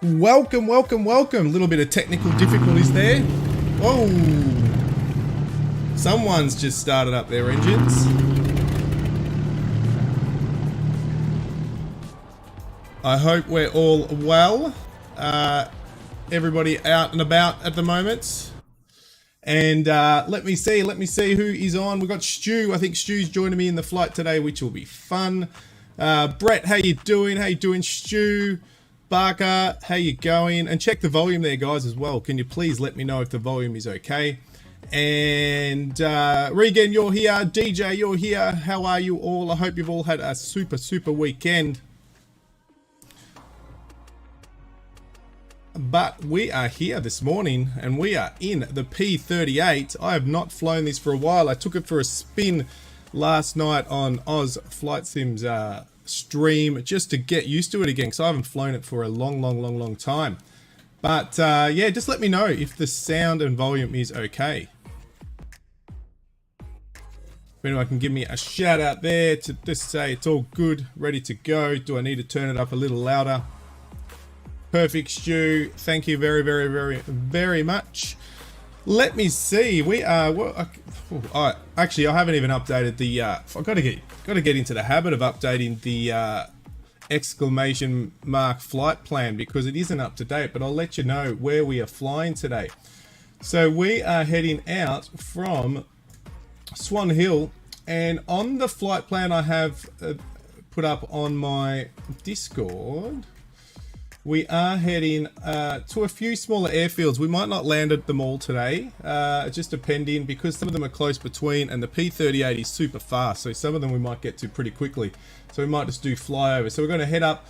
Welcome. A little bit of technical difficulties there. Whoa. Someone's just started up their engines. I hope we're all well. Everybody out and about at the moment. And let me see who is on. We've got Stu. I think Stu's joining me in the flight today, which will be fun. Brett, how you doing? Stu, Barker, how you going? And check the volume there, guys, as well. Can you please let me know if the volume is okay? And Regan, you're here. DJ, you're here. How are you all? I hope you've all had a super weekend. But we are here this morning and we are in the P-38. I have not flown this for a while. I took it for a spin last night on Oz Flight Sim's stream just to get used to it again, because I haven't flown it for a long time. But yeah, just let me know if the sound and volume is okay. If anyone can give me a shout out there to just say it's all good, ready to go. Do I need to turn it up a little louder? Perfect, Stu. Thank you very much. Let me see. We are. Well, actually, I haven't even updated the. I've got to get into the habit of updating the exclamation mark flight plan, because it isn't up to date. But I'll let you know where we are flying today. So we are heading out from Swan Hill, and on the flight plan I have put up on my Discord, we are heading to a few smaller airfields. We might not land at them all today, just depending, because some of them are close between, and the P-38 is super fast, so some of them we might get to pretty quickly. So we might just do flyover. So we're going to head up,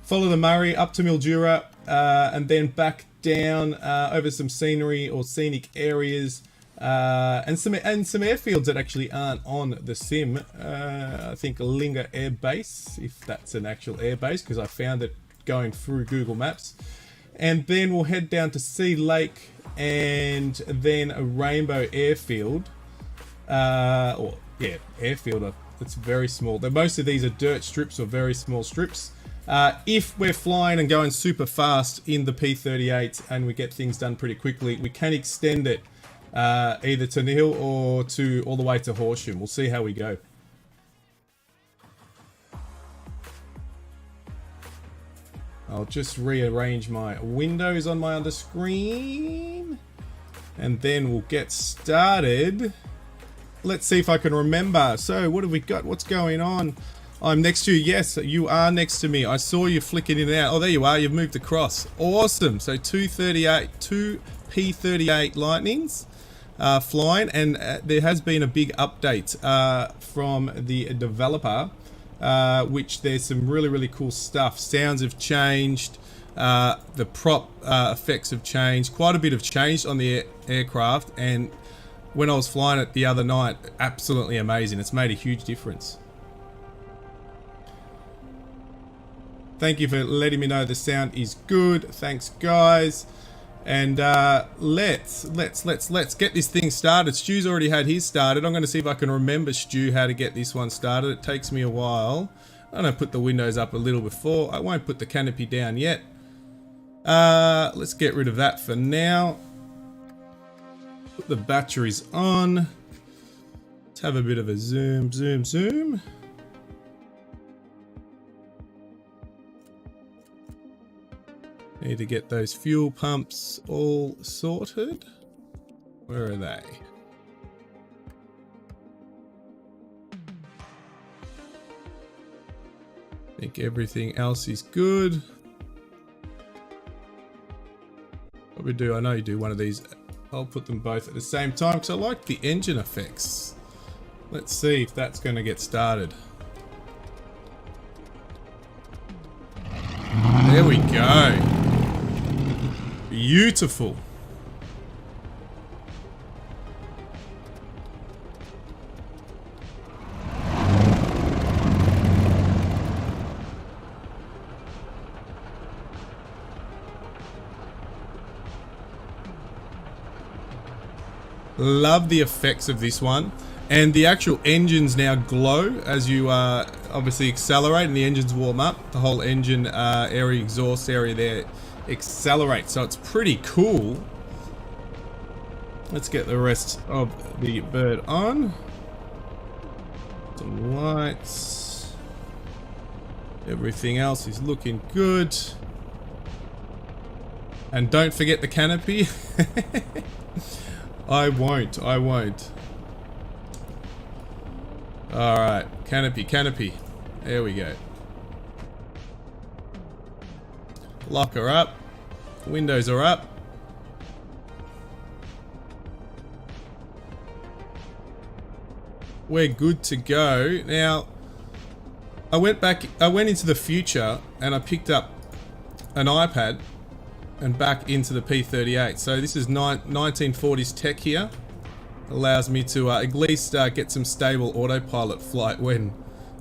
follow the Murray up to Mildura, and then back down over some scenery or scenic areas, and some airfields that actually aren't on the sim. I think Linga Air Base, if that's an actual air base, because I found it going through Google Maps. And then we'll head down to Sea Lake, and then a Rainbow Airfield, airfield. It's very small. Most of these are dirt strips or very small strips. If we're flying and going super fast in the P-38 and we get things done pretty quickly, we can extend it either to Nihil or to all the way to Horsham. We'll see how we go. I'll just rearrange my windows on my other screen, and then we'll get started. Let's see if I can remember. So what have we got? What's going on? I'm next to you. Yes, you are next to me. I saw you flicking in and out. Oh, there you are. You've moved across. Awesome. So two P-38 Lightnings flying, and there has been a big update from the developer, which there's some really cool stuff. Sounds have changed. The prop effects have changed. Quite a bit have changed on the aircraft, and when I was flying it the other night, absolutely amazing. It's made a huge difference. Thank you for letting me know the sound is good. Thanks, guys. And let's get this thing started. Stu's already had his started. I'm going to see if I can remember, Stu, how to get this one started. It takes me a while. I'm going to put the windows up a little before. I won't put the canopy down yet. Let's get rid of that for now. Put the batteries on. Let's have a bit of a zoom. Need to get those fuel pumps all sorted. Where are they? I think everything else is good. What we do, I know you do one of these. I'll put them both at the same time because I like the engine effects. Let's see if that's going to get started. There we go. Beautiful. Love the effects of this one, and the actual engines now glow as you obviously accelerate, and the engines warm up. The whole engine area, exhaust area there accelerates, so it's pretty cool. Let's get the rest of the bird on. Some lights. Everything else is looking good. And don't forget the canopy. I won't. Alright, canopy. There we go. Lock her up. Windows are up. We're good to go. Now, I went into the future and I picked up an iPad and back into the P-38. So this is 1940s tech here. Allows me to at least get some stable autopilot flight when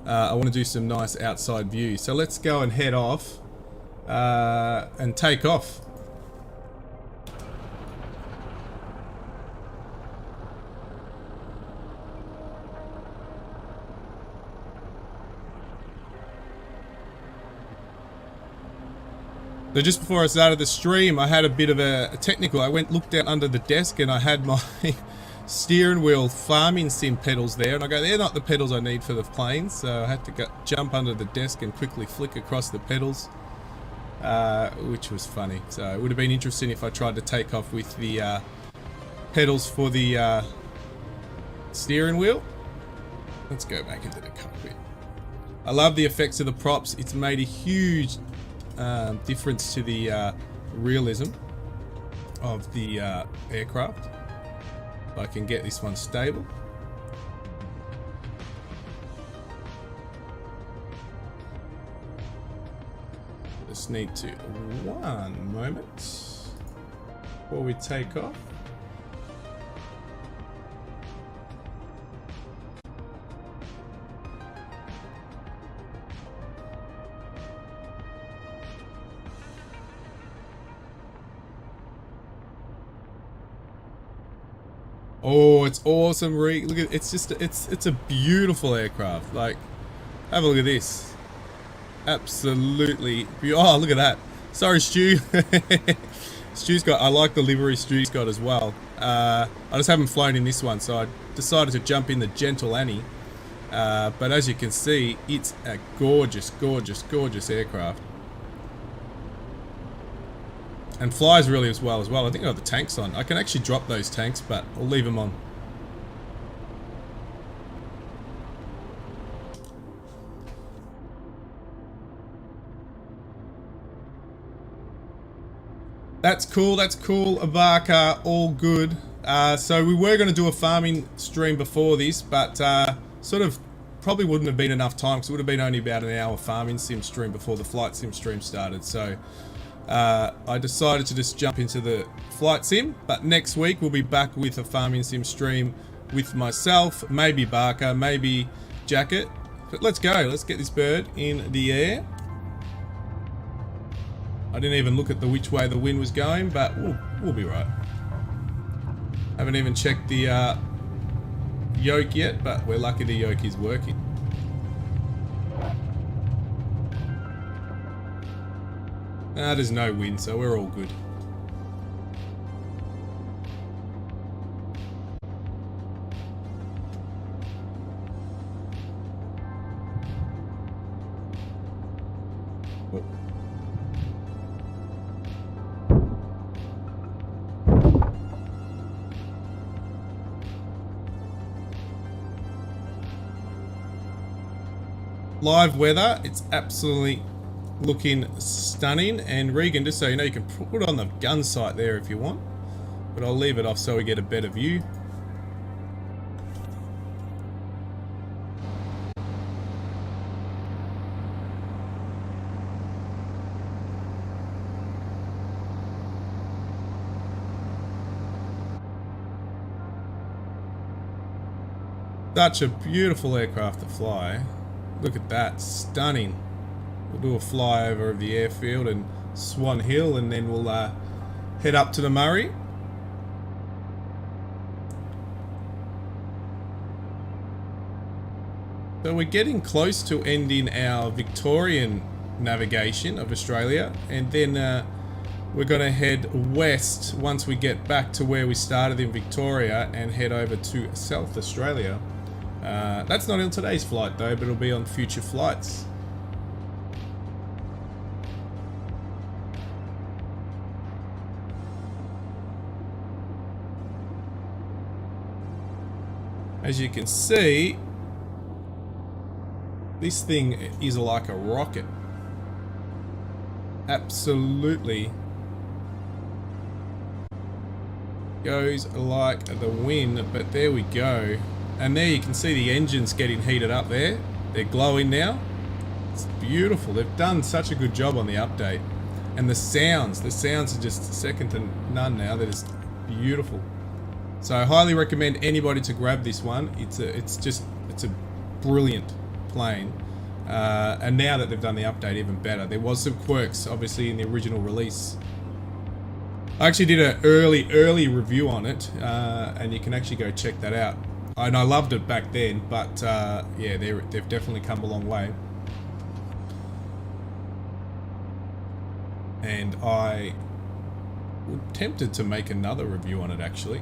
I want to do some nice outside views. So let's go and head off and take off. So just before I started the stream, I had a bit of a technical. I looked down under the desk and I had my steering wheel farming sim pedals there, and I go, they're not the pedals I need for the planes, so I had to jump under the desk and quickly flick across the pedals, which was funny. So it would have been interesting if I tried to take off with the pedals for the steering wheel. Let's go back into the cockpit. I love the effects of the props. It's made a huge difference to the realism of the aircraft. If I can get this one stable. Just need to one moment before we take off. Oh, it's awesome, Reek. Look at it's just it's a beautiful aircraft. Like, have a look at this. Absolutely beautiful. Oh, look at that. Sorry, Stu. Stu's got, I like the livery Stu's got as well. I just haven't flown in this one, so I decided to jump in the Gentle Annie. But as you can see, it's a gorgeous, gorgeous, gorgeous aircraft. And flies really well as well. I think I got the tanks on. I can actually drop those tanks, but I'll leave them on. That's cool, Abarca, all good. So we were going to do a farming stream before this, but sort of probably wouldn't have been enough time, because it would have been only about an hour farming sim stream before the flight sim stream started. So I decided to just jump into the flight sim, but next week we'll be back with a farming sim stream with myself, maybe Barker, maybe Jacket. But let's go, let's get this bird in the air. I didn't even look at which way the wind was going, but we'll be right. Haven't even checked the yoke yet, but we're lucky the yoke is working. There's no wind, so we're all good. Oh. Live weather, it's absolutely looking stunning. And Regan, just so you know, you can put on the gun sight there if you want, but I'll leave it off so we get a better view. Such a beautiful aircraft to fly. Look at that, stunning. We'll do a flyover of the airfield and Swan Hill, and then we'll head up to the Murray. So we're getting close to ending our Victorian navigation of Australia, and then we're going to head west once we get back to where we started in Victoria and head over to South Australia. That's not on today's flight though, but it'll be on future flights. As you can see, this thing is like a rocket. Absolutely goes like the wind, but there we go. And there you can see the engines getting heated up there. They're glowing now. It's beautiful. They've done such a good job on the update. And the sounds are just second to none now. They're just beautiful. So I highly recommend anybody to grab this one. It's a brilliant plane. And now that they've done the update, even better. There was some quirks, obviously, in the original release. I actually did an early review on it, and you can actually go check that out. And I loved it back then, but yeah, they've definitely come a long way. And I was tempted to make another review on it, actually.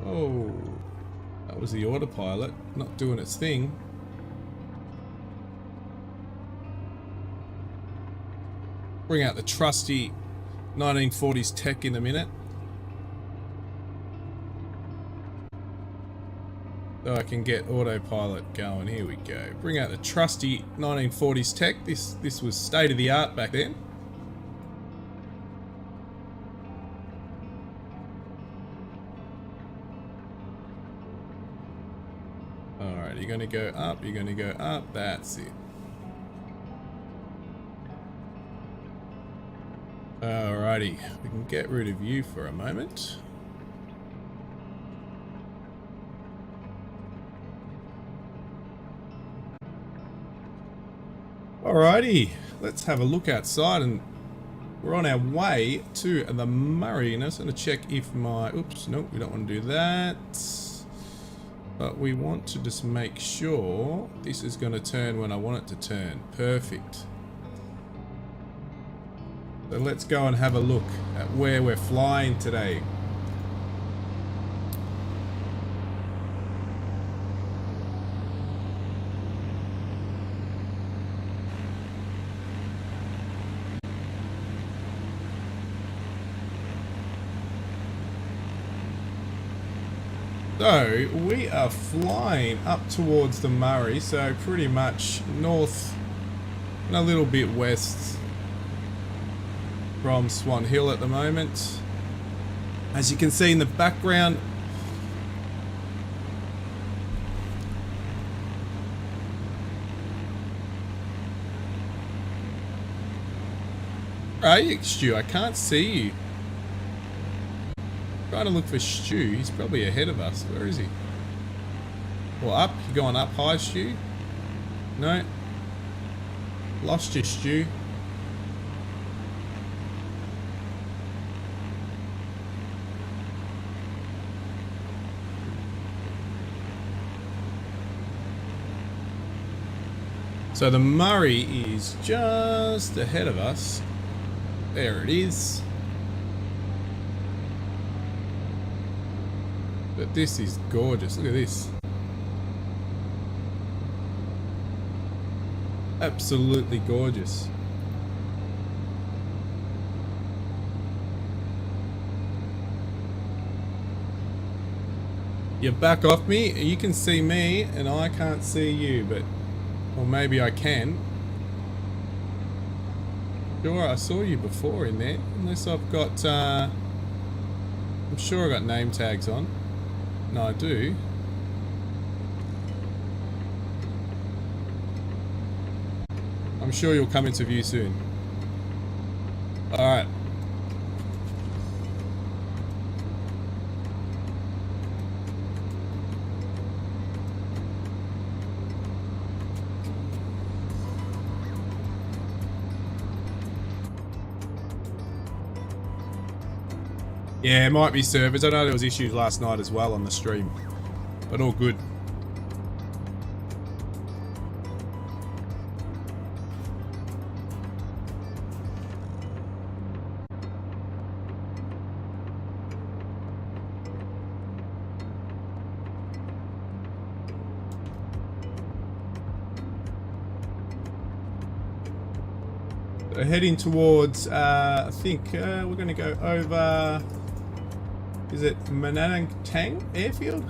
Oh, that was the autopilot not doing its thing. Bring out the trusty 1940s tech in a minute. So I can get autopilot going. Here we go. Bring out the trusty 1940s tech. This was state of the art back then. Alright, you're gonna go up, you're gonna go up, that's it. Alrighty, we can get rid of you for a moment. Alrighty, let's have a look outside, and we're on our way to the Murray. Now I'm going to check if my... Oops, no, we don't want to do that. But we want to just make sure this is going to turn when I want it to turn. Perfect. So let's go and have a look at where we're flying today. So we are flying up towards the Murray, so pretty much north and a little bit west from Swan Hill at the moment. As you can see in the background, where are you, Stu? I can't see you. Trying to look for Stu. He's probably ahead of us. Where is he? Well, up. You going up high, Stu? No. Lost you, Stu. So the Murray is just ahead of us. There it is. But this is gorgeous. Look at this. Absolutely gorgeous. You're back off me. You can see me and I can't see you, but... Or maybe I can. Sure, I saw you before in there. Unless I've got... I'm sure I got name tags on. No, I do. I'm sure you'll come into view soon. Alright. Yeah, it might be servers. I know there was issues last night as well on the stream, but all good. So heading towards, I think we're going to go over... Is it Manangatang airfield?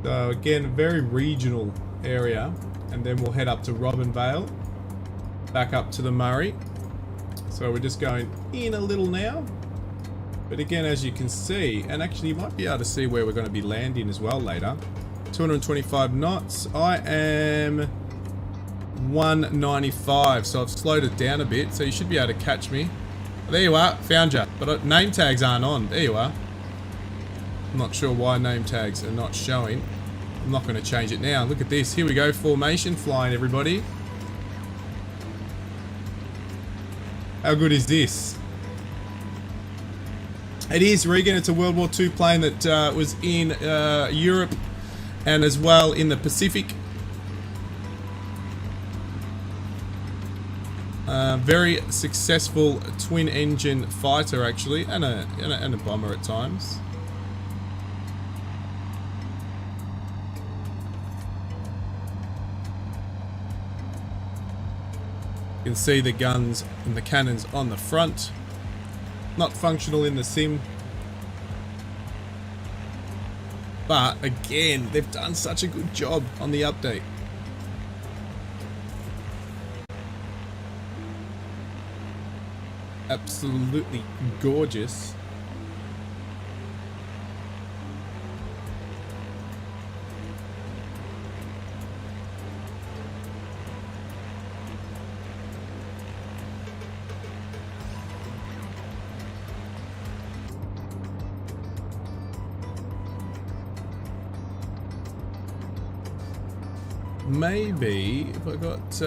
So again, very regional area, and then we'll head up to Robinvale, back up to the Murray. So we're just going in a little now, but again, as you can see, and actually you might be able to see where we're going to be landing as well later. 225 knots. I am 195, so I've slowed it down a bit, so you should be able to catch me. There you are, found you. But name tags aren't on. There you are. I'm not sure why name tags are not showing. I'm not going to change it now. Look at this. Here we go. Formation flying, everybody. How good is this? It is, Regan. It's a World War II plane that was in Europe and as well in the Pacific. Very successful twin-engine fighter, actually, and a bomber at times. You can see the guns and the cannons on the front. Not functional in the sim. But again, they've done such a good job on the update. Absolutely gorgeous. Maybe if I got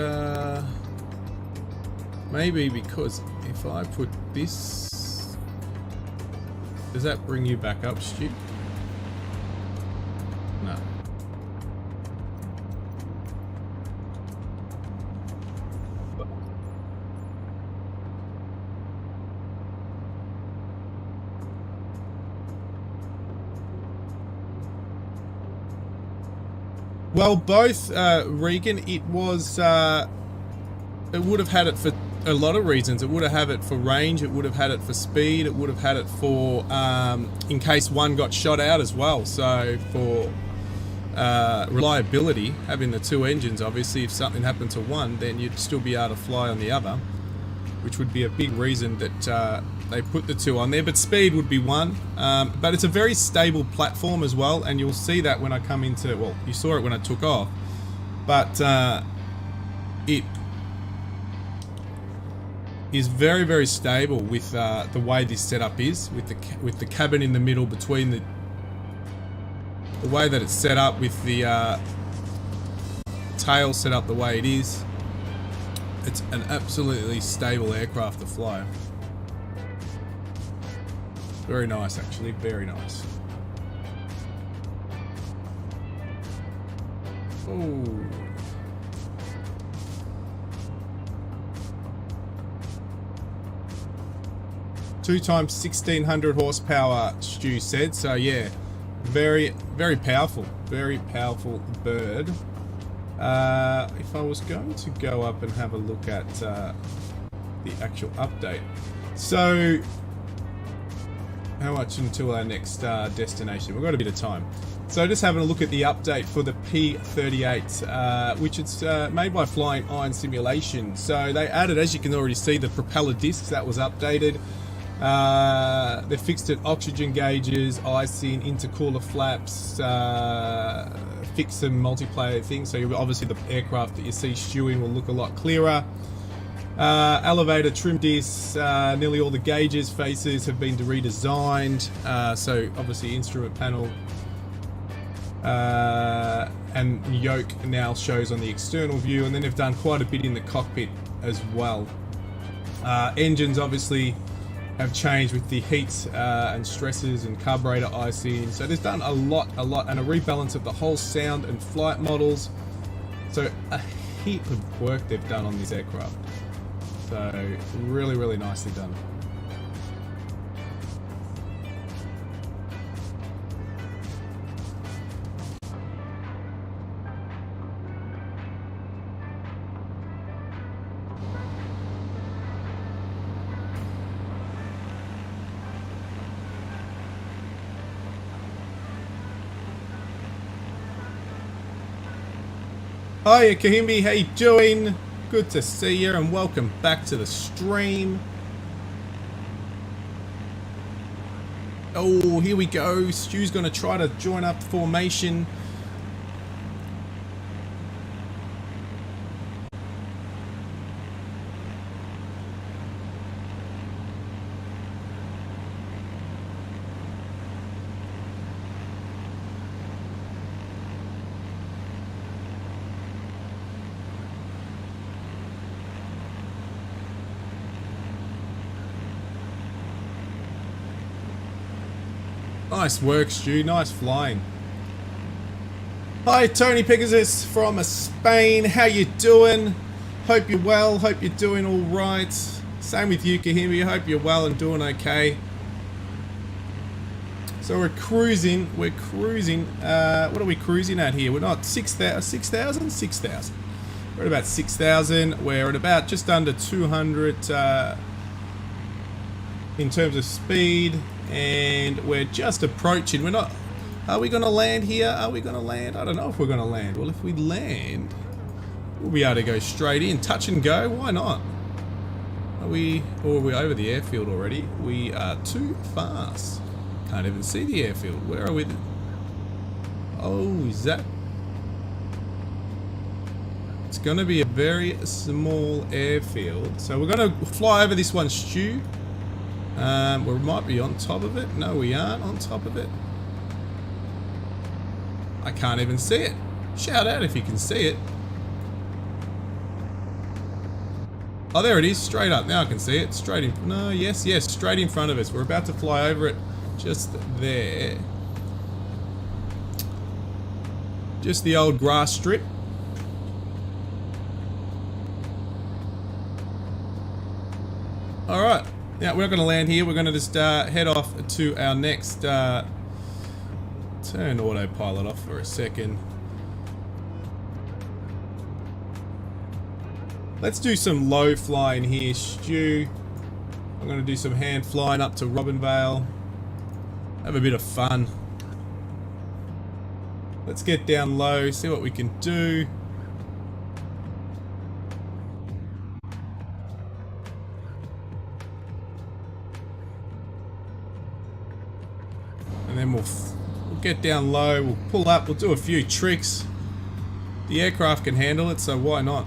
maybe because if I put this, does that bring you back up, Stu? No. Well, both, Regan, it was, it would have had it for a lot of reasons. It would have had it for range, it would have had it for speed, it would have had it for, in case one got shot out as well. So for reliability, having the two engines, obviously, if something happened to one, then you'd still be able to fly on the other, which would be a big reason that they put the two on there. But speed would be one, but it's a very stable platform as well, and you'll see that when I come into, well, you saw it when I took off, but it is very, very stable with the way this setup is, with the cabin in the middle between the way that it's set up, with the tail set up the way it is. It's an absolutely stable aircraft to fly. Very nice, actually, very nice. Oh. Two times 1600 horsepower, Stu said. So yeah, very, very powerful bird. If I was going to go up and have a look at the actual update. So, how much until our next destination? We've got a bit of time. So just having a look at the update for the P-38, which is made by Flying Iron Simulation. So they added, as you can already see, the propeller discs. That was updated. They fixed it, oxygen gauges, icing, intercooler flaps, fixed some multiplayer things. So obviously the aircraft that you see stewing will look a lot clearer. Elevator trim discs, nearly all the gauges, faces have been redesigned. So obviously instrument panel and yoke now shows on the external view, and then they've done quite a bit in the cockpit as well. Engines obviously have changed with the heats and stresses and carburetor icing. So they've done a lot, and a rebalance of the whole sound and flight models. So a heap of work they've done on this aircraft. So really, really nicely done. Hiya Kahimbi, how you doing? Good to see you and welcome back to the stream. Oh, here we go. Stu's going to try to join up formation. Nice work, Stu. Nice flying. Hi, Tony Pegasus from Spain. How you doing? Hope you're well. Hope you're doing all right. Same with you, Kahimi. Hope you're well and doing okay. So we're cruising. We're cruising. What are we cruising at here? We're not 6,000? 6,000. We're at about 6,000. We're at about just under 200 in terms of speed. And we're just approaching. We're not... Are we going to land here? Are we going to land? I don't know if we're going to land. Well, if we land, we'll be able to go straight in. Touch and go. Why not? Are we... Or are we over the airfield already? We are too fast. Can't even see the airfield. Where are we? Oh, is that... It's going to be a very small airfield. So we're going to fly over this one, Stu. We might be on top of it. No, we aren't on top of it. I can't even see it. Shout out if you can see it. Oh, there it is. Straight up. Now I can see it. Straight in... No, yes, straight in front of us. We're about to fly over it. Just there. Just the old grass strip. Alright. Now we're going to land here. We're going to just head off to our next... Turn autopilot off for a second. Let's do some low flying here, Stu. I'm going to do some hand flying up to Robinvale. Have a bit of fun. Let's get down low, see what we can do. And then we'll get down low, we'll pull up, we'll do a few tricks. The aircraft can handle it, so why not?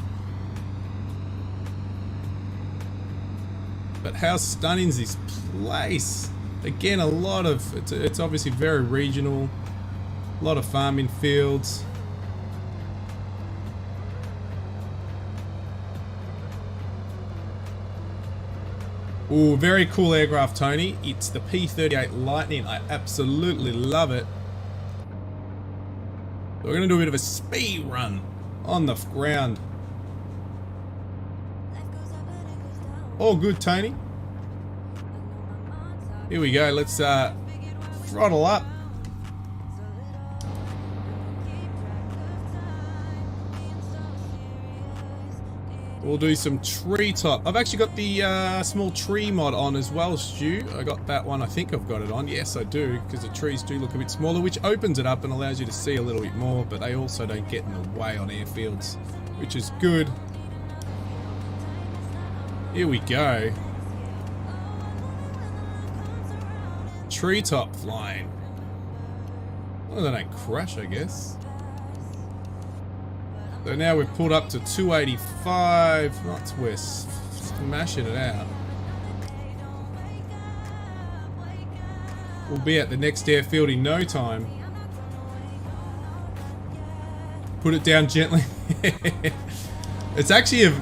But how stunning is this place? Again, a lot of, it's obviously very regional, a lot of farming fields. Ooh, very cool aircraft, Tony. It's the P-38 Lightning. I absolutely love it. We're going to do a bit of a speed run on the ground. All good, Tony. Here we go. Let's throttle up. We'll do some treetop. I've actually got the small tree mod on as well, Stu. I got that one. I think I've got it on. Yes, I do, because the trees do look a bit smaller, which opens it up and allows you to see a little bit more, but they also don't get in the way on airfields, which is good. Here we go. Treetop flying. Well, they don't crash, I guess. So now we've pulled up to 285 knots. We're smashing it out. We'll be at the next airfield in no time. Put it down gently. It's actually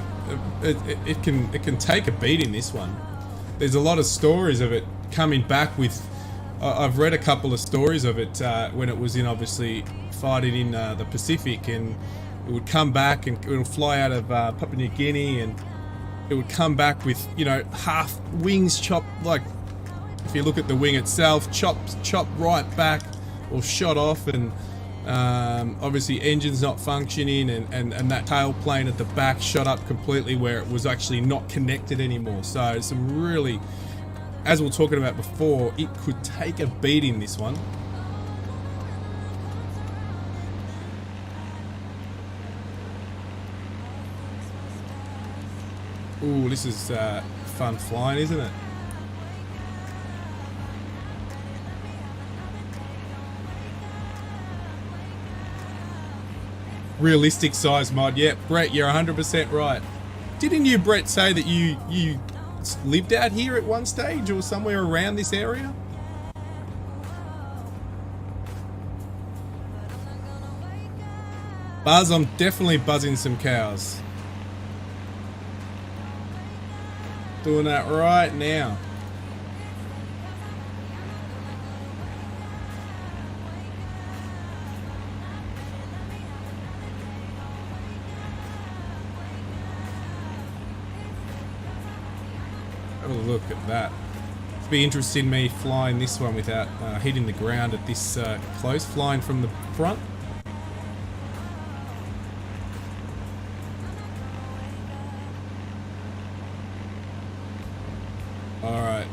it can take a beat in this one. There's a lot of stories of it coming back with. I've read a couple of stories of it when it was in obviously fighting in the Pacific, and it would come back and it would fly out of Papua New Guinea, and it would come back with, you know, half wings chopped, like if you look at the wing itself, chopped right back or shot off, and obviously engines not functioning, and that tail plane at the back shot up completely where it was actually not connected anymore. So some really, as we were talking about before, it could take a beating, this one. Ooh, this is fun flying, isn't it? Realistic size mod. Yep, Brett, you're 100% right. Didn't you, Brett, say that you lived out here at one stage or somewhere around this area? Buzz, I'm definitely buzzing some cows. Doing that right now. Have a look at that. It'd be interesting me flying this one without hitting the ground at this close, flying from the front. Alright.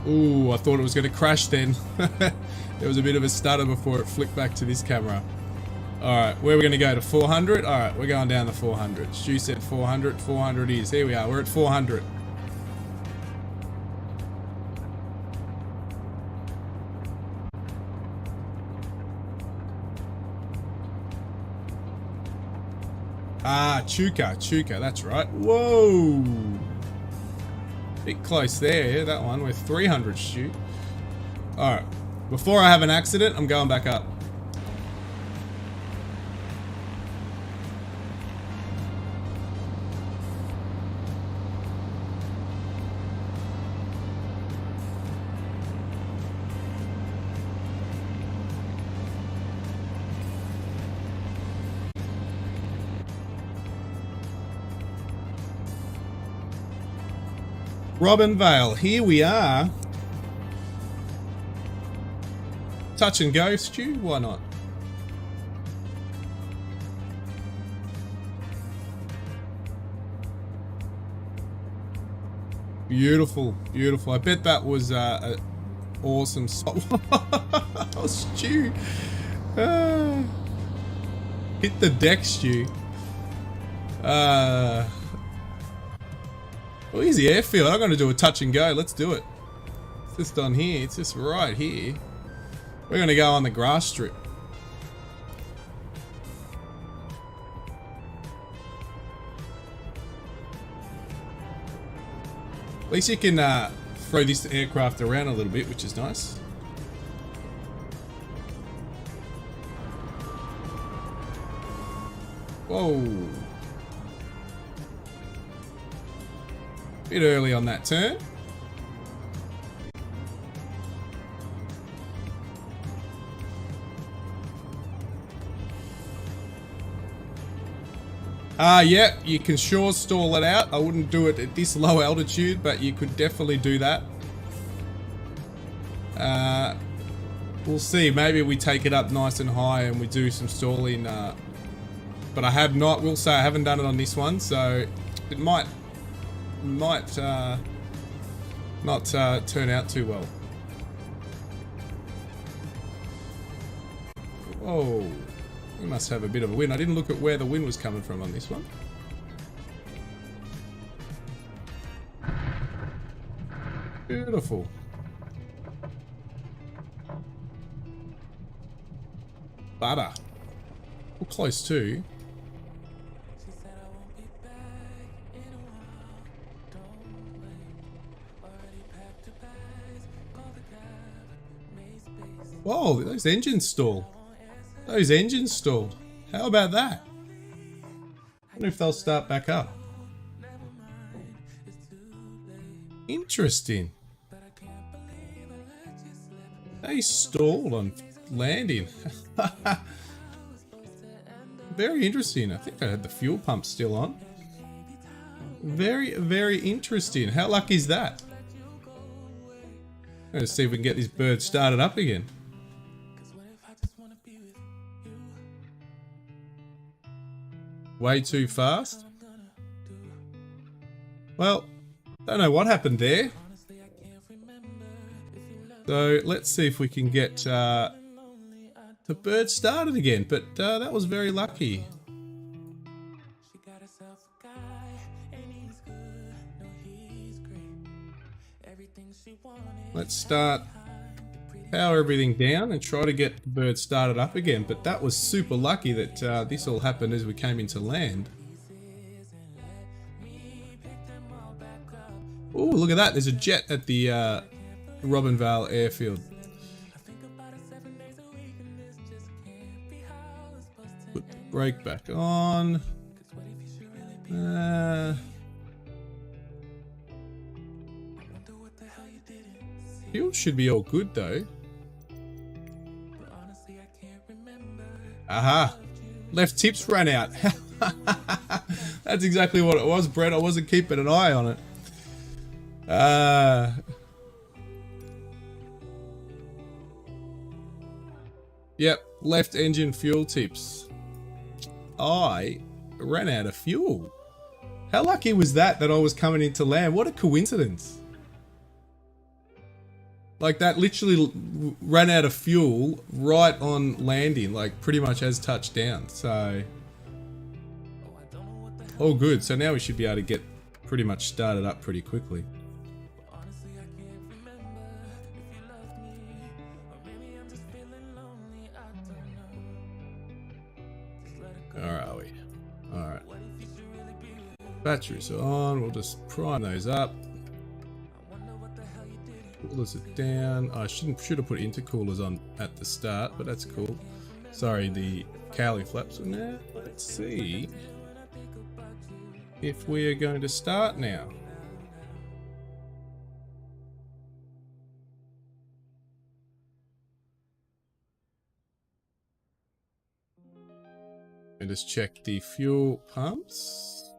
Ooh, I thought it was going to crash then. There was a bit of a stutter before it flicked back to this camera. Alright, where are we going to go? To 400? Alright, we're going down to 400. Stu said 400. 400 is. Here we are. We're at 400. Ah, Chuka, that's right. Whoa! Bit close there, that one. We're 300, Stu. Alright, before I have an accident, I'm going back up. Robinvale, here we are. Touch and go, Stu? Why not? Beautiful, beautiful. I bet that was an awesome spot. Oh, Stu. Hit the deck, Stu. Well, easy airfield. I'm going to do a touch and go. Let's do it. It's just on here. It's just right here. We're going to go on the grass strip. At least you can throw this aircraft around a little bit, which is nice. Whoa. Bit early on that turn. Yeah, you can sure stall it out. I wouldn't do it at this low altitude, but you could definitely do that. We'll see. Maybe we take it up nice and high and we do some stalling. But I have not, will say I haven't done it on this one, so it might not turn out too well. Whoa, we must have a bit of a wind. I didn't look at where the wind was coming from on this one. Beautiful. Butter. We're close too. Whoa, those engines stalled. Those engines stalled. How about that? I wonder if they'll start back up. Interesting. They stalled on landing. Very interesting. I think I had the fuel pump still on. Very, very interesting. How lucky is that? Let's see if we can get this bird started up again. Way too fast. Well, don't know what happened there. So let's see if we can get the bird started again. But that was very lucky. Let's start, power everything down and try to get the bird started up again. But that was super lucky that this all happened as we came into land. Oh, look at that. There's a jet at the Robinvale airfield. Put the brake back on. Fuel should be all good though. Aha! Left tips ran out. That's exactly what it was, Brett. I wasn't keeping an eye on it. Yep, left engine fuel tips. I ran out of fuel. How lucky was that I was coming into land? What a coincidence. Like that literally ran out of fuel right on landing, like pretty much as touchdown. So all good. So now we should be able to get pretty much started up pretty quickly. Where are we? Alright. Batteries are on. We'll just prime those up. Coolers are down. I should have put intercoolers on at the start, but that's cool. Sorry, the cowling flaps are now. Let's see if we are going to start now. And just check the fuel pumps.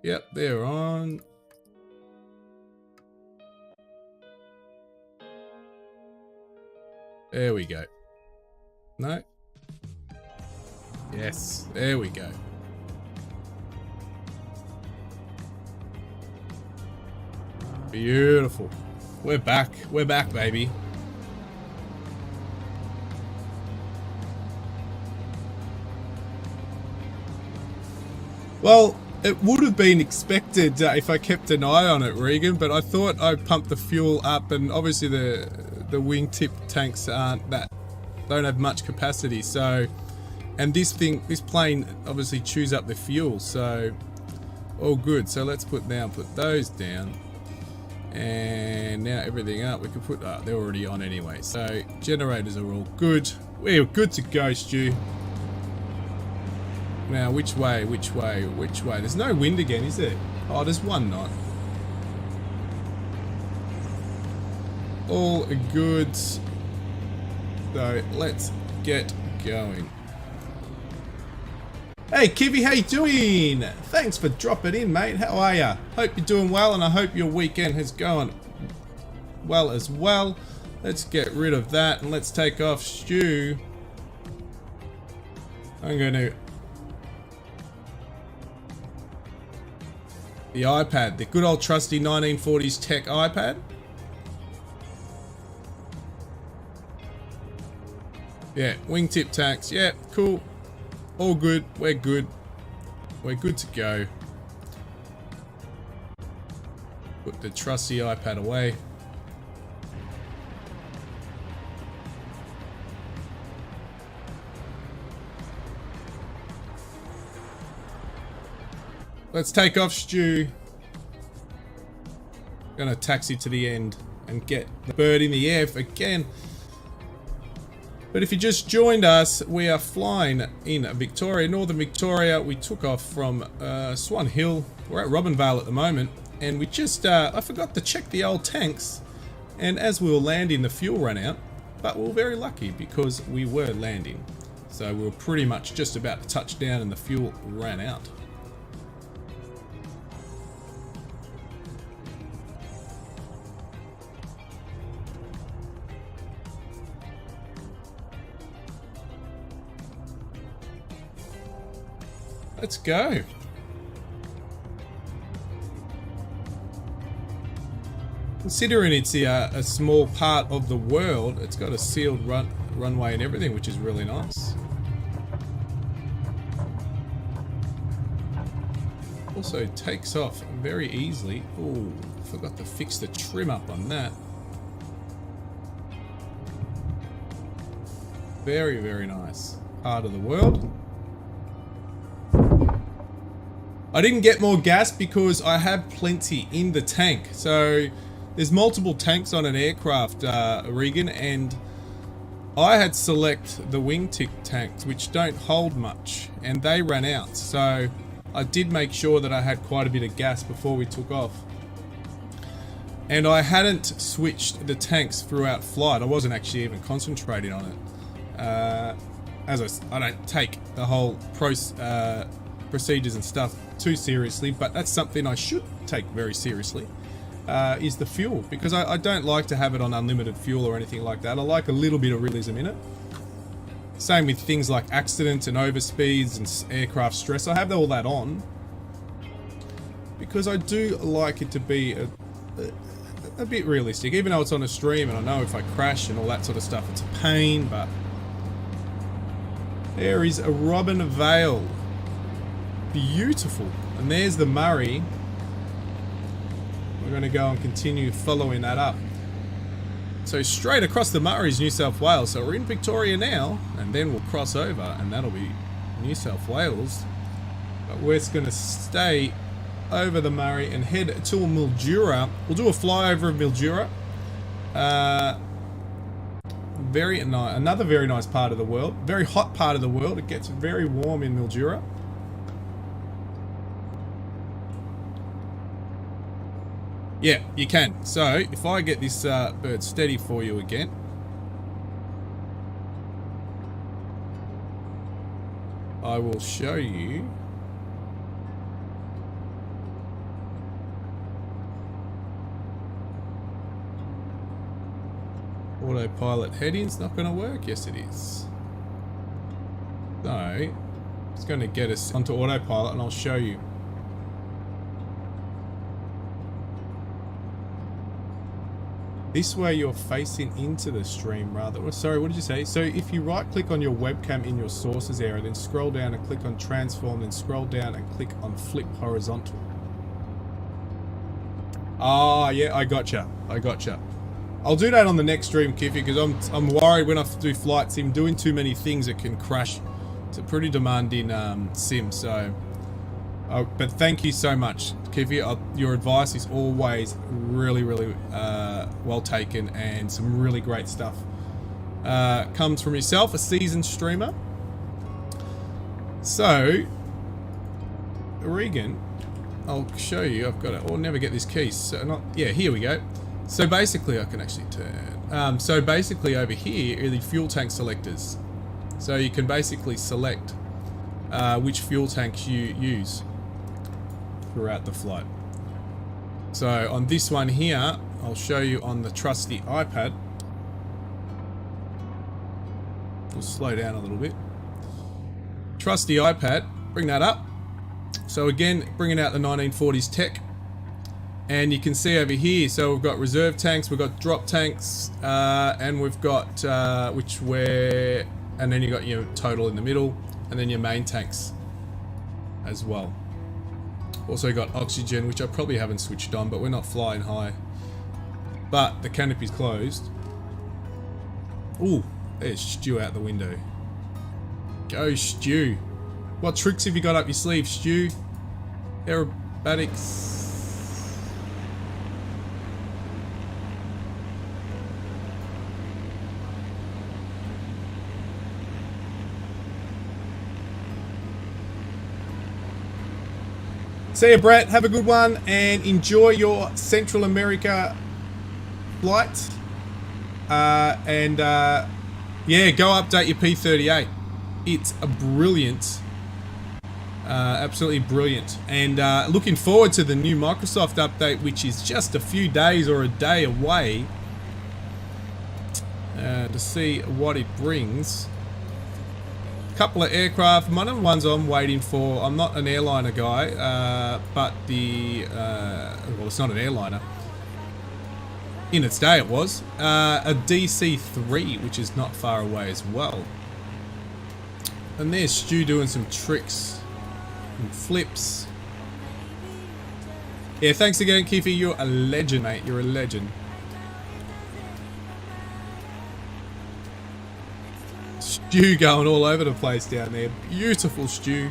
Yep, they're on. There we go. No. Yes, there we go. Beautiful. We're back. We're back, baby. Well, it would have been expected if I kept an eye on it, Regan, but I thought I'd pump the fuel up, and obviously the wingtip tanks don't have much capacity, so, and this plane obviously chews up the fuel, so all good. So let's put those down, and now everything up. We can put, they're already on anyway, so generators are all good. We're good to go, Stu. Now, which way? There's no wind again, is there? Oh, there's one knot. All good. So, let's get going. Hey, Kivy, how you doing? Thanks for dropping in, mate. How are ya? Hope you're doing well, and I hope your weekend has gone well as well. Let's get rid of that, and let's take off Stu. I'm going to... The iPad, the good old trusty 1940s tech iPad. Yeah, wingtip tanks. Yeah, cool. All good. We're good. We're good to go. Put the trusty iPad away. Let's take off, Stu. Gonna taxi to the end and get the bird in the air again. But if you just joined us, we are flying in Victoria, Northern Victoria. We took off from Swan Hill. We're at Robinvale at the moment, and we just I forgot to check the old tanks, and as we were landing, the fuel ran out. But we were very lucky because we were landing, so we were pretty much just about to touch down, and the fuel ran out. Let's go. Considering it's a small part of the world, it's got a sealed runway and everything, which is really nice. Also takes off very easily. Oh, forgot to fix the trim up on that. Very, very nice part of the world. I didn't get more gas because I have plenty in the tank. So there's multiple tanks on an aircraft, Regan, and I had select the wingtip tanks, which don't hold much, and they ran out. So I did make sure that I had quite a bit of gas before we took off. And I hadn't switched the tanks throughout flight. I wasn't actually even concentrating on it. I don't take the whole procedures and stuff too seriously, but that's something I should take very seriously, is the fuel, because I don't like to have it on unlimited fuel or anything like that. I like a little bit of realism in it. Same with things like accidents and overspeeds and aircraft stress. I have all that on because I do like it to be a bit realistic, even though it's on a stream and I know if I crash and all that sort of stuff, it's a pain. But there is a Robin Vale. Beautiful. And there's the Murray. We're going to go and continue following that up. So straight across the Murray is New South Wales. So we're in Victoria now, and then we'll cross over, and that'll be New South Wales. But we're just going to stay over the Murray and head to Mildura. We'll do a flyover of Mildura. Very nice, another very nice part of the world. Very hot part of the world. It gets very warm in Mildura. Yeah, you can. So, if I get this bird steady for you again. I will show you. Autopilot heading's not going to work. Yes, it is. So, it's going to get us onto autopilot and I'll show you. This way you're facing into the stream rather. Sorry, what did you say? So if you right click on your webcam in your sources area, then scroll down and click on transform, then scroll down and click on flip horizontal. Ah, yeah, I gotcha. I'll do that on the next stream, Kiffy, because I'm worried when I do flight sim, doing too many things, it can crash. It's a pretty demanding sim, so... but thank you so much, Kiffy. Your advice is always really, really well taken, and some really great stuff comes from yourself, a seasoned streamer. So, Regan, I'll show you. I've got it. I'll never get this key. So yeah, here we go. So basically, I can actually turn. So basically, over here are the fuel tank selectors. So you can basically select which fuel tanks you use throughout the flight. So on this one here, I'll show you on the trusty iPad. We'll slow down a little bit. Trusty iPad, bring that up. So again, bringing out the 1940s tech. And you can see over here, so we've got reserve tanks, we've got drop tanks, and we've got and then you got your total in the middle, and then your main tanks as well. Also got oxygen, which I probably haven't switched on, but we're not flying high. But the canopy's closed. Ooh, there's Stu out the window. Go, Stu. What tricks have you got up your sleeve, Stu? Aerobatics. See you, Brett. Have a good one and enjoy your Central America flight. Yeah, go update your P-38. It's a brilliant, absolutely brilliant. And looking forward to the new Microsoft update, which is just a few days or a day away, to see what it brings. Couple of aircraft. One of the ones I'm waiting for, I'm not an airliner guy, but well, it's not an airliner. In its day it was. A DC-3, which is not far away as well. And there's Stu doing some tricks and flips. Yeah, thanks again, Kiffy. You're a legend, mate. You're a legend. Stu going all over the place down there. Beautiful Stu.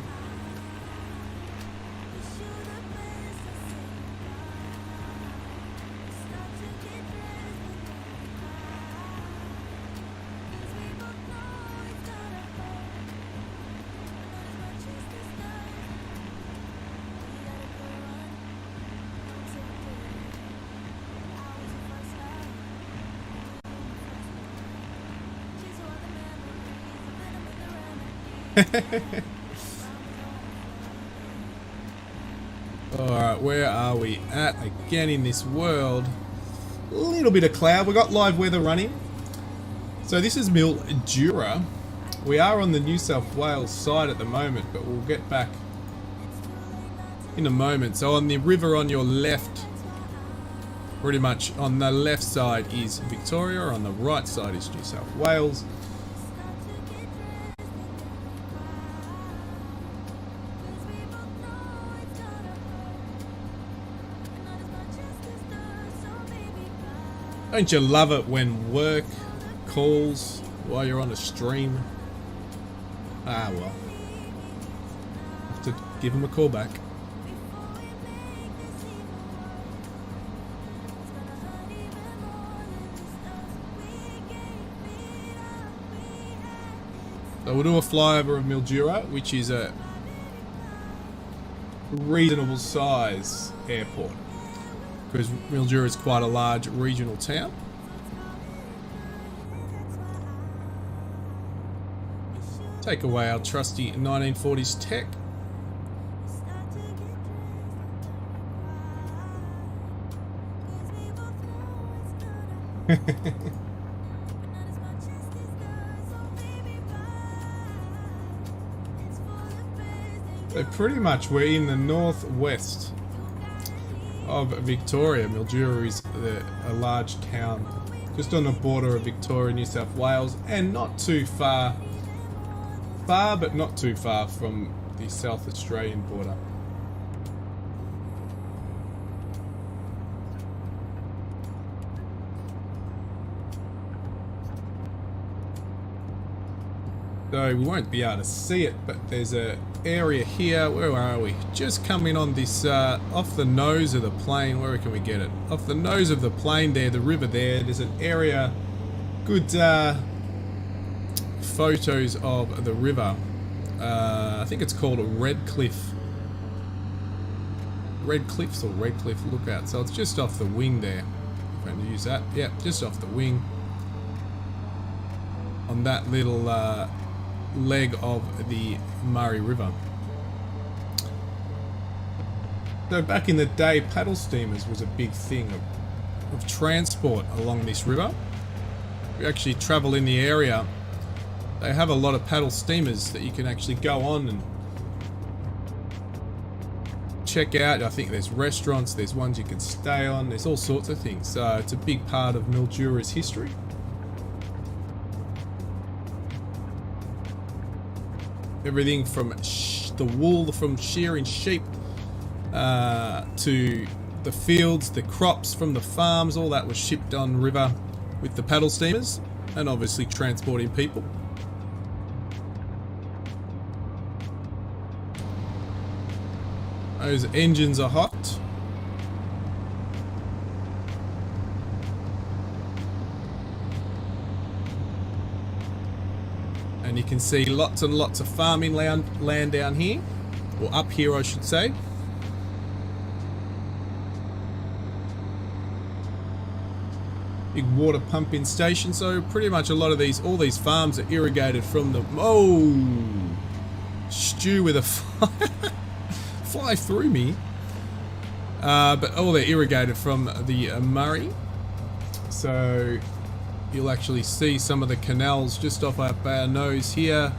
Alright, where are we at again in this world? A little bit of cloud. We got live weather running. So this is Mildura. We are on the New South Wales side at the moment, but we'll get back in a moment. So on the river on your left, pretty much on the left side is Victoria, on the right side is New South Wales. Don't you love it when work calls while you're on a stream? Ah, well. Have to give them a call back. So we'll do a flyover of Mildura, which is a reasonable size airport, because Mildura is quite a large regional town. Take away our trusty 1940s tech. So pretty much we're in the northwest of Victoria. Mildura is a large town just on the border of Victoria, New South Wales, and not too far but not too far from the South Australian border. So we won't be able to see it, but there's a area here. Where are we? Just coming on this off the nose of the plane. Where can we get it? Off the nose of the plane there, the river there. There's an area. Good photos of the river. I think it's called Redcliffe. Redcliffs or Redcliffe Lookout. So it's just off the wing there. If I can use that. Yeah, just off the wing. On that little leg of the Murray River. So back in the day, paddle steamers was a big thing of transport along this river. We actually travel in the area. They have a lot of paddle steamers that you can actually go on and check out. I think there's restaurants, there's ones you can stay on, there's all sorts of things. So it's a big part of Mildura's history. Everything from the wool from shearing sheep to the fields, the crops from the farms, all that was shipped on river with the paddle steamers, and obviously transporting people. Those engines are hot. And you can see lots and lots of farming land down here, or up here I should say. Big water pumping station. So pretty much a lot of all these farms are irrigated from the, Stu with a fly through me. But all they're irrigated from the Murray. So you'll actually see some of the canals just off our nose here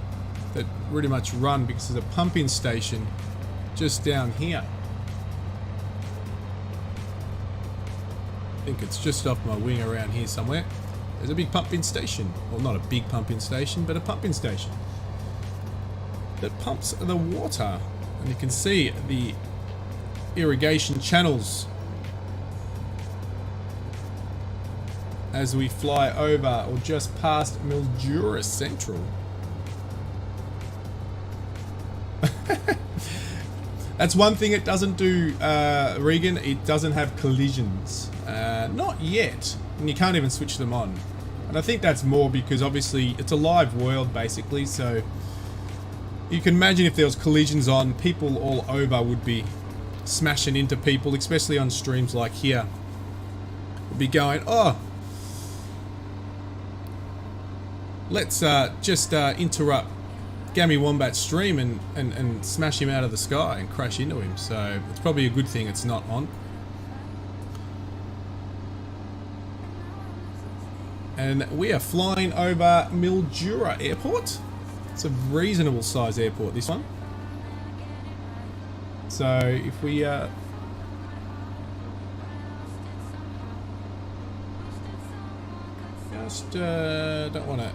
that pretty much run, because there's a pumping station just down here. I think it's just off my wing around here somewhere. There's a big pumping station. Well, not a big pumping station, but a pumping station that pumps the water. And you can see the irrigation channels as we fly over or just past Mildura Central. That's one thing it doesn't do, Regan. It doesn't have collisions. Not yet. And you can't even switch them on. And I think that's more because obviously it's a live world basically, so you can imagine if there was collisions on, people all over would be smashing into people, especially on streams like here. Would be going, oh, let's just interrupt Gammy Wombat stream and smash him out of the sky and crash into him. So it's probably a good thing it's not on. And we are flying over Mildura Airport. It's a reasonable size airport, this one. So if we just don't want to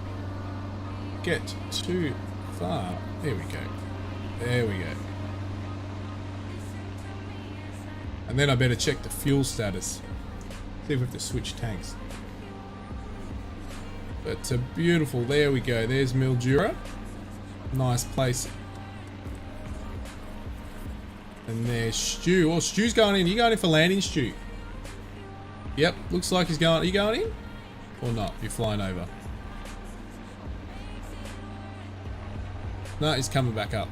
get too far. There we go. There we go. And then I better check the fuel status. See if we have to switch tanks. But beautiful. There we go. There's Mildura. Nice place. And there's Stu. Oh, Stu's going in. You going in for landing, Stu? Yep. Looks like he's going. Are you going in? Or not? You're flying over. No, he's coming back up.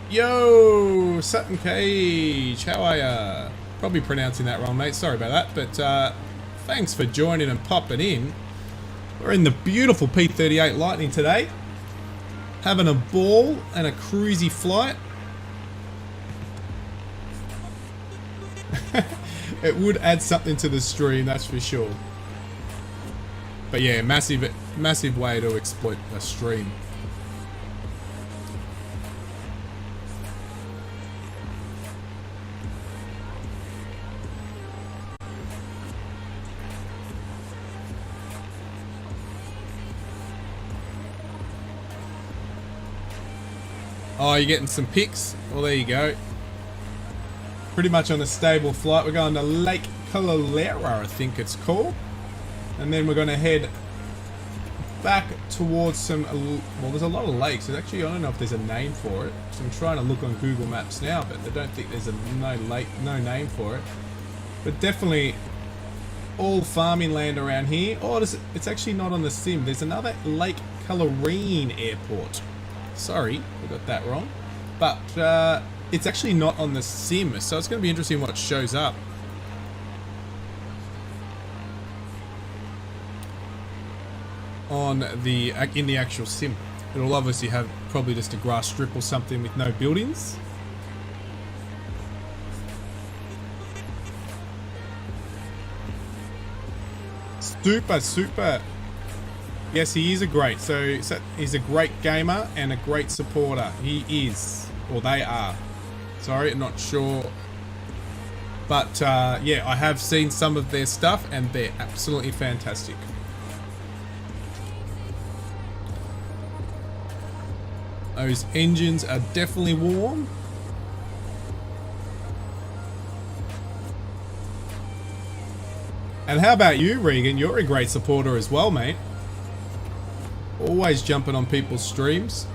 Yo, Sutton Cage, how are ya? Probably pronouncing that wrong, mate. Sorry about that, but thanks for joining and popping in. We're in the beautiful P-38 Lightning today, having a ball and a cruisy flight. It would add something to the stream, that's for sure. But yeah, massive way to exploit a stream. Oh, you're getting some pics? Well, there you go. Pretty much on a stable flight. We're going to Lake Calolera, I think it's called. And then we're going to head back towards some... Well, there's a lot of lakes. There's actually, I don't know if there's a name for it. So I'm trying to look on Google Maps now, but I don't think there's no name for it. But definitely all farming land around here. Oh, it's actually not on the sim. There's another Lake Calorine Airport. Sorry, I got that wrong. But it's actually not on the sim, so it's going to be interesting what shows up. In the actual sim. It'll obviously have probably just a grass strip or something with no buildings. Super. Yes, he is he's a great gamer and a great supporter. He is, or they are. Sorry, I'm not sure. But yeah, I have seen some of their stuff and they're absolutely fantastic. Those engines are definitely warm. And how about you, Regan? You're a great supporter as well, mate. Always jumping on people's streams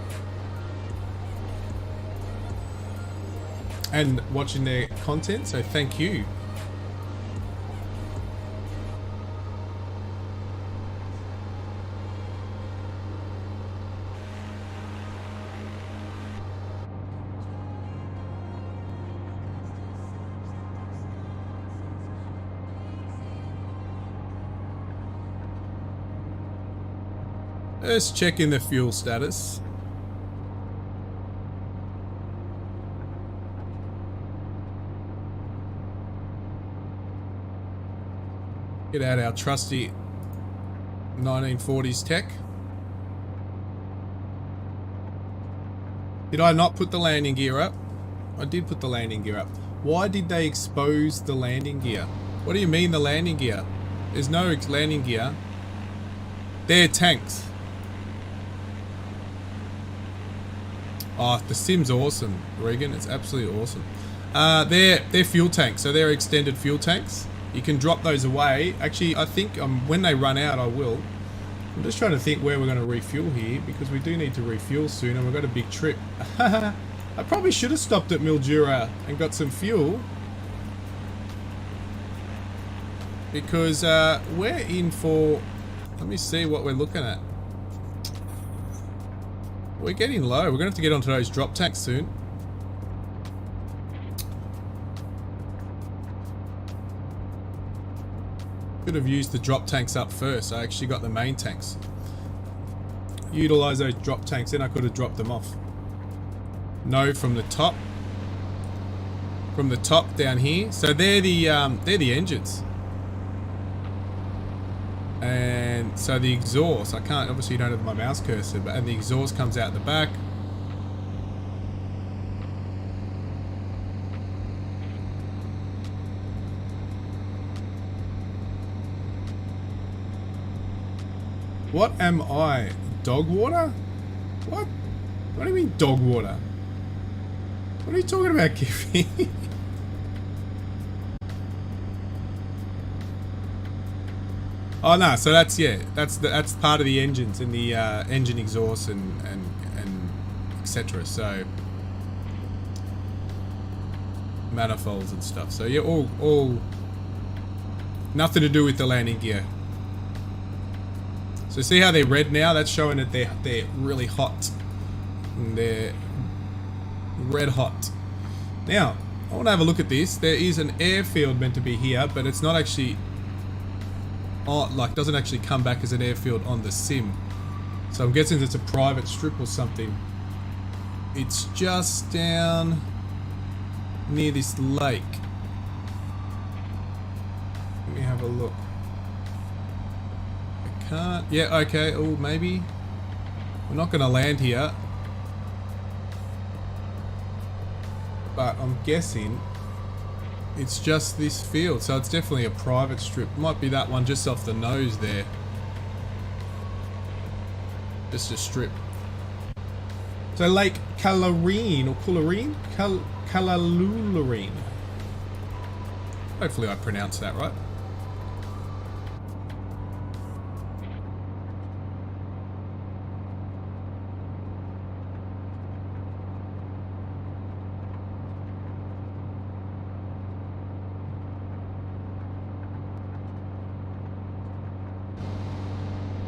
and watching their content, so thank you. Let's check in the fuel status. Get out our trusty 1940s tech. Did I not put the landing gear up? I did put the landing gear up. Why did they expose the landing gear? What do you mean the landing gear? There's no landing gear. They're tanks. Oh, the sim's awesome, Regan. It's absolutely awesome. They're fuel tanks, so they're extended fuel tanks. You can drop those away. Actually, I think when they run out, I will. I'm just trying to think where we're going to refuel here, because we do need to refuel soon, and we've got a big trip. I probably should have stopped at Mildura and got some fuel, because we're in for... Let me see what we're looking at. We're getting low. We're going to have to get onto those drop tanks soon. Could have used the drop tanks up first. I actually got the main tanks. Utilize those drop tanks, then I could have dropped them off. No, from the top. From the top down here. So they're the engines. And so the exhaust, I can't, obviously you don't have my mouse cursor, but and the exhaust comes out the back. What am I? Dog water? What? What do you mean dog water? What are you talking about, Kiffy? Oh no, so that's, yeah, that's part of the engines and the engine exhaust and etc. So manifolds and stuff. So yeah, all nothing to do with the landing gear. So see how they're red now? That's showing that they're really hot. And they're red hot. Now, I want to have a look at this. There is an airfield meant to be here, but it's not actually, like, doesn't actually come back as an airfield on the sim. So I'm guessing it's a private strip or something. It's just down near this lake. Let me have a look. Can't. Yeah, okay. Oh, maybe. We're not going to land here. But I'm guessing it's just this field. So it's definitely a private strip. Might be that one just off the nose there. Just a strip. So Lake Calarine or Cullarine? Calalulurine. Hopefully I pronounced that right.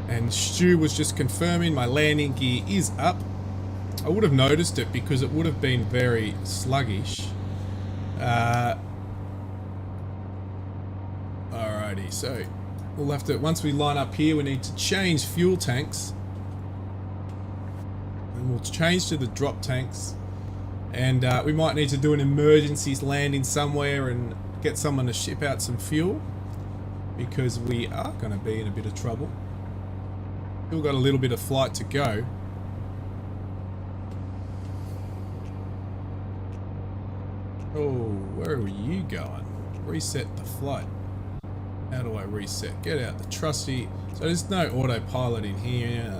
And Stu was just confirming my landing gear is up. I would have noticed it because it would have been very sluggish. Alrighty, so we'll have to, once we line up here, we need to change fuel tanks. And we'll change to the drop tanks. And we might need to do an emergency landing somewhere and get someone to ship out some fuel. Because we are going to be in a bit of trouble. Still got a little bit of flight to go. Oh, where are you going? Reset the flight. How do I reset? Get out the trusty. So there's no autopilot in here.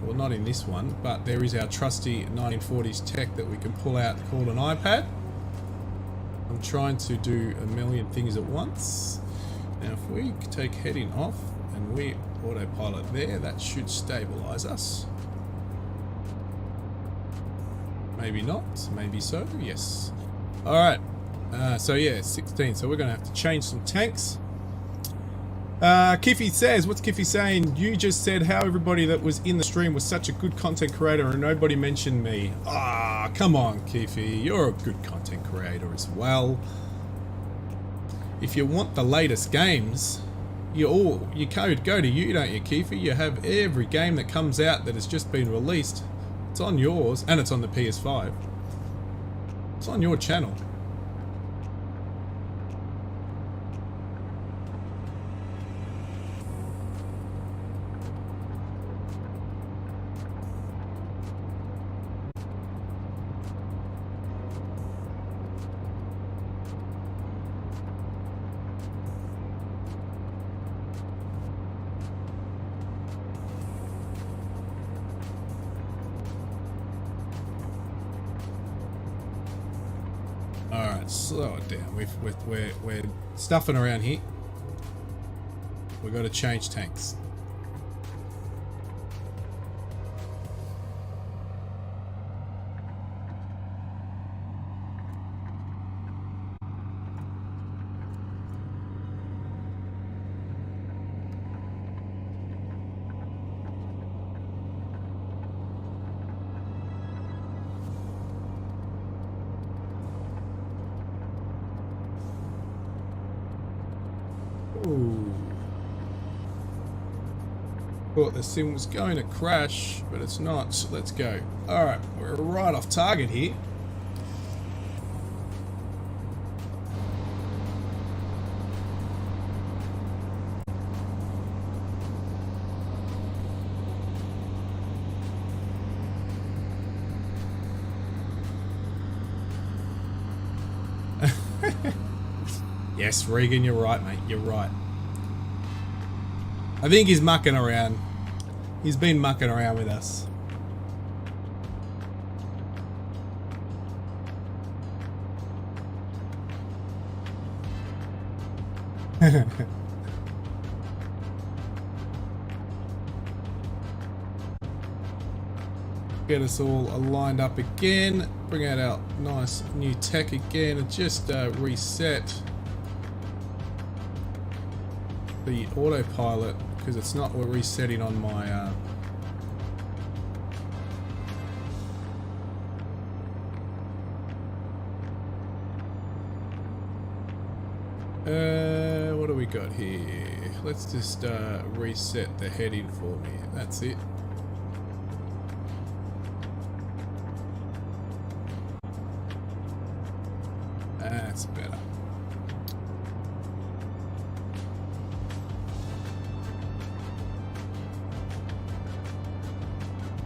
Well, not in this one, but there is our trusty 1940s tech that we can pull out called an iPad. I'm trying to do a million things at once. Now, if we take heading off and we autopilot there, that should stabilize us. Maybe not, maybe so, yes. Alright, so yeah, 16, so we're going to have to change some tanks. Kiffy says, what's Kiffy saying? You just said how everybody that was in the stream was such a good content creator and nobody mentioned me. Ah, come on, Kiffy, you're a good content creator as well. If you want the latest games, you go to you, don't you, Kiffy? You have every game that comes out that has just been released. It's on yours, and it's on the PS5. It's on your channel. Slow it down. We're stuffing around here. We've got to change tanks. Ooh. Thought the sim was going to crash, but it's not. So let's go. Alright, we're right off target here. Yes, Regan, you're right, mate. You're right. I think he's mucking around. He's been mucking around with us. Get us all lined up again. Bring out our nice new tech again and just reset the autopilot because it's not resetting on my what do we got here? Let's just reset the heading for me. That's it. That's better.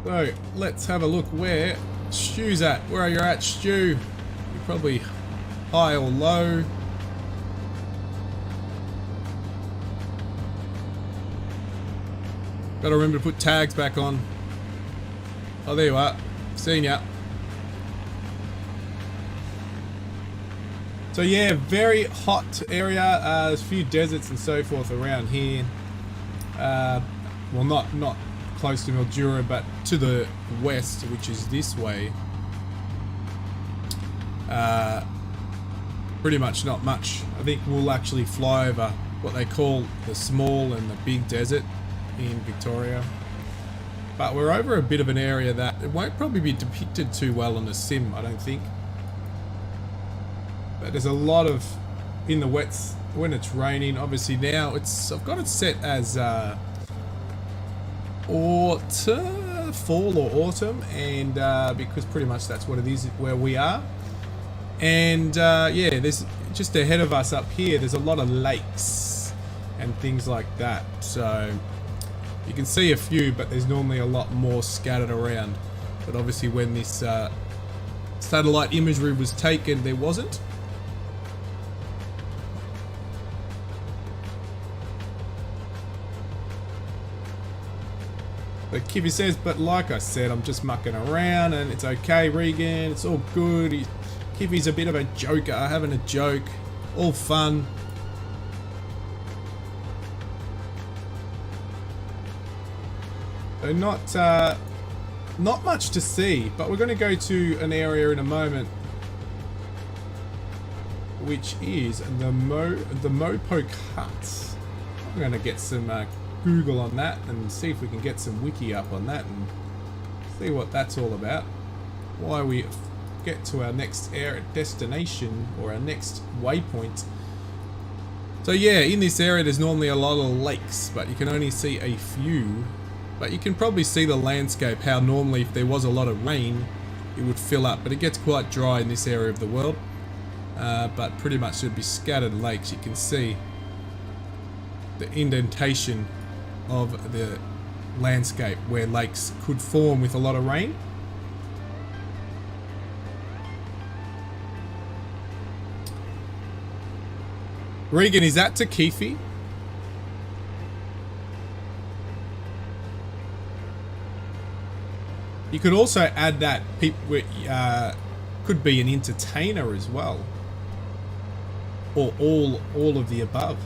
So let's have a look where Stu's at. Where are you at, Stu? You're probably high or low. Gotta remember to put tags back on. Oh, there you are. Seen ya. So yeah, very hot area. There's a few deserts and so forth around here. Well, not close to Mildura, but to the west, which is this way. Pretty much not much. I think we'll actually fly over what they call the small and the big desert in Victoria. But we're over a bit of an area that it won't probably be depicted too well on the sim, I don't think. But there's a lot of, in the wets, when it's raining, obviously now I've got it set as fall or autumn, and because pretty much that's what it is where we are. And yeah, there's just ahead of us up here, there's a lot of lakes and things like that. So you can see a few, but there's normally a lot more scattered around. But obviously when this satellite imagery was taken, there wasn't. But Kippy says, but like I said, I'm just mucking around and it's okay, Regan, it's all good. Kippy's a bit of a joker, having a joke, all fun. So not much to see, but we're going to go to an area in a moment, which is the Mopoke Hut. I'm going to get some Google on that and see if we can get some wiki up on that and see what that's all about. Why we get to our next destination or our next waypoint. So yeah, in this area there's normally a lot of lakes, but you can only see a few. But you can probably see the landscape, how normally if there was a lot of rain it would fill up, but it gets quite dry in this area of the world. But pretty much there'd be scattered lakes. You can see the indentation of the landscape where lakes could form with a lot of rain. Regan, is that Takifi? You could also add that could be an entertainer as well, or all of the above.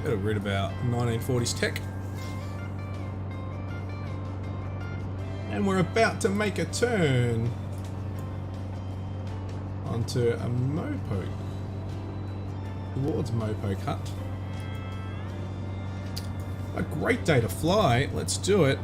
Got rid about 1940s tech. And we're about to make a turn onto a mopoke. Towards Mopoke Hut. A great day to fly. Let's do it.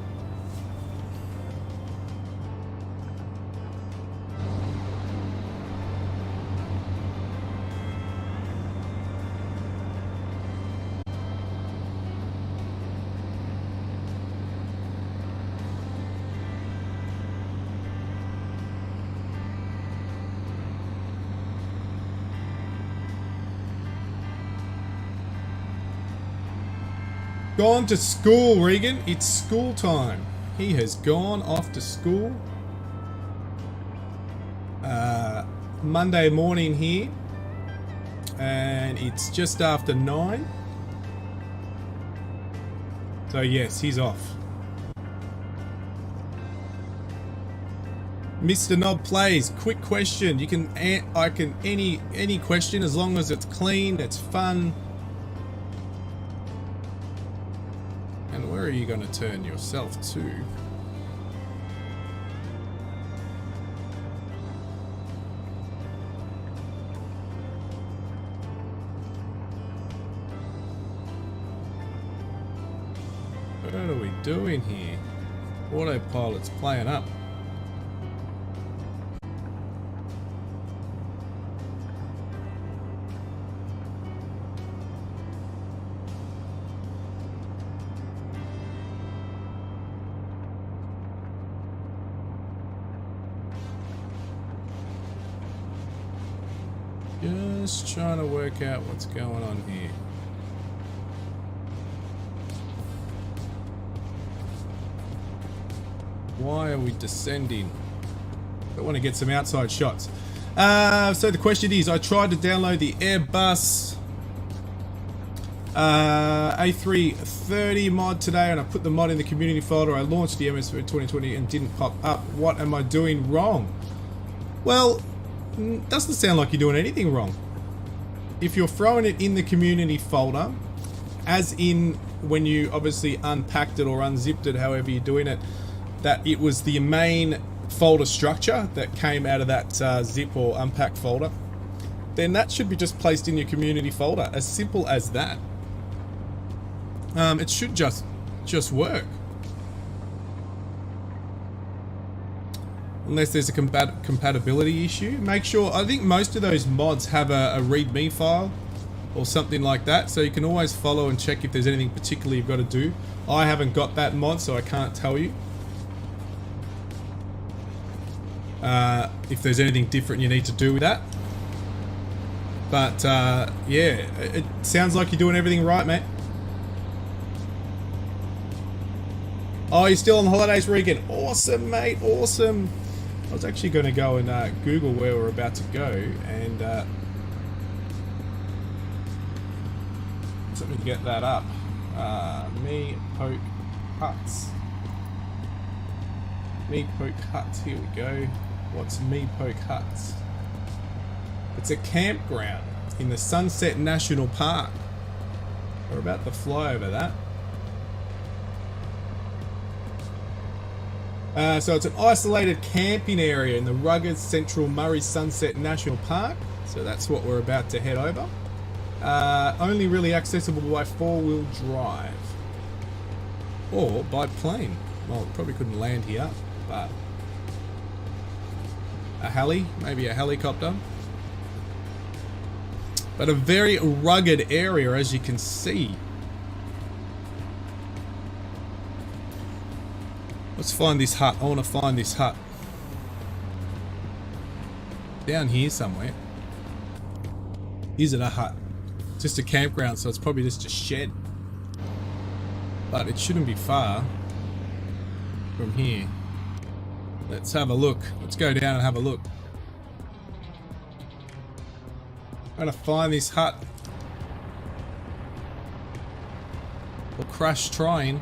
Gone to school, Regan. It's school time. He has gone off to school. Monday morning here. And it's just after 9. So yes, he's off. Mr. Knob plays. Quick question. You can any question as long as it's clean, it's fun. And where are you going to turn yourself to? What are we doing here? Autopilot's playing up. Just trying to work out what's going on here. Why are we descending? I want to get some outside shots. So the question is, I tried to download the Airbus A330 mod today, and I put the mod in the community folder. I launched the Hemisphere 2020 and didn't pop up. What am I doing wrong? Well, doesn't sound like you're doing anything wrong. If you're throwing it in the community folder, as in when you obviously unpacked it or unzipped it, however you're doing it, that it was the main folder structure that came out of that zip or unpack folder, then that should be just placed in your community folder. As simple as that. It should just work. Unless there's a compatibility issue. Make sure, I think most of those mods have a readme file or something like that, so you can always follow and check if there's anything particular you've got to do. I haven't got that mod, so I can't tell you if there's anything different you need to do with that. But yeah, it sounds like you're doing everything right, mate. Oh, you're still on holidays, Regan. Awesome, mate, awesome. I was actually going to go and Google where we're about to go, and let me get that up. Me Poke Huts. Me Poke Huts, here we go. What's Me Poke Huts? It's a campground in the Sunset National Park. We're about to fly over that. So it's an isolated camping area in the rugged central Murray Sunset National Park. So that's what we're about to head over. Only really accessible by 4-wheel drive. Or by plane. Well, it probably couldn't land here, but a heli, maybe a helicopter. But a very rugged area, as you can see. Let's find this hut. I want to find this hut. Down here somewhere. Is it a hut? Just a campground, so it's probably just a shed. But it shouldn't be far from here. Let's have a look. Let's go down and have a look. I'm going to find this hut. Or crash trying.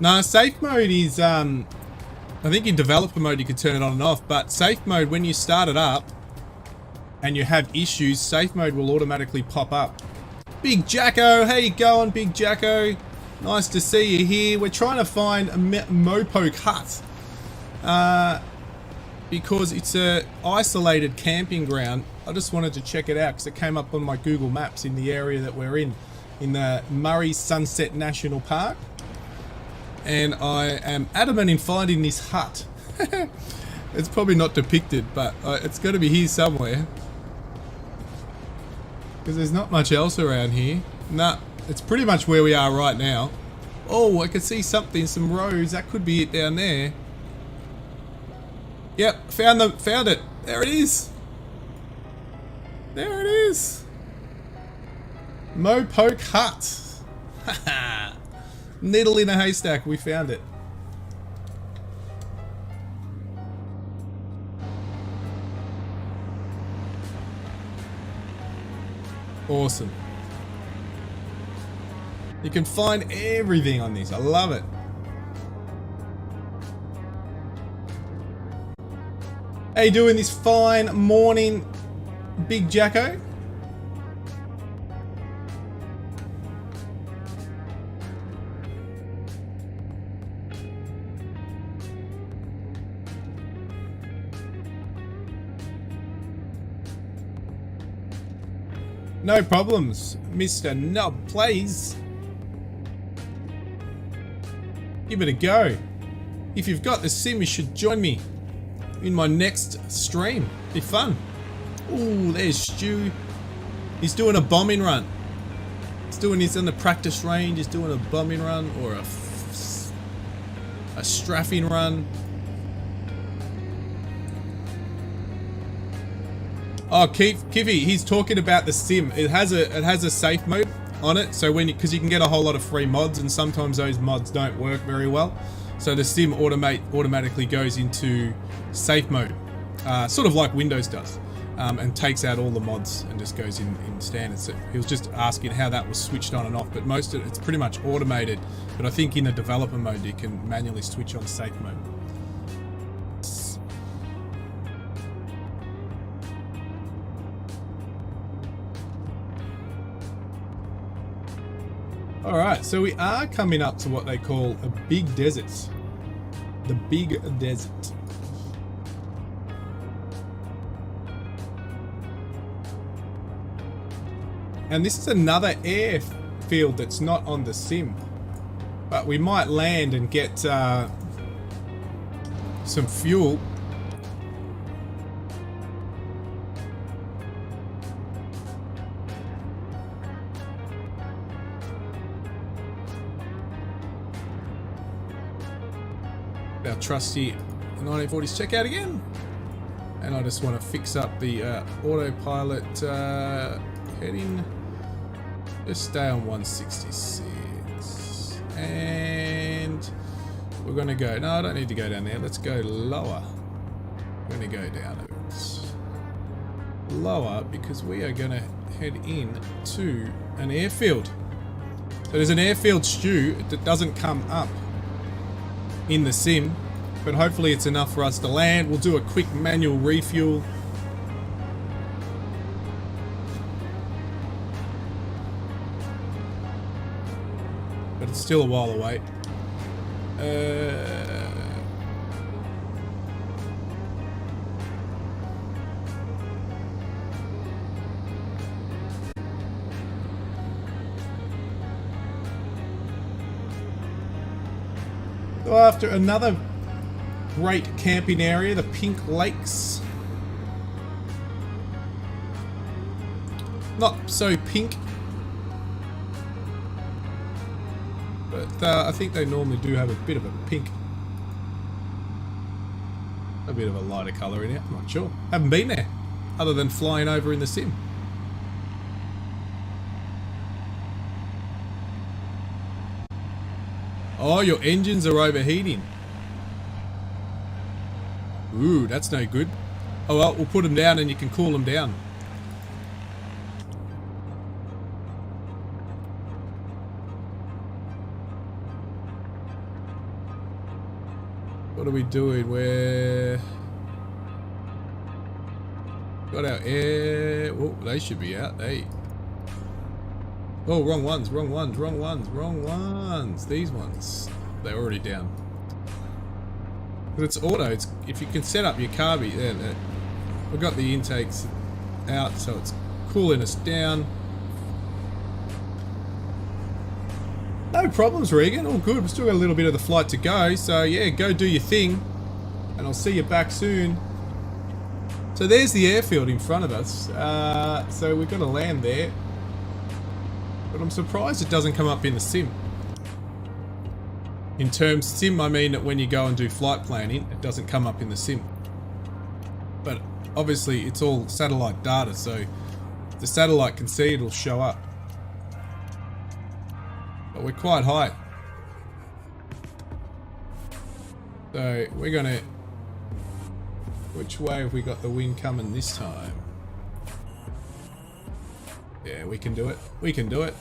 No, safe mode is, I think in developer mode you can turn it on and off, but safe mode, when you start it up and you have issues, safe mode will automatically pop up. Big Jacko, how you going, Big Jacko? Nice to see you here. We're trying to find a Mopoke hut. Because it's a isolated camping ground. I just wanted to check it out because it came up on my Google Maps in the area that we're in the Murray Sunset National Park. And I am adamant in finding this hut. It's probably not depicted, but it's got to be here somewhere. Because there's not much else around here. Nah, it's pretty much where we are right now. Oh, I can see something, some roads. That could be it down there. Yep, found it. There it is. There it is. Mopoke hut. Haha. Needle in a haystack, we found it. Awesome. You can find everything on this. I love it. How you doing this fine morning, Big Jacko? No problems, Mr. Nub, please. Give it a go. If you've got the sim, you should join me in my next stream. Be fun. Ooh, there's Stu. He's doing a bombing run. He's on the practice range. He's doing a bombing run or a strafing run. Oh, Kivy, he's talking about the sim. It has a safe mode on it, so because you can get a whole lot of free mods, and sometimes those mods don't work very well. So the sim automatically goes into safe mode, sort of like Windows does, and takes out all the mods and just goes in standard. So he was just asking how that was switched on and off, but most of it's pretty much automated. But I think in the developer mode you can manually switch on safe mode. Alright, so we are coming up to what they call a big desert. The big desert. And this is another airfield that's not on the sim. But we might land and get some fuel. Our trusty 1940s checkout again, and I just want to fix up the autopilot heading. Just stay on 166, and we're going to go. No, I don't need to go down there. Let's go lower. We're going to go down a bit lower because we are going to head in to an airfield. So there's an airfield, Stu, that doesn't come up in the sim, but hopefully it's enough for us to land. We'll do a quick manual refuel. But it's still a while away. So after another great camping area, the Pink Lakes. Not so pink, but I think they normally do have a bit of a pink. A bit of a lighter colour in it, I'm not sure. Haven't been there, other than flying over in the sim. Oh, your engines are overheating. Ooh, that's no good. Oh well, we'll put them down and you can cool them down. What are we doing? We're... got our air... oh, they should be out. Hey. Oh, wrong ones, wrong ones, wrong ones, wrong ones. These ones. They're already down. But it's auto. It's, if you can set up your carby, we've got the intakes out, so it's cooling us down. No problems, Regan. All good. We've still got a little bit of the flight to go. So yeah, go do your thing. And I'll see you back soon. So there's the airfield in front of us. So we've got to land there. But I'm surprised it doesn't come up in the sim. In terms sim, I mean that when you go and do flight planning, it doesn't come up in the sim. But obviously it's all satellite data, so if the satellite can see it, it'll show up. But we're quite high. So we're gonna... Which way have we got the wind coming this time? Yeah, we can do it. We can do it.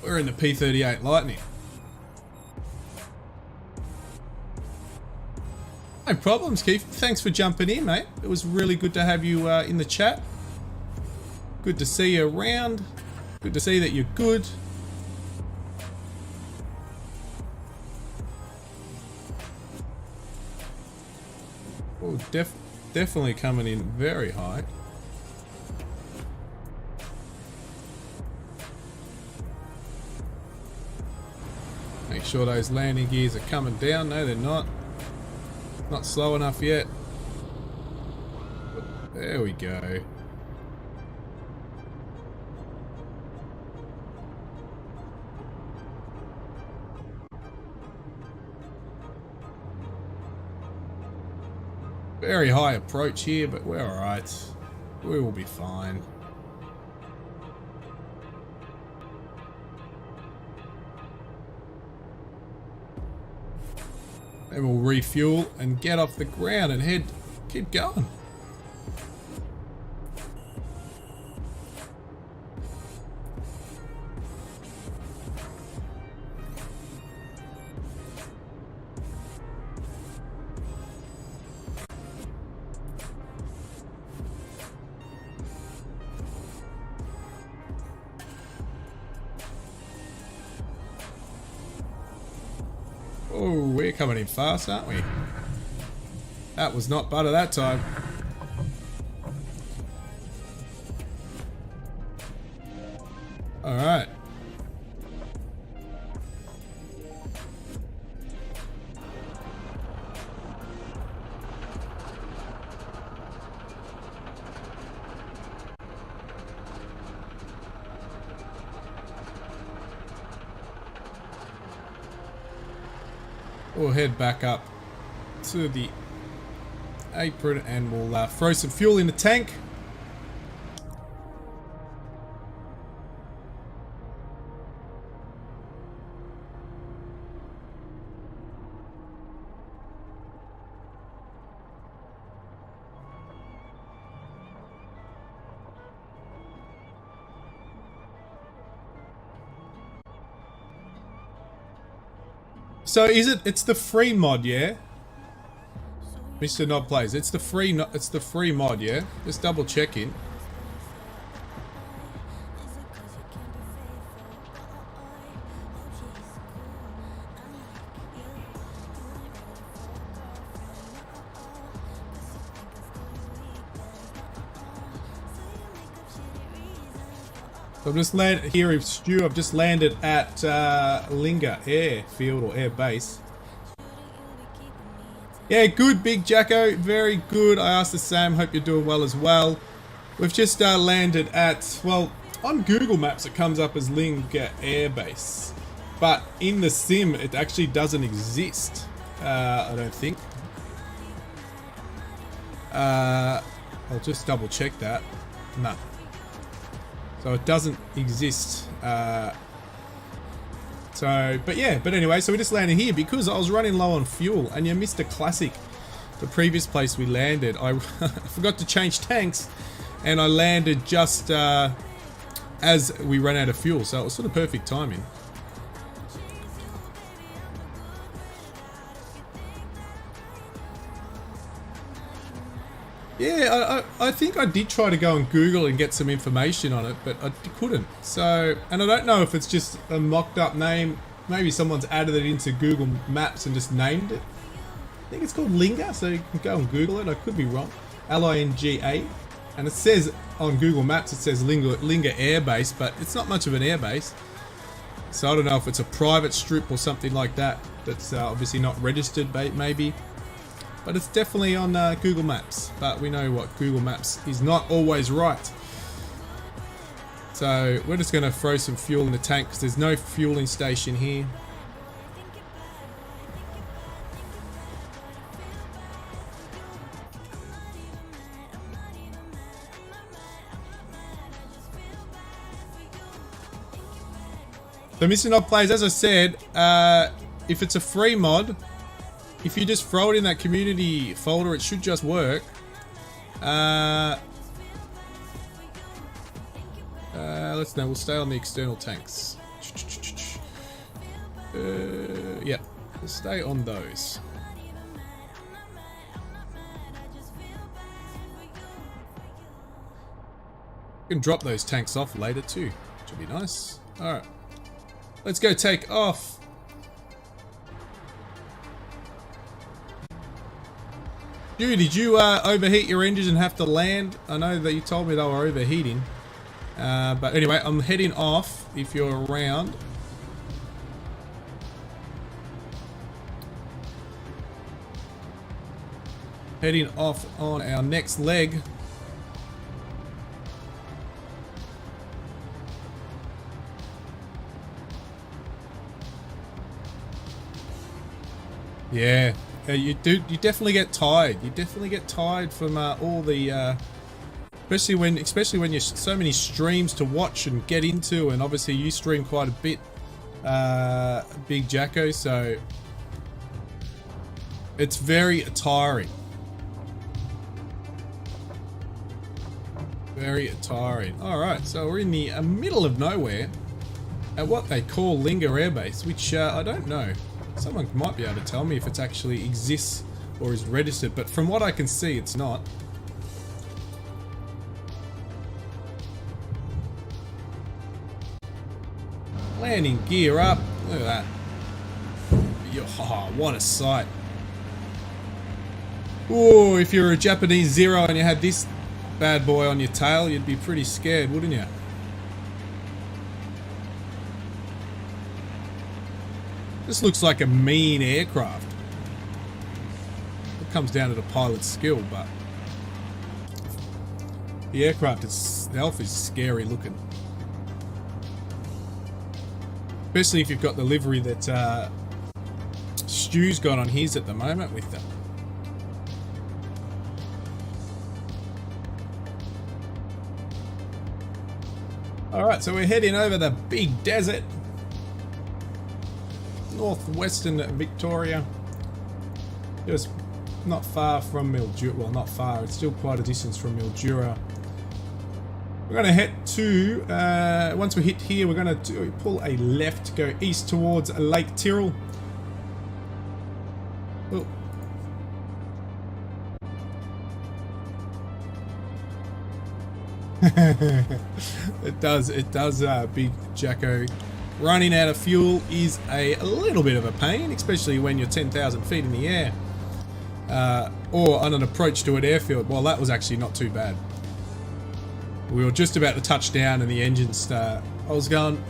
We're in the P-38 Lightning. No problems, Keith. Thanks for jumping in, mate. It was really good to have you in the chat. Good to see you around. Good to see that you're good. Oh, definitely coming in very high. Make sure those landing gears are coming down. No, they're not. Not slow enough yet. But there we go. Very high approach here, but we're alright. We will be fine. Then we'll refuel and get off the ground and keep going. Oh, we're coming in fast, aren't we? That was not butter that time. Alright. We'll head back up to the apron and we'll throw some fuel in the tank. So it's the free mod, yeah? Mr. Knob Plays. It's the free mod, yeah? Just double checking. So I've just landed here with Stu. I've just landed at Linga Airfield or Air Base. Yeah, good, Big Jacko. Very good. I asked the same. Hope you're doing well as well. We've just landed at, well, on Google Maps it comes up as Linga Air Base. But in the sim it actually doesn't exist. I don't think. I'll just double check that. No. So it doesn't exist. But anyway, so we just landed here because I was running low on fuel, and you missed a classic. The previous place we landed, I forgot to change tanks, and I landed just as we ran out of fuel, so it was sort of perfect timing. Yeah, I think I did try to go on Google and get some information on it, but I couldn't. So, and I don't know if it's just a mocked up name. Maybe someone's added it into Google Maps and just named it. I think it's called Linga, so you can go and Google it. I could be wrong. Linga. And it says on Google Maps, it says Linga Air Base, but it's not much of an air base. So I don't know if it's a private strip or something like that. That's obviously not registered, maybe. But it's definitely on Google Maps. But we know what Google Maps is not always right. So we're just going to throw some fuel in the tank because there's no fueling station here. So Missing Odd Players, as I said, if it's a free mod, if you just throw it in that community folder, it should just work. We'll stay on the external tanks. Yeah, we'll stay on those. We can drop those tanks off later too, which would be nice. Alright, let's go take off. Dude, did you overheat your engines and have to land? I know that you told me they were overheating. But anyway, I'm heading off if you're around. Heading off on our next leg. Yeah. You definitely get tired. You definitely get tired from all the, especially when you're so many streams to watch and get into, and obviously you stream quite a bit, Big Jacko. So it's very tiring. Very tiring. All right, so we're in the middle of nowhere at what they call Linga Air Base, which I don't know. Someone might be able to tell me if it actually exists or is registered, but from what I can see, it's not. Landing gear up. Look at that. Oh, what a sight. Oh, if you were a Japanese Zero and you had this bad boy on your tail, you'd be pretty scared, wouldn't you? This looks like a mean aircraft. It comes down to the pilot's skill, but the aircraft itself is scary looking. Especially if you've got the livery that Stu's got on his at the moment with them. Alright, so we're heading over the big desert. Northwestern Victoria, just not far from Mildura. Well, not far, it's still quite a distance from Mildura. We're going to head to, once we hit here, we're going to pull a left, go east towards Lake Tyrrell. Oh. it does, Big Jacko. Running out of fuel is a little bit of a pain, especially when you're 10,000 feet in the air. Or on an approach to an airfield. Well, that was actually not too bad. We were just about to touch down and the engines, I was going,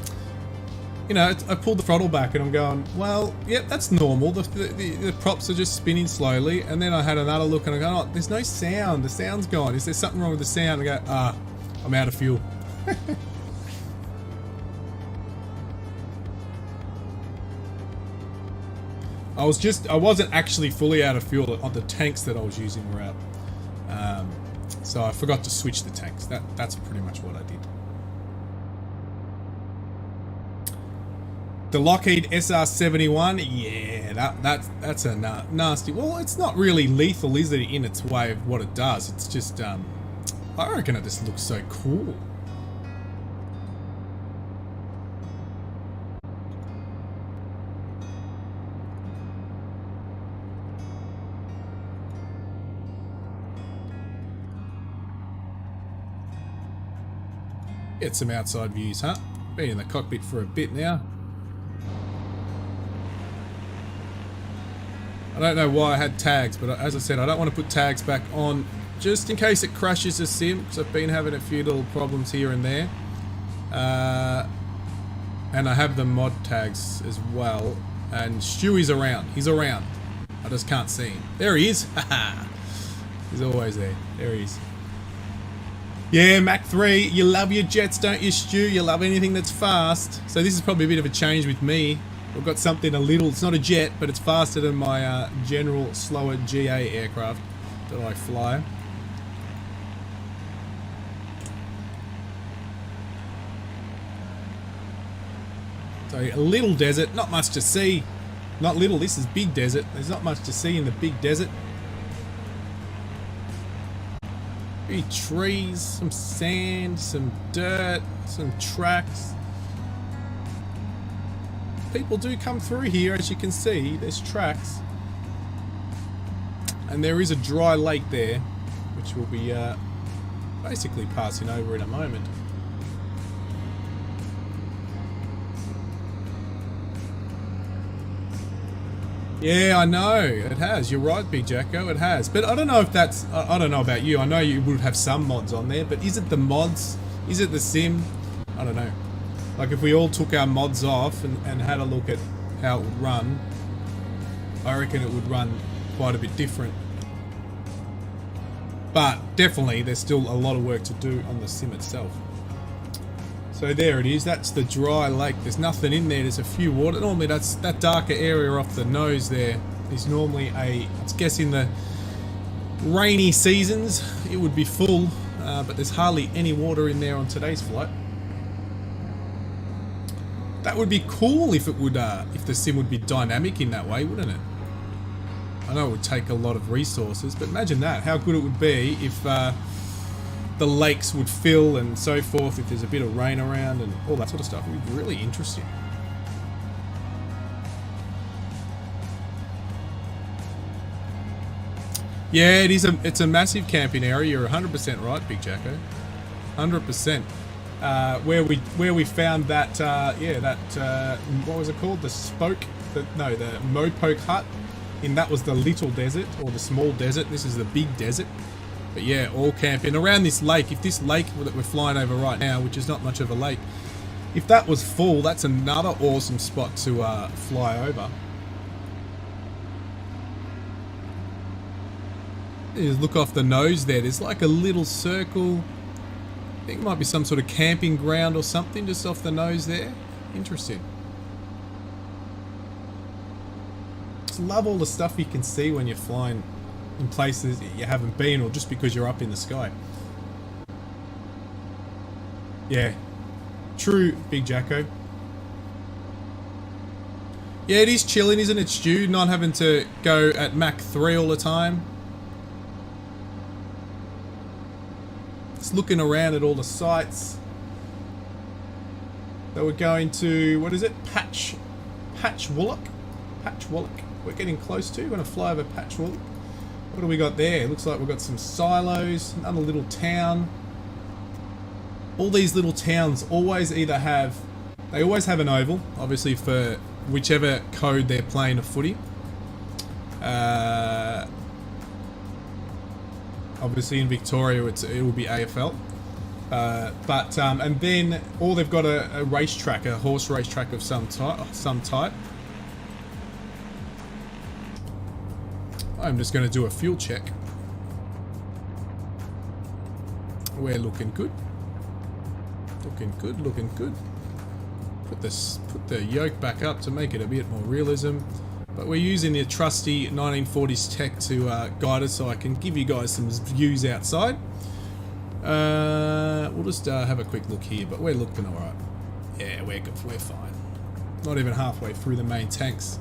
you know, I pulled the throttle back and I'm going, well, yep, that's normal. The props are just spinning slowly. And then I had another look and I go, oh, there's no sound. The sound's gone. Is there something wrong with the sound? I go, I'm out of fuel. I wasn't actually fully out of fuel on the tanks that I was using were out. So I forgot to switch the tanks. That's pretty much what I did. The Lockheed SR-71, yeah, that's a nasty. Well, it's not really lethal, is it, in its way of what it does? It's just, I reckon it just looks so cool. Get some outside views, huh? Been in the cockpit for a bit now. I don't know why I had tags, but as I said, I don't want to put tags back on just in case it crashes the sim, because I've been having a few little problems here and there. And I have the mod tags as well. And Stewie's around. He's around. I just can't see him. There he is. He's always there. There he is. Yeah, Mach 3. You love your jets, don't you, Stu? You love anything that's fast. So this is probably a bit of a change with me. We've got something a little... It's not a jet, but it's faster than my general slower GA aircraft that I fly. So a little desert, not much to see. Not little, this is big desert. There's not much to see in the big desert. Few trees, some sand, some dirt, some tracks. People do come through here, as you can see. There's tracks. And there is a dry lake there, which we'll be basically passing over in a moment. Yeah, I know, it has. You're right, Big Jacko, it has. But I don't know if that's... I don't know about you. I know you would have some mods on there, but is it the mods? Is it the sim? I don't know. Like, if we all took our mods off and had a look at how it would run, I reckon it would run quite a bit different. But definitely, there's still a lot of work to do on the sim itself. So there it is, that's the dry lake. There's nothing in there, there's a few water. Normally that's that darker area off the nose there is normally I guess in the rainy seasons it would be full, but there's hardly any water in there on today's flight. That would be cool if it would, if the sim would be dynamic in that way, wouldn't it? I know it would take a lot of resources, but imagine that, how good it would be if the lakes would fill and so forth, if there's a bit of rain around and all that sort of stuff. It would be really interesting. Yeah, it's a massive camping area. You're 100% right, Big Jacko. 100%. Where we found that yeah, that what was it called? The the Mopoke hut. And that was the little desert or the small desert. This is the big desert. But yeah, all camping around this lake. If this lake that we're flying over right now, which is not much of a lake, if that was full, that's another awesome spot to fly over. Just look off the nose there. There's like a little circle. I think it might be some sort of camping ground or something just off the nose there. Interesting. Just love all the stuff you can see when you're flying in places you haven't been, or just because you're up in the sky. Yeah, true, Big Jacko. Yeah, it is chilling, isn't it, Stu? Not having to go at Mach 3 all the time. Just looking around at all the sites. So we're going to, what is it? Patchwalloch. We're getting close to. We're going to fly over Patchwalloch. What do we got there? It looks like we've got some silos, another little town. All these little towns always either have, they always have an oval, obviously for whichever code they're playing a footy. Obviously in Victoria it will be AFL. And then, or they've got a racetrack, a horse racetrack of some type. I'm just going to do a fuel check. We're looking good. Looking good, looking good. Put the yoke back up to make it a bit more realism. But we're using the trusty 1940s tech to guide us, so I can give you guys some views outside. We'll just have a quick look here, but we're looking alright. Yeah, we're good, we're fine. Not even halfway through the main tanks.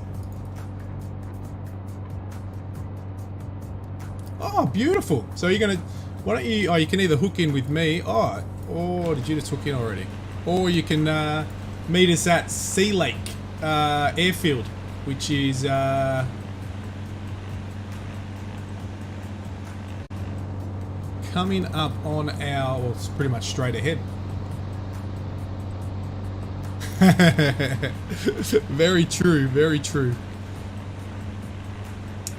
Oh, beautiful. So you're gonna, why don't you, oh, you can either hook in with me, oh, or did you just hook in already? Or you can meet us at Sea Lake Airfield, which is coming up on our, well, it's pretty much straight ahead. Very true, very true.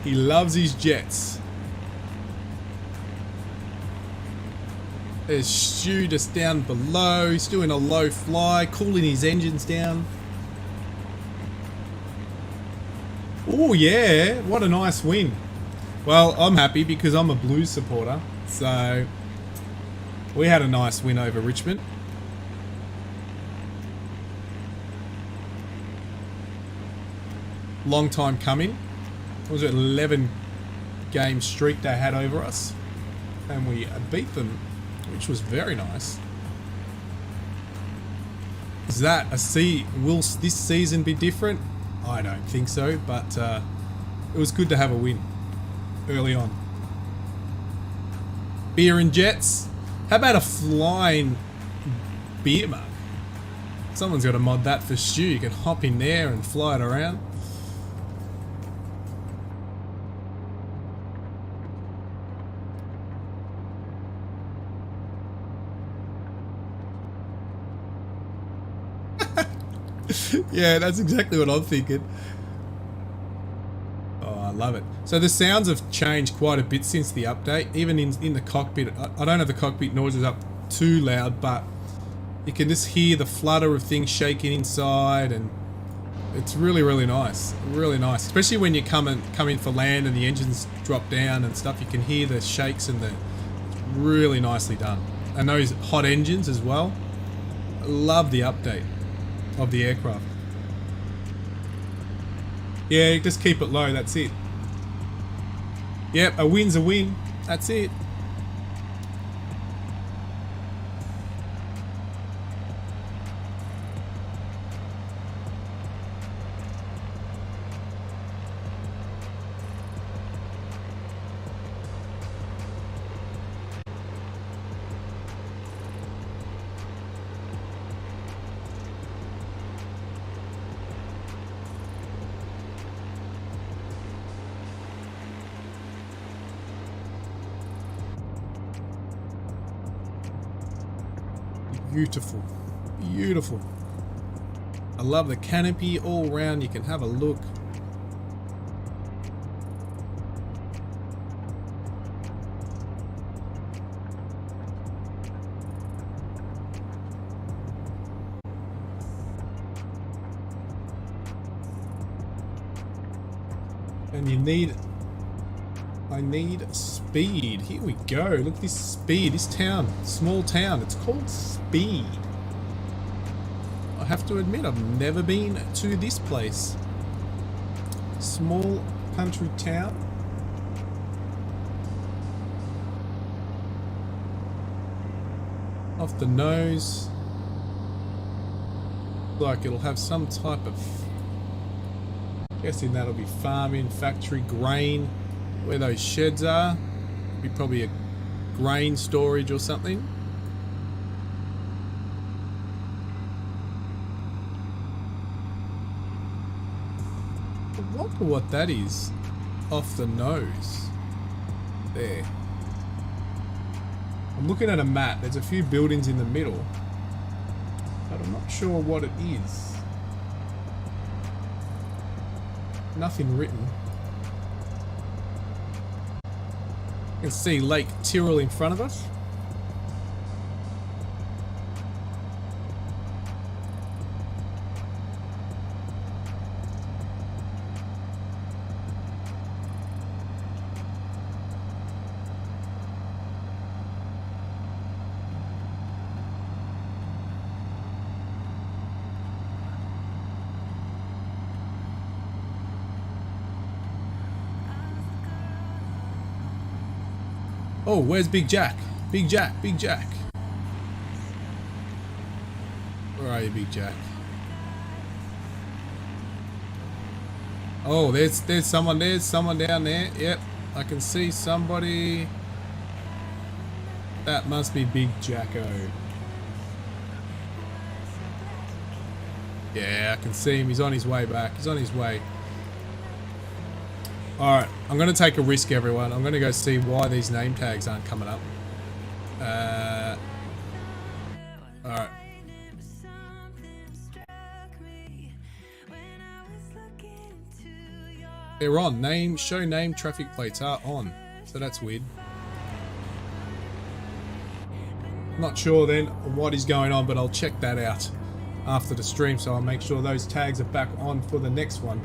He loves his jets. There's Stu just down below. He's doing a low fly, cooling his engines down. Oh yeah, what a nice win. Well, I'm happy because I'm a Blues supporter. So we had a nice win over Richmond. Long time coming. It was an 11 game streak they had over us, and we beat them, which was very nice. Is that a will this season be different? I don't think so, but it was good to have a win early on. Beer and jets. How about a flying beer mug? Someone's got to mod that for Stu. You can hop in there and fly it around. Yeah, that's exactly what I'm thinking. Oh, I love it. So the sounds have changed quite a bit since the update. Even in the cockpit, I don't have the cockpit noises up too loud, but you can just hear the flutter of things shaking inside, and it's really, really nice. Really nice, especially when you come in for land and the engines drop down and stuff. You can hear the shakes and it's really nicely done. And those hot engines as well. I love the update of the aircraft. Yeah, just keep it low, that's it. Yep, a win's a win. That's it. Beautiful, beautiful. I love the canopy all round. You can have a look. And I need speed. Here we go. Look at this speed. This town, small town. It's called Speed. I have to admit, I've never been to this place. Small country town. Off the nose. Like it'll have some type of... Guessing that'll be farming, factory, grain. Where those sheds are, be probably a grain storage or something. I wonder what that is off the nose. There. I'm looking at a map. There's a few buildings in the middle, but I'm not sure what it is. Nothing written. You can see Lake Tyrrell in front of us. Oh, where's Big Jack? Big Jack, Big Jack. Where are you, Big Jack? Oh, there's someone down there. Yep, I can see somebody. That must be Big Jacko. Yeah, I can see him. He's on his way back. He's on his way. Alright, I'm going to take a risk, everyone. I'm going to go see why these name tags aren't coming up. Alright. They're on. Name, show name, traffic plates are on. So that's weird. Not sure then what is going on, but I'll check that out after the stream, so I'll make sure those tags are back on for the next one.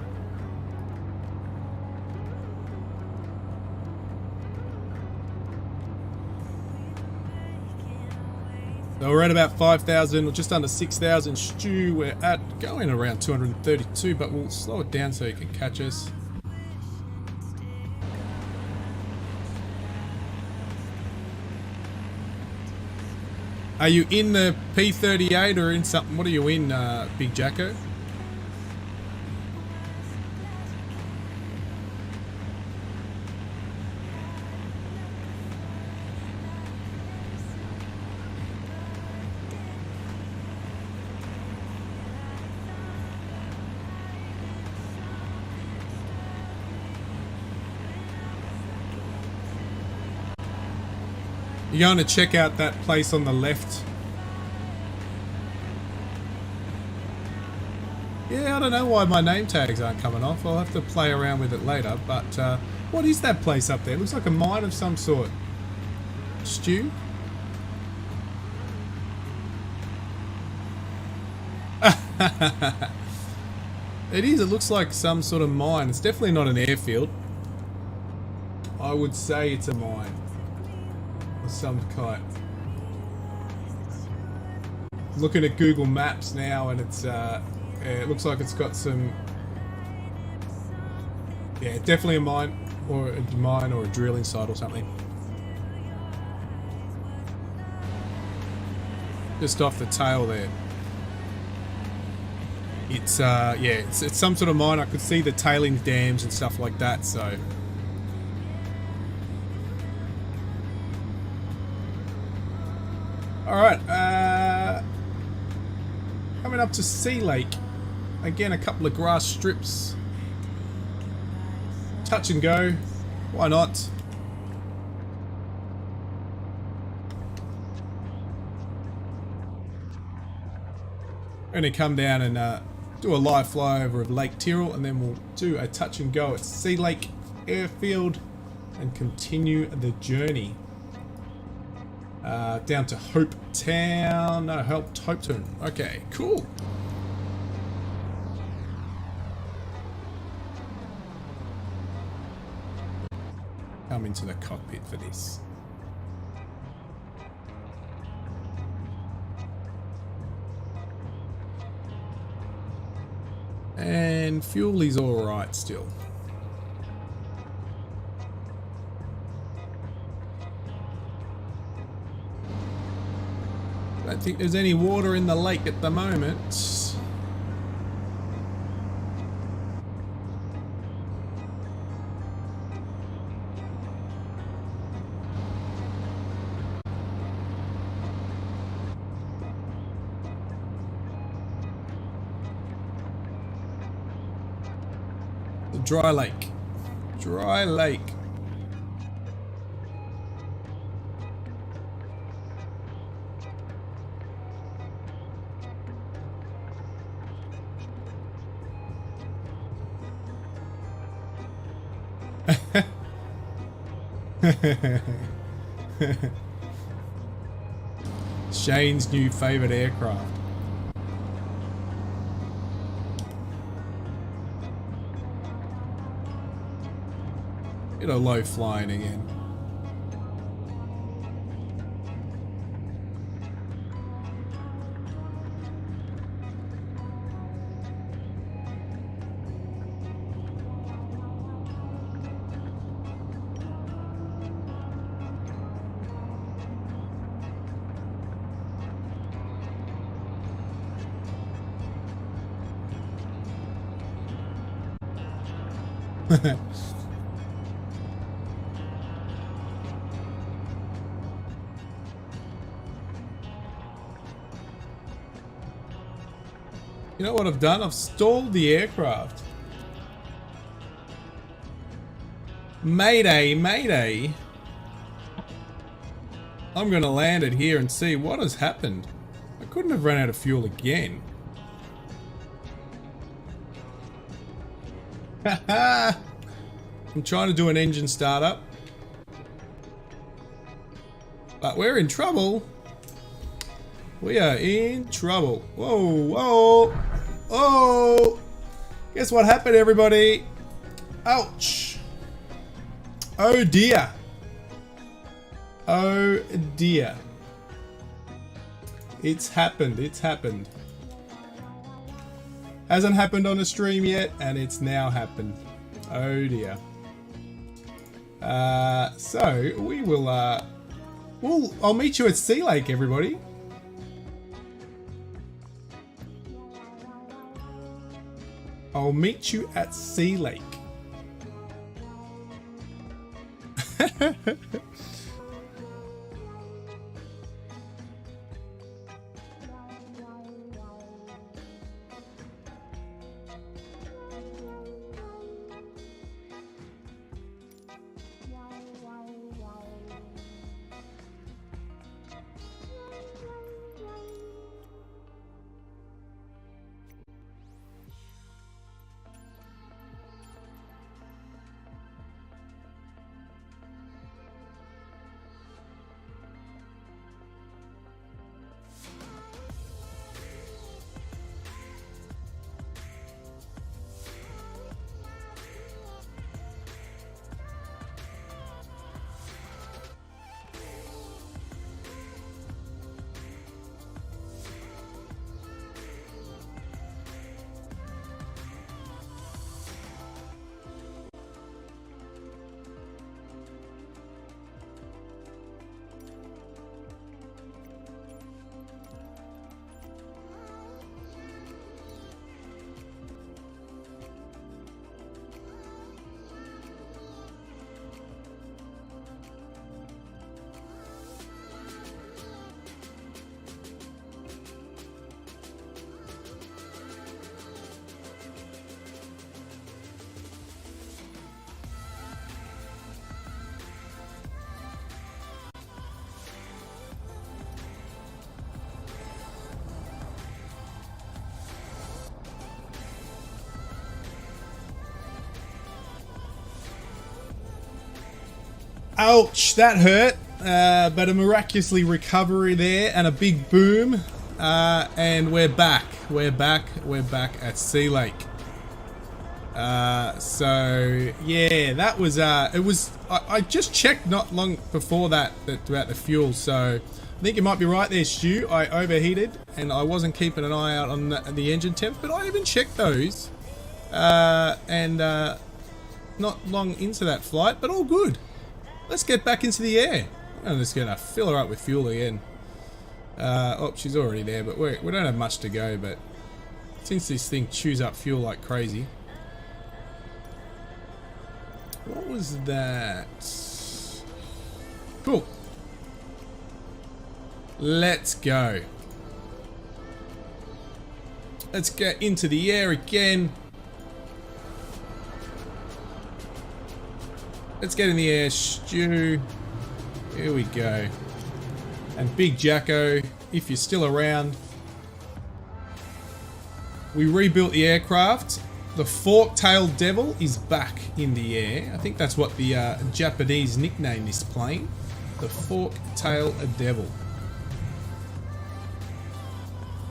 So we're at about 5,000 or just under 6,000 Stu. We're at going around 232, but we'll slow it down so you can catch us. Are you in the P-38 or in something? What are you in, Big Jacko? You're going to check out that place on the left. Yeah, I don't know why my name tags aren't coming off. I'll have to play around with it later. But what is that place up there? It looks like a mine of some sort. Stu? It is. It looks like some sort of mine. It's definitely not an airfield. I would say it's a mine. Some kind. Looking at Google Maps now, and it's it looks like it's got some. Yeah, definitely a mine or a drilling site or something. Just off the tail there. It's yeah, it's some sort of mine. I could see the tailings dams and stuff like that. So. Alright, coming up to Sea Lake. Again, a couple of grass strips. Touch and go. Why not? We're going to come down and do a live flyover of Lake Tyrrell, and then we'll do a touch and go at Sea Lake Airfield and continue the journey. Down to Hopetoun. No, Hopetoun. Okay, cool. Come into the cockpit for this. And fuel is alright still. I don't think there's any water in the lake at the moment. The dry lake. Dry lake. Shane's new favourite aircraft. Get a low flying again. You know what I've done? I've stalled the aircraft. Mayday, mayday. I'm gonna land it here and see what has happened. I couldn't have run out of fuel again. Haha! I'm trying to do an engine startup. But we're in trouble. We are in trouble. Whoa, whoa, oh! Guess what happened, everybody? Ouch! Oh dear. Oh dear. It's happened. It's happened. Hasn't happened on a stream yet, and it's now happened. Oh dear. So we will. I'll meet you at Sea Lake, everybody. I'll meet you at Sea Lake. Ouch, that hurt. But a miraculously recovery there and a big boom. And we're back. We're back at Sea Lake. So yeah, that was I just checked not long before that about the fuel, so I think you might be right there, Stu. I overheated and I wasn't keeping an eye out on the engine temps, but I even checked those. Not long into that flight, but all good. Let's get back into the air. I'm just gonna fill her up with fuel again. Oh, she's already there, but we don't have much to go, but since this thing chews up fuel like crazy. What was that? Cool. Let's go. Let's get into the air again. Let's get in the air, Stu. Here we go. And Big Jacko, if you're still around. We rebuilt the aircraft. The fork-tailed devil is back in the air. I think that's what the Japanese nicknamed this plane. The fork-tailed devil.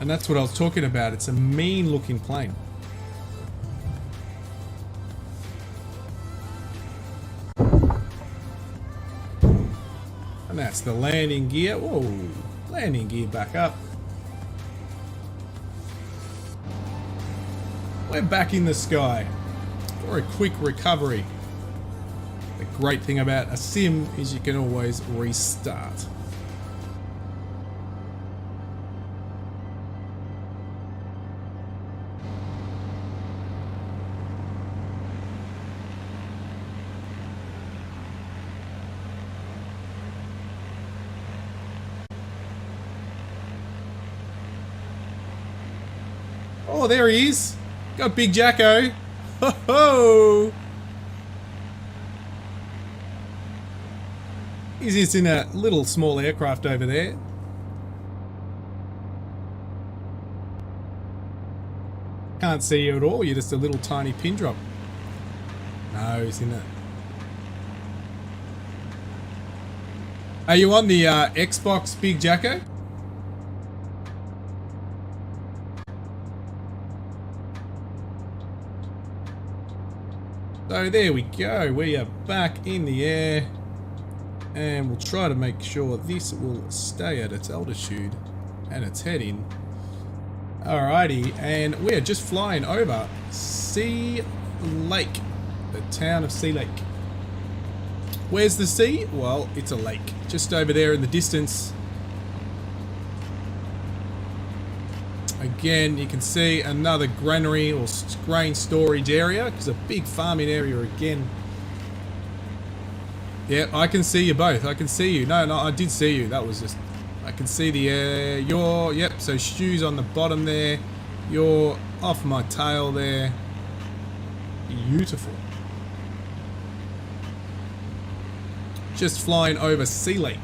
And that's what I was talking about. It's a mean-looking plane. And that's the landing gear. Whoa, landing gear back up. We're back in the sky for a quick recovery. The great thing about a sim is you can always restart. Oh, there he is. Got Big Jacko. Ho ho! He's just in a little small aircraft over there. Can't see you at all. You're just a little tiny pin drop. No, he's in Are you on the Xbox, Big Jacko? So there we go. We are back in the air. And we'll try to make sure this will stay at its altitude and its heading. Alrighty, and we are just flying over Sea Lake, the town of Sea Lake. Where's the sea? Well, it's a lake, just over there in the distance. Again, you can see another granary or grain storage area, because a big farming area again. Yeah, I can see you both. I can see you. No, I did see you. That was just... I can see the air. You're... Yep, so Stu's on the bottom there. You're off my tail there. Beautiful. Just flying over Sea Lake.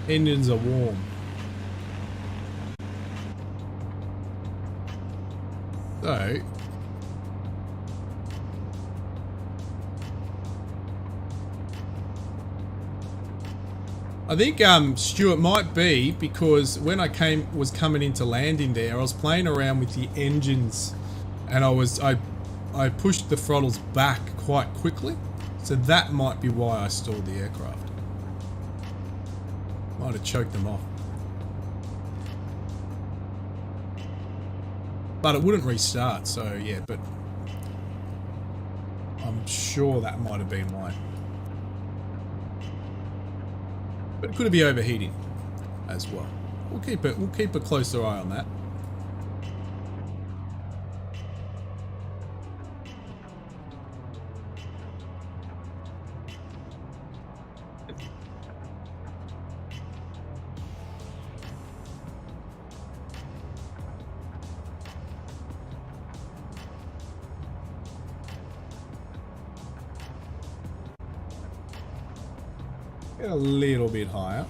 Engines are warm. So, I think Stuart might be because when I was coming into landing there, I was playing around with the engines, and I pushed the throttles back quite quickly, so that might be why I stalled the aircraft. Might have choked them off. But it wouldn't restart, so yeah, but I'm sure that might have been why. But it could be overheating as well. We'll keep a closer eye on that. Get a little bit higher.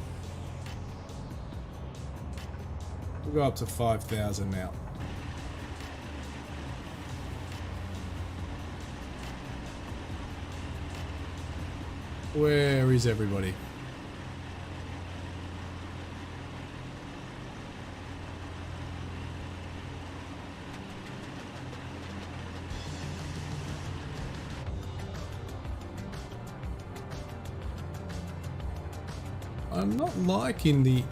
We'll go up to 5,000 now. Where is everybody? I'm not liking the...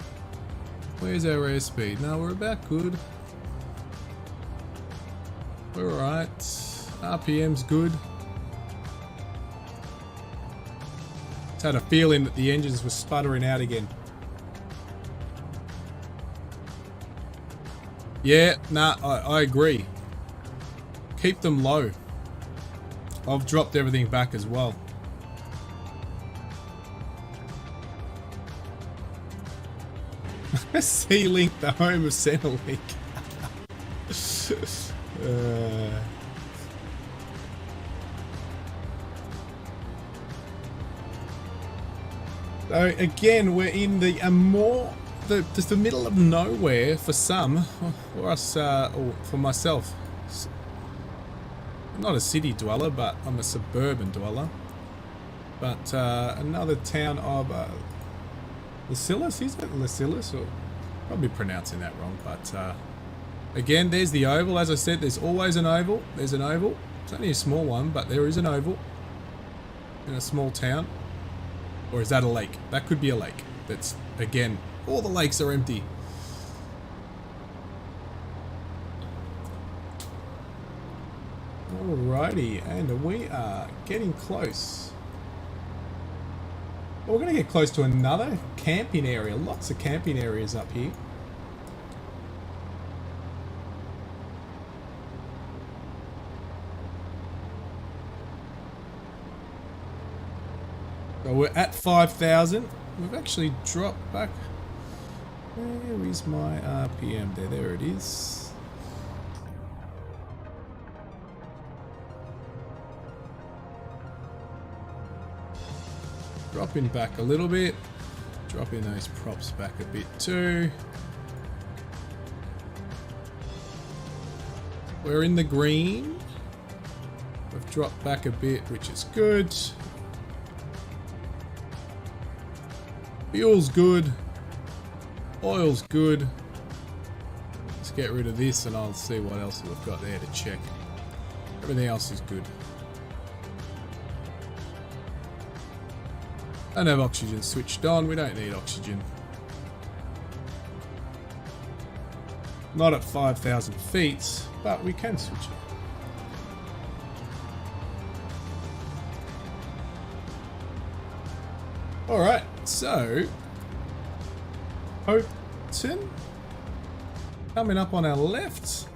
Where's our airspeed? No, we're about good. We're alright. RPM's good. Just had a feeling that the engines were sputtering out again. Yeah, nah, I agree. Keep them low. I've dropped everything back as well. Sea Link, the home of Centrelink. So again, we're in the just the middle of nowhere for some, or us, or for myself. I'm not a city dweller, but I'm a suburban dweller. But another town of Lasilis, is it? Lasilis, or probably pronouncing that wrong, but again, there's the oval. As I said, there's always an oval. There's an oval. It's only a small one, but there is an oval in a small town. Or is that a lake? That could be a lake. That's, again, all the lakes are empty. Alrighty, and we are getting close. Well, we're going to get close to another camping area. Lots of camping areas up here. So we're at 5,000. We've actually dropped back. Where is my RPM there? There it is. Dropping back a little bit. Dropping those props back a bit too. We're in the green. We've dropped back a bit, which is good. Fuel's good. Oil's good. Let's get rid of this and I'll see what else we've got there to check. Everything else is good. Don't have oxygen switched on. We don't need oxygen. Not at 5,000 feet, but we can switch it. Alright, so Hopetoun coming up on our left.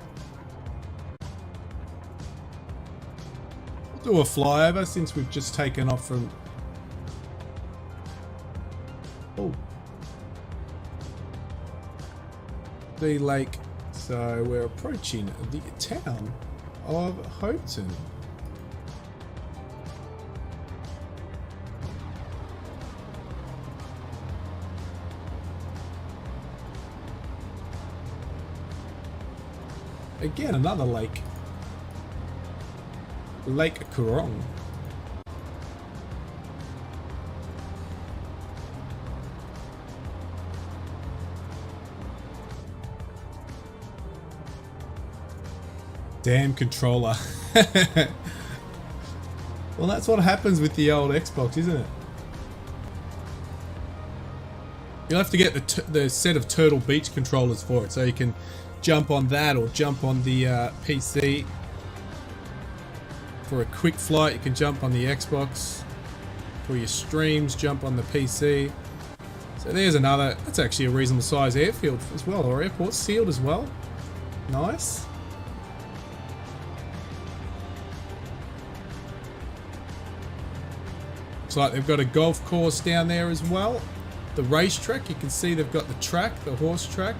We'll do a flyover since we've just taken off from the lake. So we're approaching the town of Hopetoun. Again, another lake. Lake Kurong. Damn controller. Well, that's what happens with the old Xbox, isn't it? You'll have to get the set of Turtle Beach controllers for it, so you can jump on that or jump on the PC. For a quick flight, you can jump on the Xbox. For your streams, jump on the PC. So there's another. That's actually a reasonable size airfield as well, or airport, sealed as well. Nice. Looks like they've got a golf course down there as well. The racetrack, you can see they've got the track, the horse track.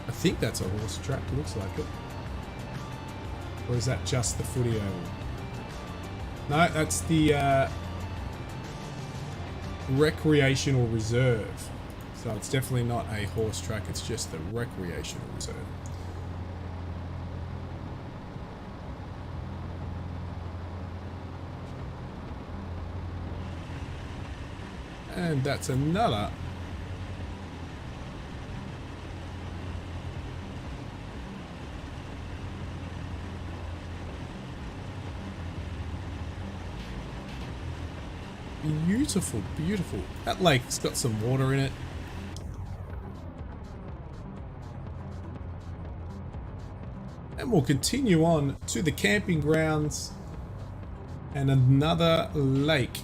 I think that's a horse track, looks like it. Or is that just the footy oval? No, that's the recreational reserve. So it's definitely not a horse track, it's just the recreational reserve. And that's another beautiful, beautiful. That lake's got some water in it. And we'll continue on to the camping grounds and another lake.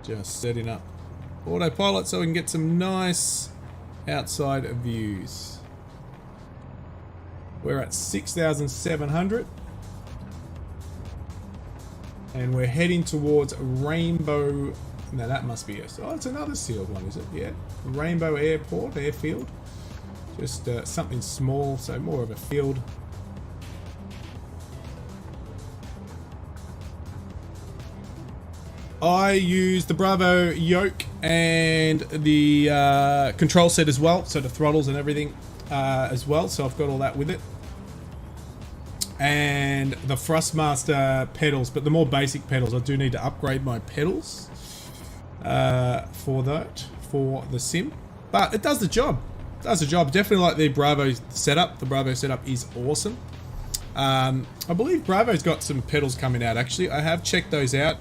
Just setting up autopilot so we can get some nice outside views. We're at 6,700 and we're heading towards Rainbow. Now that must be it. Oh, it's another sealed one, is it? Yeah. Rainbow Airport, airfield. Just something small, so more of a field. I use the Bravo yoke and the control set as well, so the throttles and everything as well, so I've got all that with it. And the Thrustmaster pedals, but the more basic pedals. I do need to upgrade my pedals for that, for the sim. But it does the job. It does the job. Definitely like the Bravo setup. The Bravo setup is awesome. I believe Bravo's got some pedals coming out actually. I have checked those out.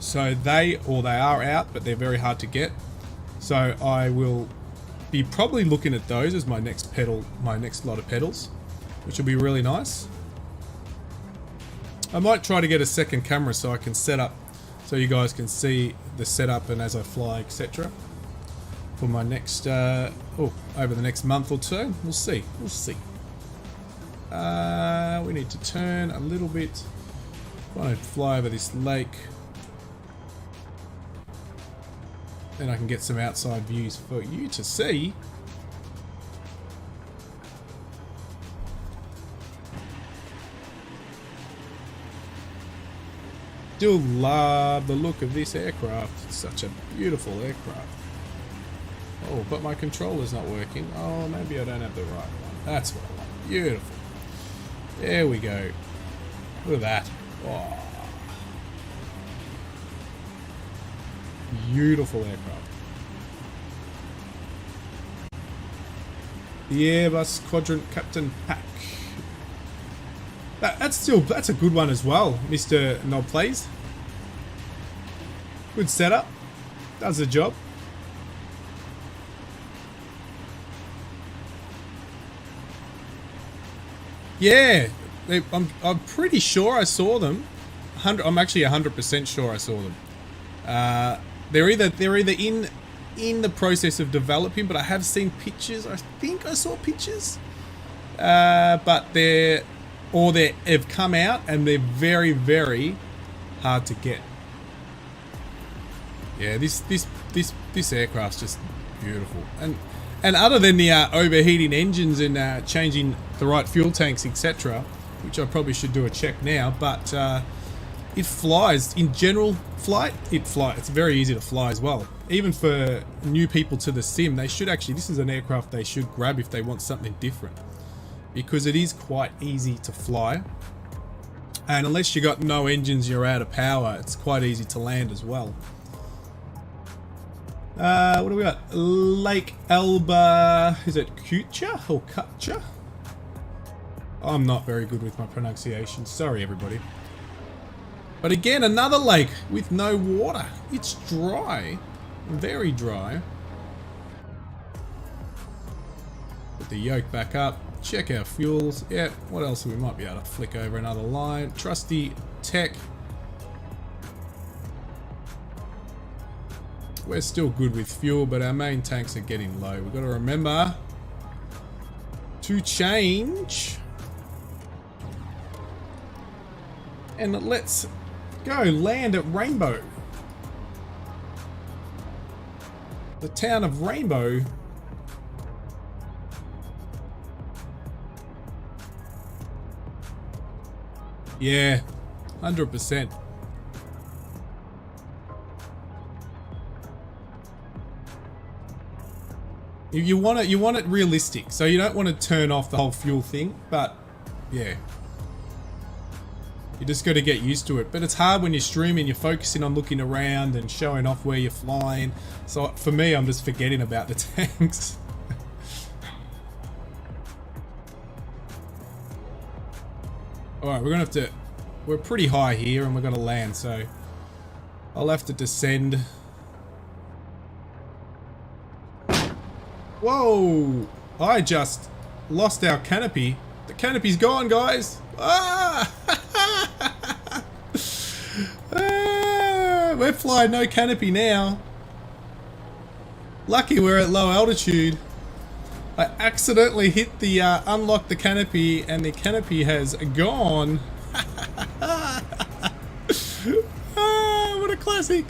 So they are out, but they're very hard to get. So I will be probably looking at those as my next pedal, my next lot of pedals, which will be really nice. I might try to get a second camera so I can set up, so you guys can see the setup and as I fly, etc. For my next, over the next month or two. We'll see. We'll see. We need to turn a little bit. I want to fly over this lake. Then I can get some outside views for you to see. still love the look of this aircraft. It's such a beautiful aircraft. Oh, but my controller's not working. Oh, maybe I don't have the right one. That's what I want. Beautiful. There we go. Look at that. Oh. Beautiful aircraft. The Airbus Quadrant Captain Pack. That's a good one as well, Mr. Knob Plays. Good setup. Does the job. Yeah, I'm pretty sure I saw them. I'm actually 100% sure I saw them. They're either in the process of developing, but I have seen pictures. I think I saw pictures, but they have come out and they're very, very hard to get. Yeah, this aircraft's just beautiful, and other than the overheating engines and changing the right fuel tanks, etc., which I probably should do a check now, but it flies. In general flight, it flies. It's very easy to fly as well. Even for new people to the sim, they should actually, this is an aircraft they should grab if they want something different, because it is quite easy to fly, and unless you got no engines, you're out of power, it's quite easy to land as well. What do we got? Lake Elba, is it Kutcha or Kutcha? I'm not very good with my pronunciation, sorry everybody. But again, another lake with no water. It's dry, very dry. Put the yoke back up, check our fuels. Yeah, what else? We might be able to flick over another line. Trusty tech. We're still good with fuel, but our main tanks are getting low. We've got to remember to change. And let's go land at Rainbow. The town of Rainbow. Yeah, 100%. You want it realistic, so you don't want to turn off the whole fuel thing, but yeah. You just got to get used to it. But it's hard when you're streaming, you're focusing on looking around and showing off where you're flying. So for me, I'm just forgetting about the tanks. Alright, we're going to have to... We're pretty high here and we're going to land, so... I'll have to descend. Whoa! I just lost our canopy. The canopy's gone, guys! Ah! We're flying no canopy now. Lucky we're at low altitude. I accidentally hit the unlock the canopy and the canopy has gone. What a classic.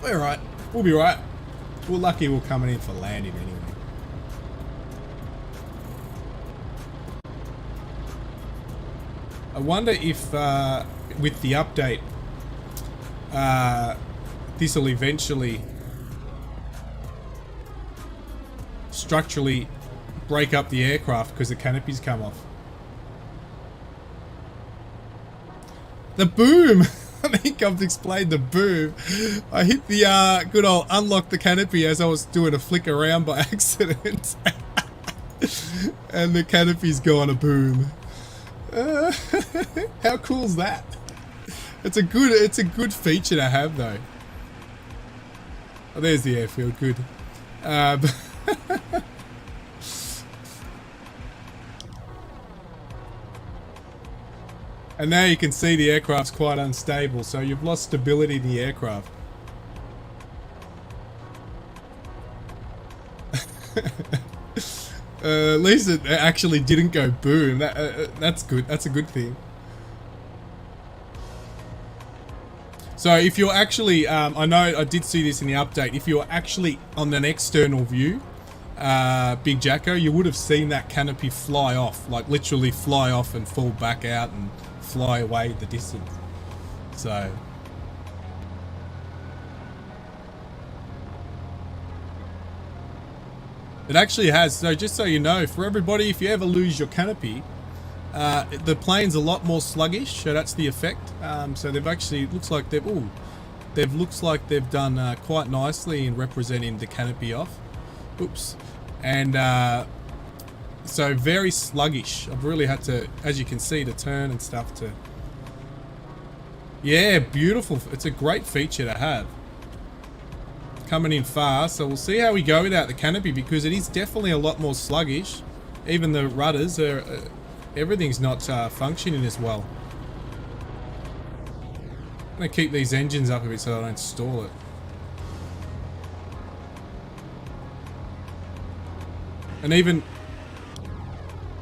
We're right. We'll be right. We're lucky we're coming in for landing anyway. I wonder if with the update this will eventually structurally break up the aircraft because the canopies come off. The boom! I think I've explained the boom. I hit the good old unlock the canopy as I was doing a flick around by accident. And the canopy's gone a boom. How cool is that? It's a good feature to have though. Oh, there's the airfield, good. And now you can see the aircraft's quite unstable, so you've lost stability in the aircraft. At least it actually didn't go boom. That's good. That's a good thing. So if you're actually, I know I did see this in the update, if you're actually on an external view, Big Jacko, you would have seen that canopy fly off, like literally fly off and fall back out and fly away the distance. So it actually has. So just so you know, for everybody, if you ever lose your canopy, the plane's a lot more sluggish. So that's the effect. So they've actually looks like they've done quite nicely in representing the canopy off. Oops. And so very sluggish. I've really had to, as you can see, to turn and stuff to. Yeah, beautiful. It's a great feature to have. Coming in fast, so we'll see how we go without the canopy, because it is definitely a lot more sluggish. Even the rudders are, everything's not functioning as well. I'm gonna keep these engines up a bit so I don't stall it. And even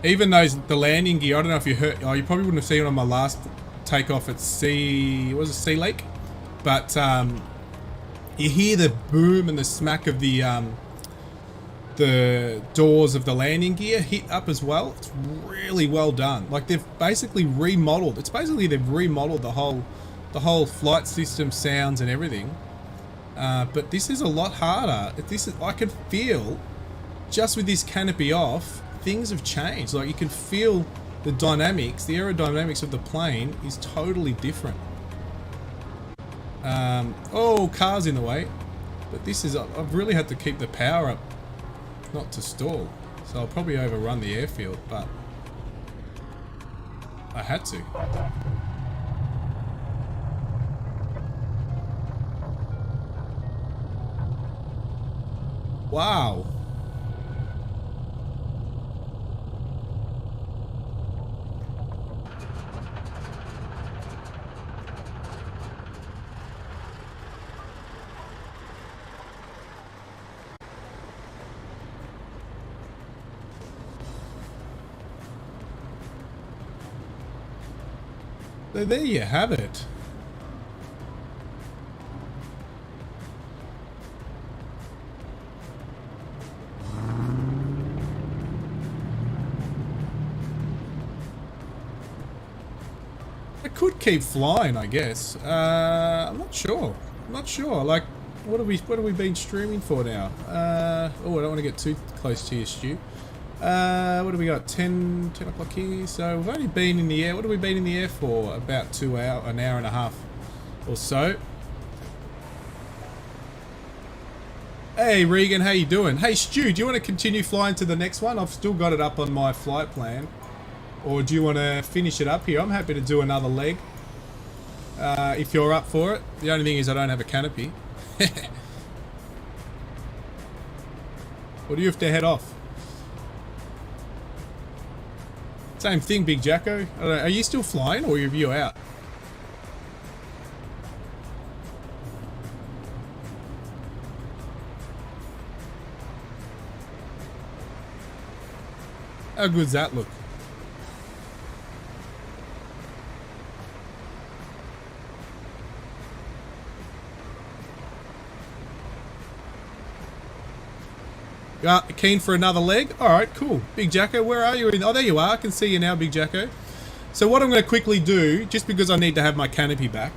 the landing gear, I don't know if you heard, you probably wouldn't have seen it on my last takeoff at Sea Lake, but you hear the boom and the smack of the doors of the landing gear hit up as well. It's really well done. Like they've basically remodeled. They've remodeled the whole flight system, sounds and everything. But this is a lot harder. I could feel, just with this canopy off, things have changed. Like you can feel the dynamics, the aerodynamics of the plane is totally different. Oh, car's in the way. But this is, I've really had to keep the power up not to stall. So I'll probably overrun the airfield, but I had to. Wow. So there you have it. I could keep flying, I guess. I'm not sure. Like, what have we been streaming for now? Oh, I don't want to get too close to you, Stu. What do we got? 10 o'clock here. So we've only been in the air. What have we been in the air for? About an hour and a half or so. Hey Regan, how you doing? Hey Stu, do you want to continue flying to the next one? I've still got it up on my flight plan. Or do you want to finish it up here? I'm happy to do another leg. If you're up for it. The only thing is I don't have a canopy. Or do you have to head off? Same thing, Big Jacko. I don't know, are you still flying or are you out? How good's that look? Keen for another leg? Alright, cool. Big Jacko, where are you? Oh, there you are. I can see you now, Big Jacko. So what I'm going to quickly do, just because I need to have my canopy back,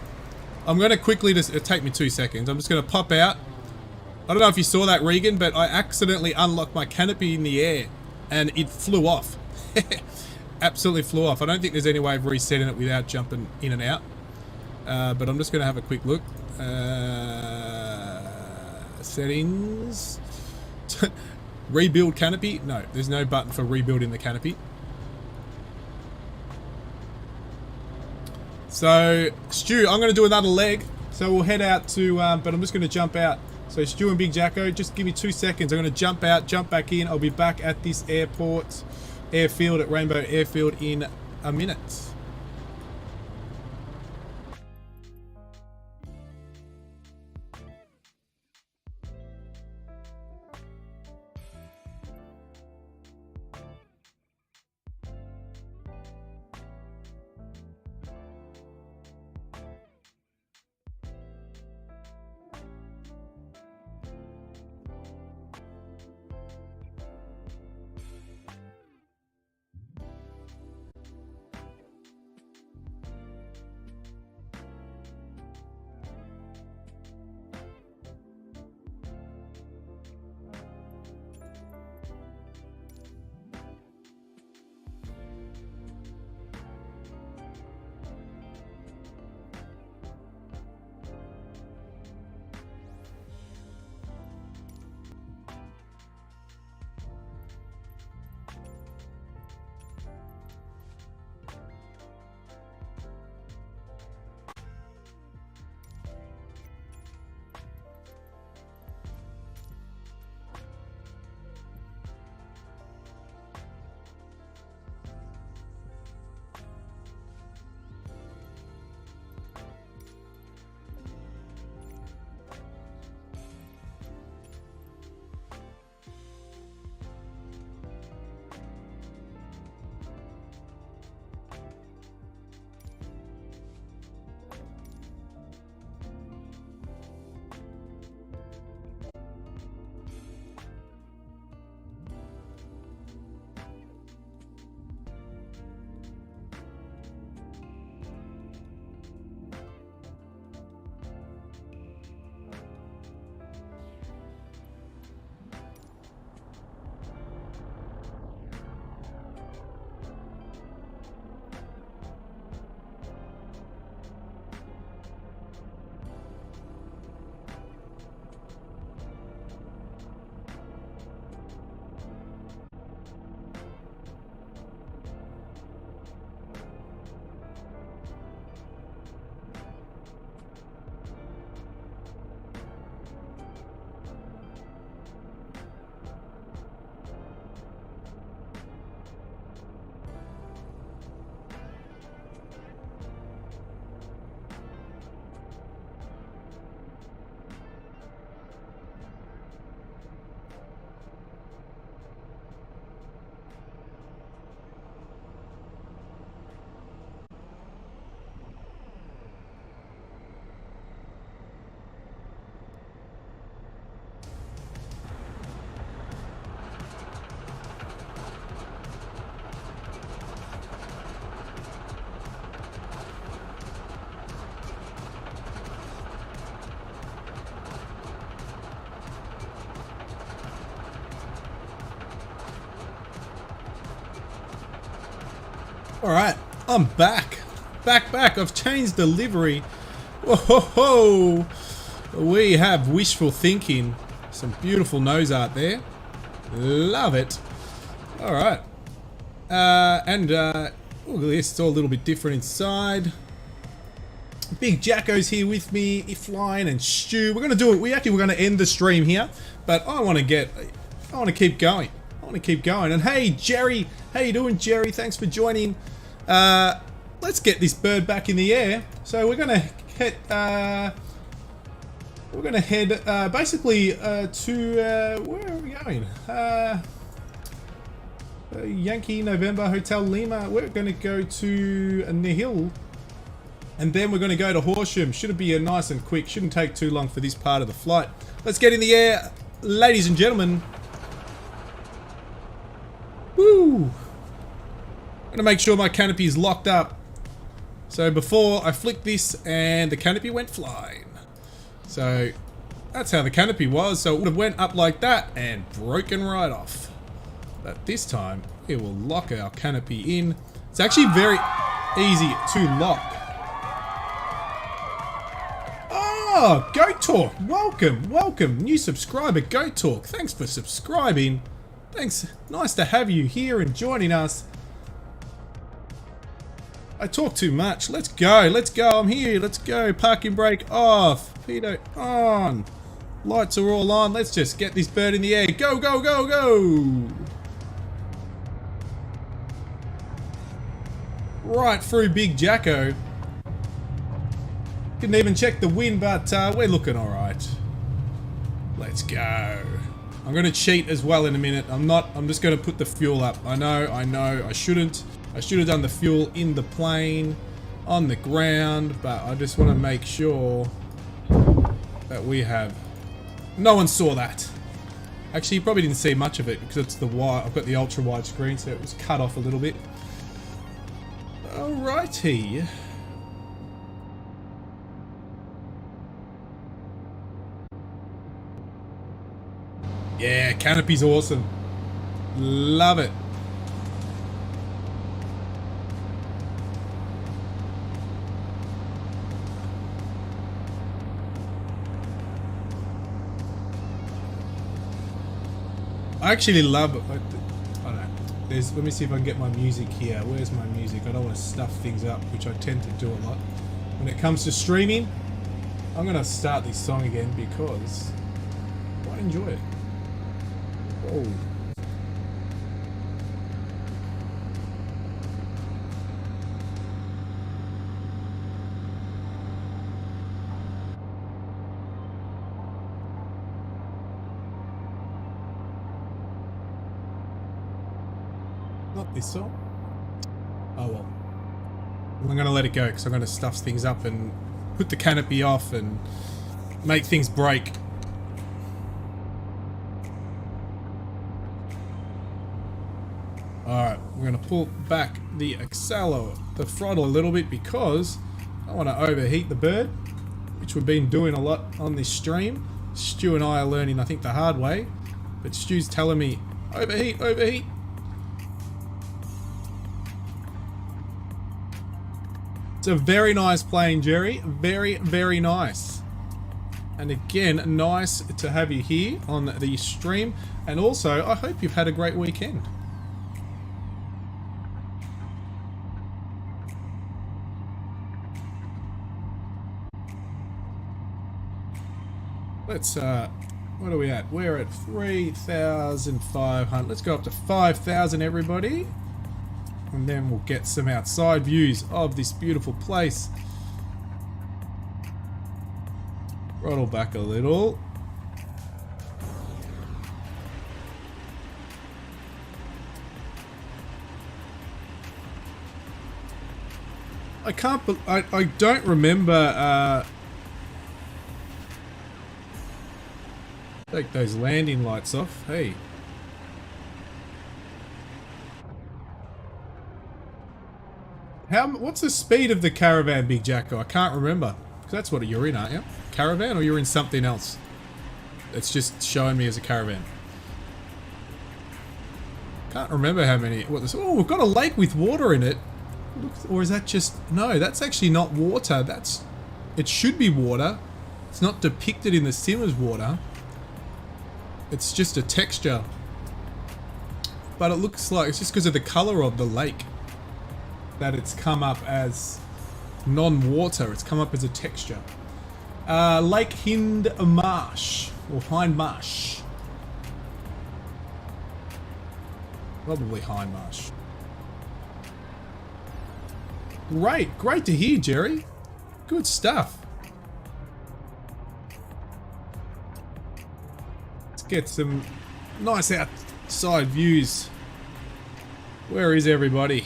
I'm going to quickly just, it'll take me 2 seconds. I'm just going to pop out. I don't know if you saw that, Regan, but I accidentally unlocked my canopy in the air and it flew off. Absolutely flew off. I don't think there's any way of resetting it without jumping in and out. But I'm just going to have a quick look. Settings. Rebuild canopy? No, there's no button for rebuilding the canopy. So, Stu, I'm going to do another leg. So we'll head out to, but I'm just going to jump out. So Stu and Big Jacko, just give me 2 seconds. I'm going to jump out, jump back in. I'll be back at this airfield at Rainbow Airfield in a minute. Alright, I'm back. Back. I've changed the livery. Whoa! We have wishful thinking. Some beautiful nose art there. Love it. Alright. Look at this, it's all a little bit different inside. Big Jacko's here with me, Ifline and Stu. We're gonna do it. We're gonna end the stream here, but I want to keep going. And hey, Jerry, how you doing, Jerry? Thanks for joining. Let's get this bird back in the air. So we're gonna head. Basically to where are we going? Yankee November Hotel Lima. We're gonna go to Nihil. And then we're going to go to Horsham. Should be a nice and quick. Shouldn't take too long for this part of the flight. Let's get in the air, ladies and gentlemen. Woo! I'm going to make sure my canopy is locked up. So before I flicked this and the canopy went flying. So that's how the canopy was. So it would have went up like that and broken right off. But this time it will lock our canopy in. It's actually very easy to lock. Oh, Goat Talk, welcome, new subscriber, Goat Talk. Thanks for subscribing. Thanks, nice to have you here and joining us. I talk too much. Let's go, I'm here, let's go. Parking brake off, Peter on. Lights are all on, let's just get this bird in the air. Go. Right through Big Jacko. Didn't even check the wind, but we're looking alright. Let's go. I'm going to cheat as well in a minute. I'm just going to put the fuel up. I know, I shouldn't. I should have done the fuel in the plane, on the ground, but I just want to make sure that we have... No one saw that. Actually, you probably didn't see much of it because it's the wide. I've got the ultra wide screen, so it was cut off a little bit. Alrighty. Yeah, canopy's awesome. Love it. I actually love it. I don't know. Let me see if I can get my music here. Where's my music? I don't want to stuff things up, which I tend to do a lot. When it comes to streaming, I'm going to start this song again because I enjoy it. Oh. Not this song. Oh well. I'm gonna let it go because I'm gonna stuff things up and put the canopy off and make things break. Alright, we're going to pull back the the throttle a little bit because I want to overheat the bird, which we've been doing a lot on this stream. Stu and I are learning, I think, the hard way, but Stu's telling me, overheat. It's a very nice plane, Jerry. Very, very nice. And again, nice to have you here on the stream. And also, I hope you've had a great weekend. Let's, what are we at? We're at 3,500. Let's go up to 5,000, everybody. And then we'll get some outside views of this beautiful place. Throttle back a little. I don't remember, take those landing lights off. Hey. What's the speed of the caravan, Big Jacko? I can't remember. Because that's what you're in, aren't you? Caravan, or you're in something else? It's just showing me as a caravan. Can't remember how many. Oh, we've got a lake with water in it. Or is that just... No, that's actually not water. It should be water. It's not depicted in the sim as water. It's just a texture. But it looks like it's just because of the colour of the lake that it's come up as non-water. It's come up as a texture. Lake Hind Marsh. Or Hind Marsh. Probably Hind Marsh. Great to hear, Jerry. Good stuff. Let's get some nice outside views. Where is everybody?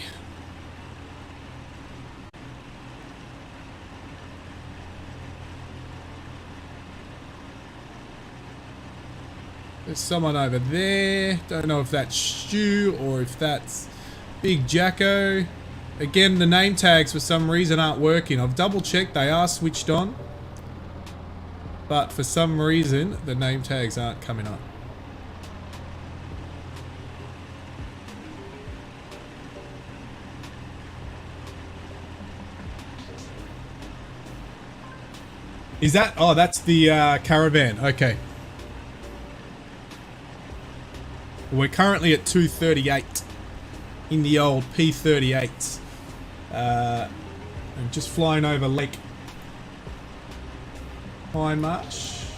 There's someone over there. Don't know if that's Stu or if that's Big Jacko. Again, the name tags for some reason aren't working. I've double checked, they are switched on. But for some reason, the name tags aren't coming up. Is that... Oh, that's the caravan. Okay. We're currently at 238 in the old P-38. I'm just flying over Lake Hindmarsh.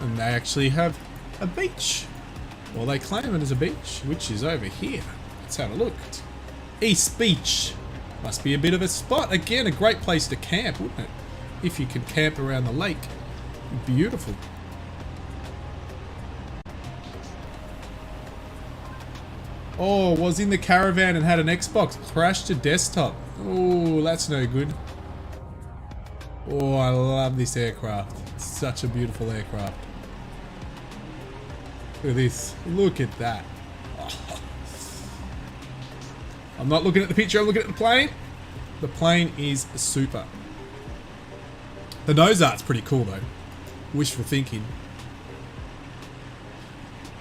And they actually have a beach. Well, they claim it as a beach, which is over here. Let's have a look. East Beach. Must be a bit of a spot. Again, a great place to camp, wouldn't it? If you can camp around the lake. Beautiful. Oh, was in the caravan and had an Xbox. Crashed to desktop. Oh, that's no good. Oh, I love this aircraft. It's such a beautiful aircraft. Look at this. Look at that. Oh. I'm not looking at the picture, I'm looking at the plane. The plane is super. The nose art's pretty cool though. Wishful thinking.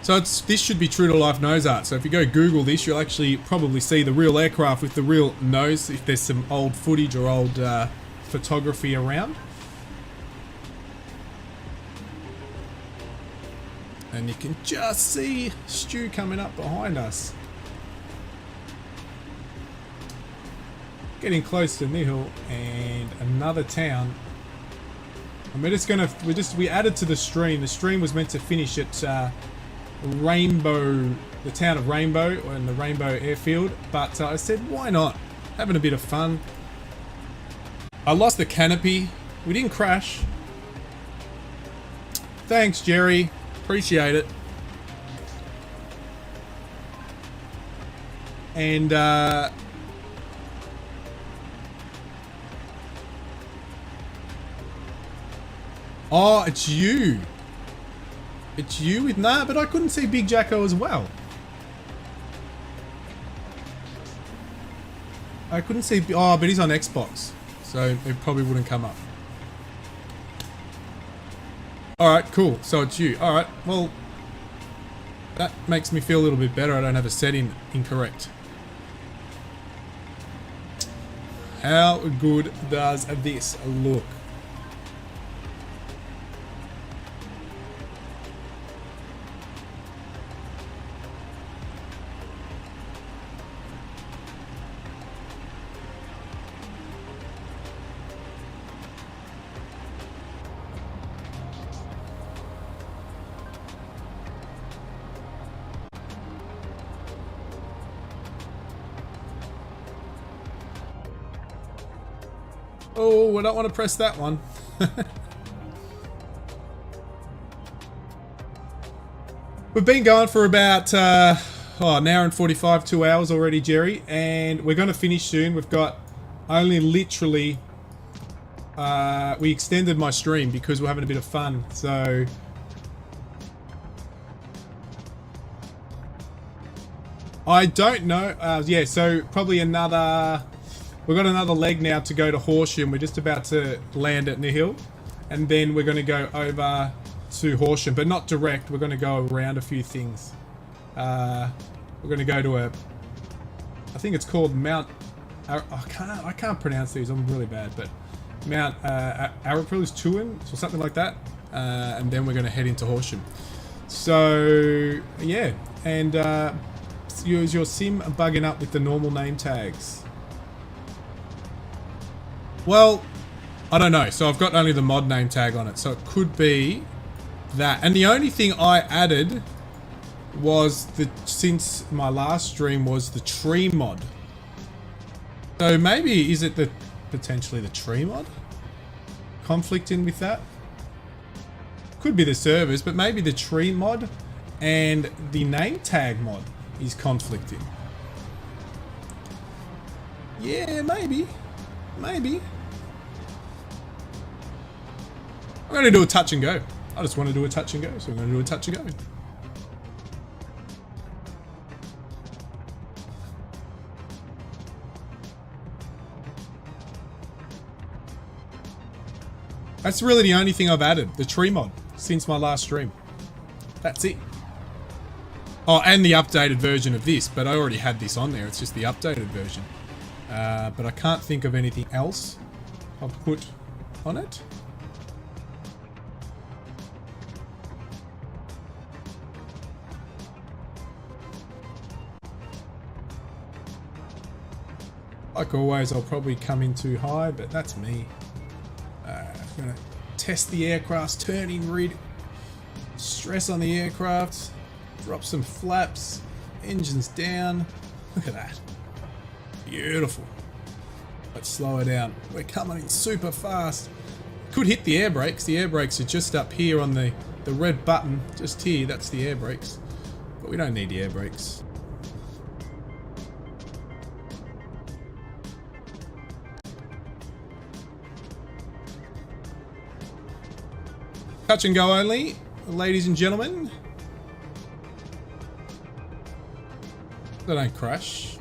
So this should be true to life nose art. So if you go Google this, you'll actually probably see the real aircraft with the real nose, if there's some old footage or old photography around. And you can just see Stu coming up behind us. Getting close to Nihil and another town. And we added to the stream. The stream was meant to finish at Rainbow, the town of Rainbow, and the Rainbow airfield, but I said why not, having a bit of fun. I lost the canopy. We didn't crash. Thanks, Jerry, appreciate it. And oh, it's you. It's you with... Nah, but I couldn't see Big Jacko as well. I couldn't see... Oh, but he's on Xbox. So it probably wouldn't come up. Alright, cool. So it's you. Alright, well... That makes me feel a little bit better. I don't have a setting incorrect. How good does this look? Oh, I don't want to press that one. We've been going for about an hour and 45, 2 hours already, Jerry, and we're going to finish soon. We've got only literally... we extended my stream because we're having a bit of fun, so... I don't know. Yeah, so probably another... We've got another leg now to go to Horsham. We're just about to land at Nihil. And then we're going to go over to Horsham, but not direct. We're going to go around a few things. We're going to go to I think it's called Mount I can't pronounce these. I'm really bad, but Mount Arapilus or something like that, and then we're going to head into Horsham. So yeah, and is your sim bugging up with the normal name tags? Well, I don't know. So I've got only the mod name tag on it, so it could be that. And the only thing I added was since my last stream was the tree mod. So maybe is it potentially the tree mod conflicting with that? Could be the servers, but maybe the tree mod and the name tag mod is conflicting. Yeah, maybe. Maybe. I'm going to do a touch and go. I just want to do a touch and go, so I'm going to do a touch and go. That's really the only thing I've added, the tree mod, since my last stream. That's it. Oh, and the updated version of this, but I already had this on there. It's just the updated version. But I can't think of anything else I've put on it. Like always, I'll probably come in too high, but that's me. I'm going to test the aircraft's turning grid, stress on the aircraft, drop some flaps, engines down. Look at that. Beautiful. Let's slow her down. We're coming in super fast. Could hit the air brakes. The air brakes are just up here on the red button. Just here, that's the air brakes. But we don't need the air brakes. Touch and go only, ladies and gentlemen. They don't crash.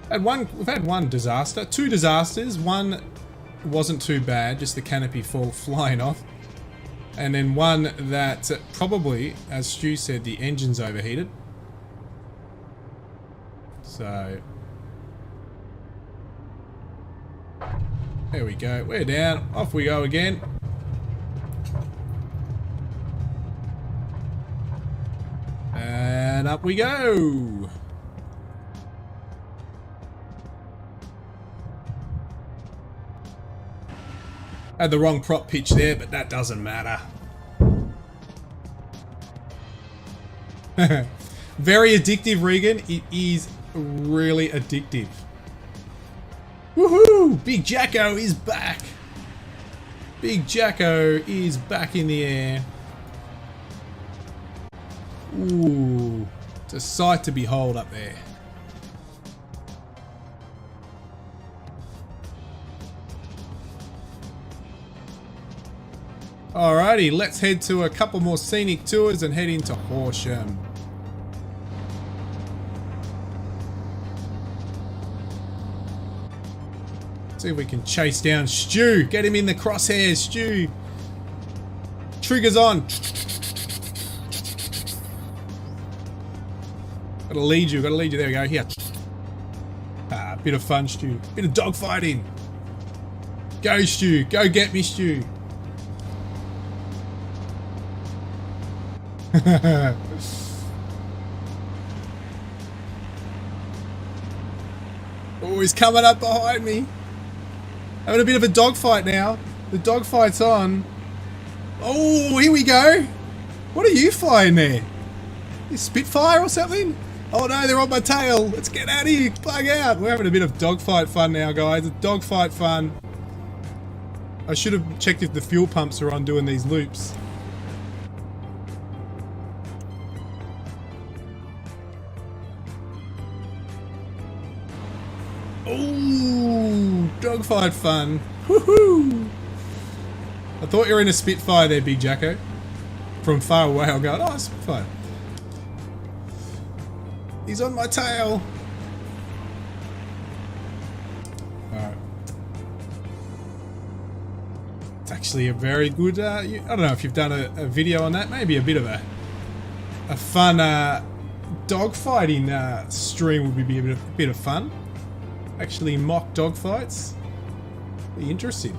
We've had one disaster, two disasters. One wasn't too bad, just the canopy flying off. And then one that probably, as Stu said, the engine's overheated. So there we go. We're down. Off we go again. And up we go. Had the wrong prop pitch there, but that doesn't matter. Very addictive, Regan. It is really addictive. Woohoo! Big Jacko is back. Big Jacko is back in the air. Ooh, it's a sight to behold up there. Alrighty, let's head to a couple more scenic tours and head into Horsham. See if we can chase down Stu. Get him in the crosshairs, Stu. Triggers on. Gotta lead you, there we go, here. Ah, bit of fun, Stu. Bit of dogfighting. Go, Stu, go get me, Stu. Oh, he's coming up behind me. Having a bit of a dogfight now. The dogfight's on. Oh, here we go. What are you flying there? You Spitfire or something? Oh no, they're on my tail. Let's get out of here. Bug out. We're having a bit of dogfight fun now, guys. Dogfight fun. I should have checked if the fuel pumps are on doing these loops. Ooh, dogfight fun. Woohoo! I thought you were in a Spitfire there, Big Jacko. From far away, I'll go, oh, Spitfire. He's on my tail. Alright. It's actually a very good, I don't know if you've done a video on that. Maybe a bit of a fun dogfighting stream would be a bit of fun. Actually mock dogfights. Be interesting.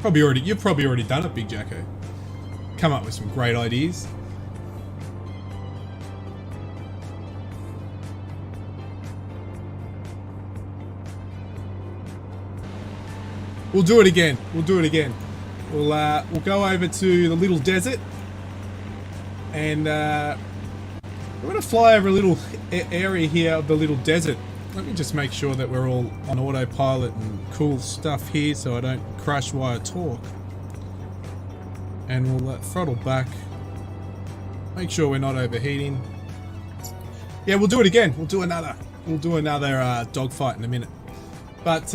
You've probably already done it, Big Jacko. Come up with some great ideas. We'll do it again. We'll do it again. We'll go over to the little desert, and we're going to fly over a little area here of the little desert. Let me just make sure that we're all on autopilot and cool stuff here so I don't crash while I talk. And we'll throttle back. Make sure we're not overheating. Yeah, we'll do it again. We'll do another dogfight in a minute. But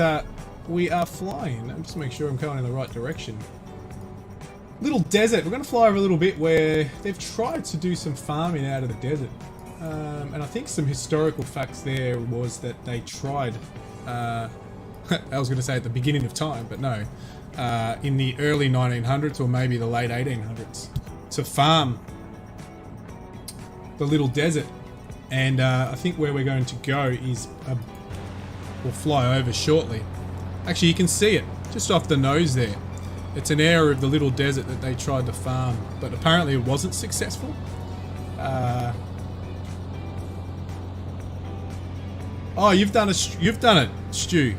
we are flying. I'm just make sure I'm going in the right direction. Little desert. We're going to fly over a little bit where they've tried to do some farming out of the desert. And I think some historical facts there was that they tried, I was going to say at the beginning of time, but no, in the early 1900s or maybe the late 1800s to farm the little desert. And I think where we're going to go is, we'll fly over shortly. Actually, you can see it just off the nose there. It's an area of the little desert that they tried to farm, but apparently it wasn't successful. Oh, you've done it, Stu.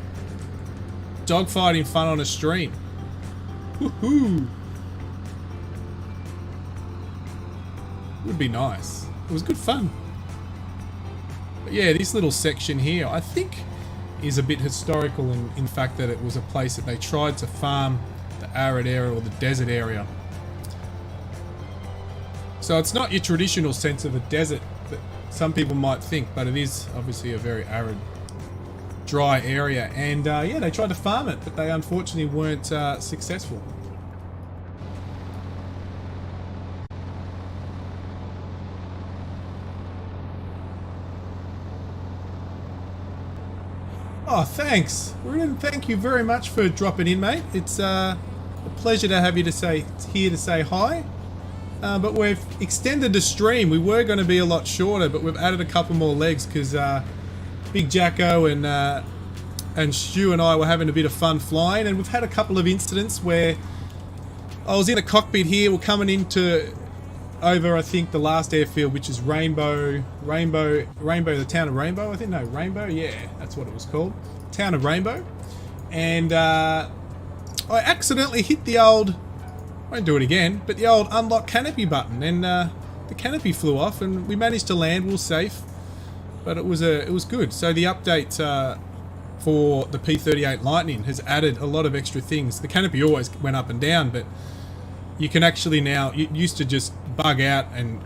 Dogfighting fun on a stream. Woohoo! Would be nice. It was good fun. But yeah, this little section here, I think, is a bit historical in fact that it was a place that they tried to farm the arid area or the desert area. So it's not your traditional sense of a desert that some people might think, but it is obviously a very arid, dry area. And yeah, they tried to farm it, but they unfortunately weren't successful. Oh, thanks. Ruben, thank you very much for dropping in, mate. It's a pleasure to have you here to say hi. But we've extended the stream. We were going to be a lot shorter, but we've added a couple more legs because Big Jacko and Stu and I were having a bit of fun flying, and we've had a couple of incidents where I was in a cockpit here. We're coming over, I think, the last airfield, which is Rainbow, the town of Rainbow, I think. No, Rainbow, yeah, that's what it was called. Town of Rainbow. And I accidentally hit the old, I won't do it again, but the old unlock canopy button, and the canopy flew off, and we managed to land. We were safe, but it was good. So the update for the P-38 Lightning has added a lot of extra things. The canopy always went up and down, but you can actually now, you used to just bug out and,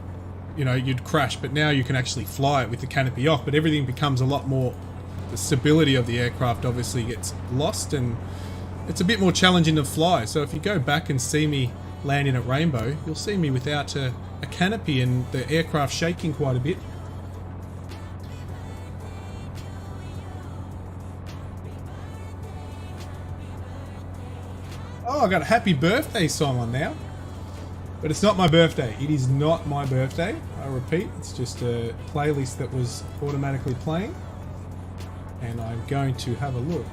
you know, you'd crash, but now you can actually fly it with the canopy off, but everything becomes a lot more, the stability of the aircraft obviously gets lost, and it's a bit more challenging to fly. So if you go back and see me landing at Rainbow, you'll see me without a canopy and the aircraft shaking quite a bit. Oh, I got a happy birthday song on now. But it's not my birthday. It is not my birthday. I repeat, it's just a playlist that was automatically playing. And I'm going to have a look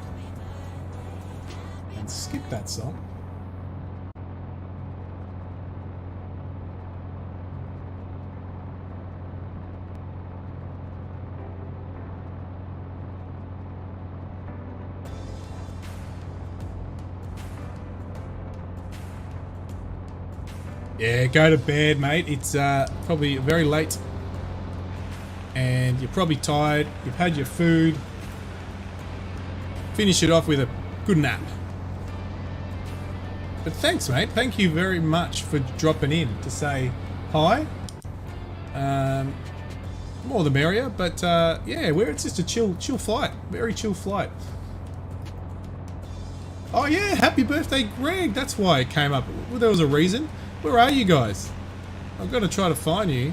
and skip that song. Yeah, go to bed, mate. It's probably very late. And you're probably tired. You've had your food. Finish it off with a good nap. But thanks, mate. Thank you very much for dropping in to say hi. More the merrier. But yeah, it's just a chill flight. Very chill flight. Oh yeah, happy birthday, Greg. That's why it came up. Well, there was a reason. Where are you guys? I've got to try to find you.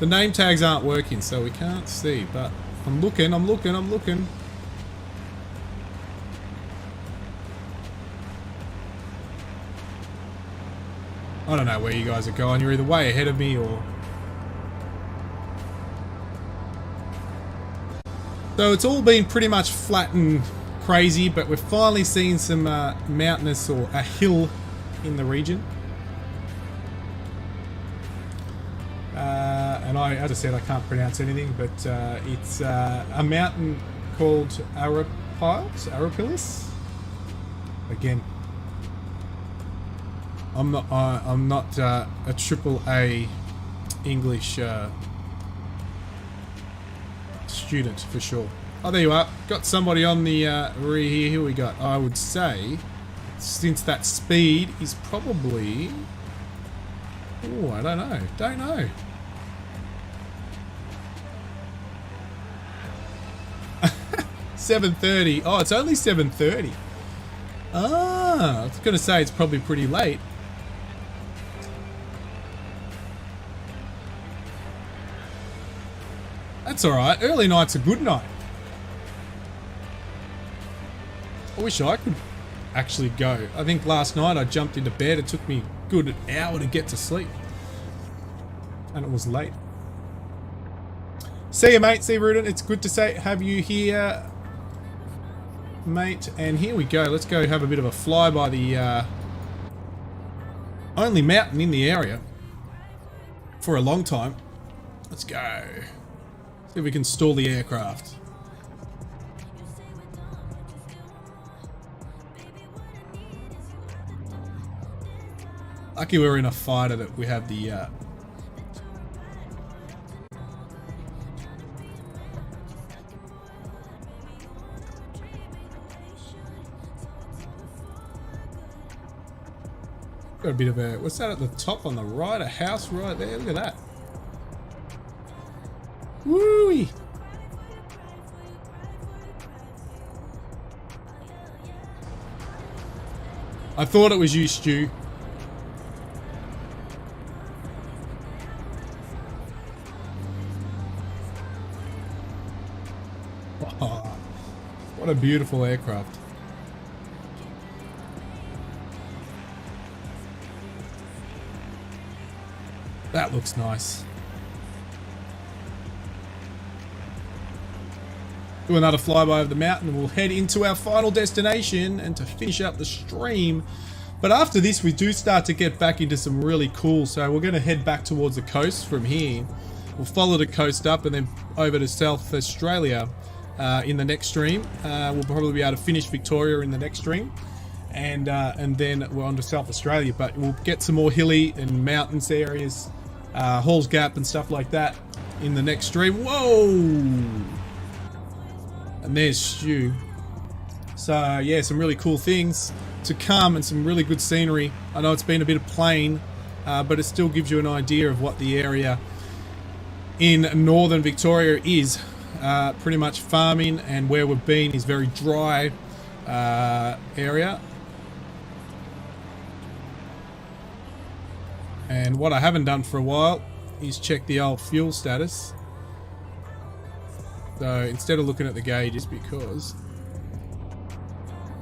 The name tags aren't working, so we can't see, but I'm looking. I don't know where you guys are going. You're either way ahead of me or... So it's all been pretty much flat and crazy, but we've finally seen some mountainous or a hill in the region. And as I said, I can't pronounce anything, but it's a mountain called Arapilis. Again, I'm not a AAA English student for sure. Oh, there you are. Got somebody on the rear here. Who we got? I would say, since that speed is probably... Oh, I don't know. Don't know. $7:30. Oh, it's only 7:30. Ah, I was going to say it's probably pretty late. That's alright. Early night's a good night. I wish I could actually go. I think last night I jumped into bed. It took me a good hour to get to sleep. And it was late. See you, mate. See you, Rudin. It's good to have you here, mate. And here we go. Let's go have a bit of a fly by the only mountain in the area for a long time. Let's go. See if we can stall the aircraft. Lucky we're in a fighter that we have the got a bit of a... What's that at the top on the right? A house right there? Look at that. Woo-wee! I thought it was you, Stu. Oh, what a beautiful aircraft. That looks nice. Do another flyby of the mountain and we'll head into our final destination and to finish up the stream. But after this we do start to get back into some really cool, so we're going to head back towards the coast from here. We'll follow the coast up and then over to South Australia in the next stream. We'll probably be able to finish Victoria in the next stream. And then we're on to South Australia, but we'll get some more hilly and mountains areas, Halls Gap and stuff like that in the next stream. Whoa! And there's Stu. So yeah, some really cool things to come and some really good scenery. I know it's been a bit of plain, but it still gives you an idea of what the area in northern Victoria is. Pretty much farming, and where we've been is very dry area. And what I haven't done for a while is check the old fuel status. So instead of looking at the gauges, because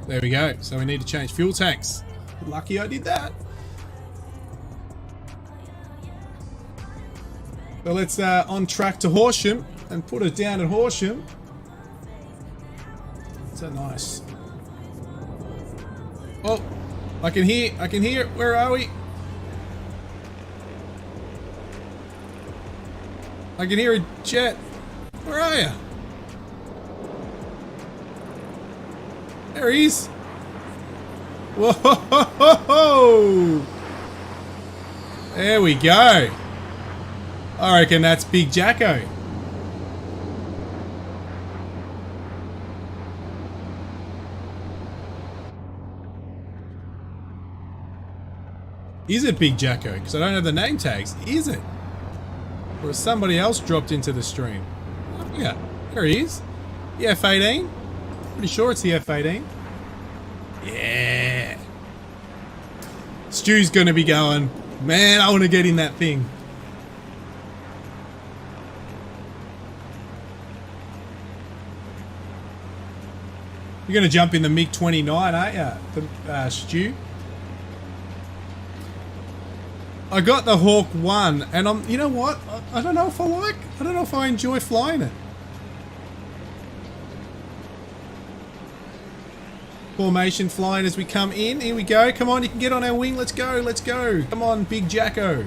there we go. So we need to change fuel tanks. Lucky I did that. So let's on track to Horsham and put it down at Horsham. So nice. Oh, I can hear it. Where are we? I can hear a jet. Where are you? There he is. Whoa! There we go. I reckon that's Big Jacko. Is it Big Jacko? Because I don't have the name tags. Is it? Or has somebody else dropped into the stream? Yeah, there he is. The F-18. Pretty sure it's the F-18. Yeah. Stu's going to be going, man, I want to get in that thing. You're going to jump in the MiG-29, aren't you, Stu? I got the Hawk 1, and you know what? I don't know if I don't know if I enjoy flying it. Formation flying as we come in. Here we go. Come on, you can get on our wing. Let's go. Let's go. Come on, Big Jacko.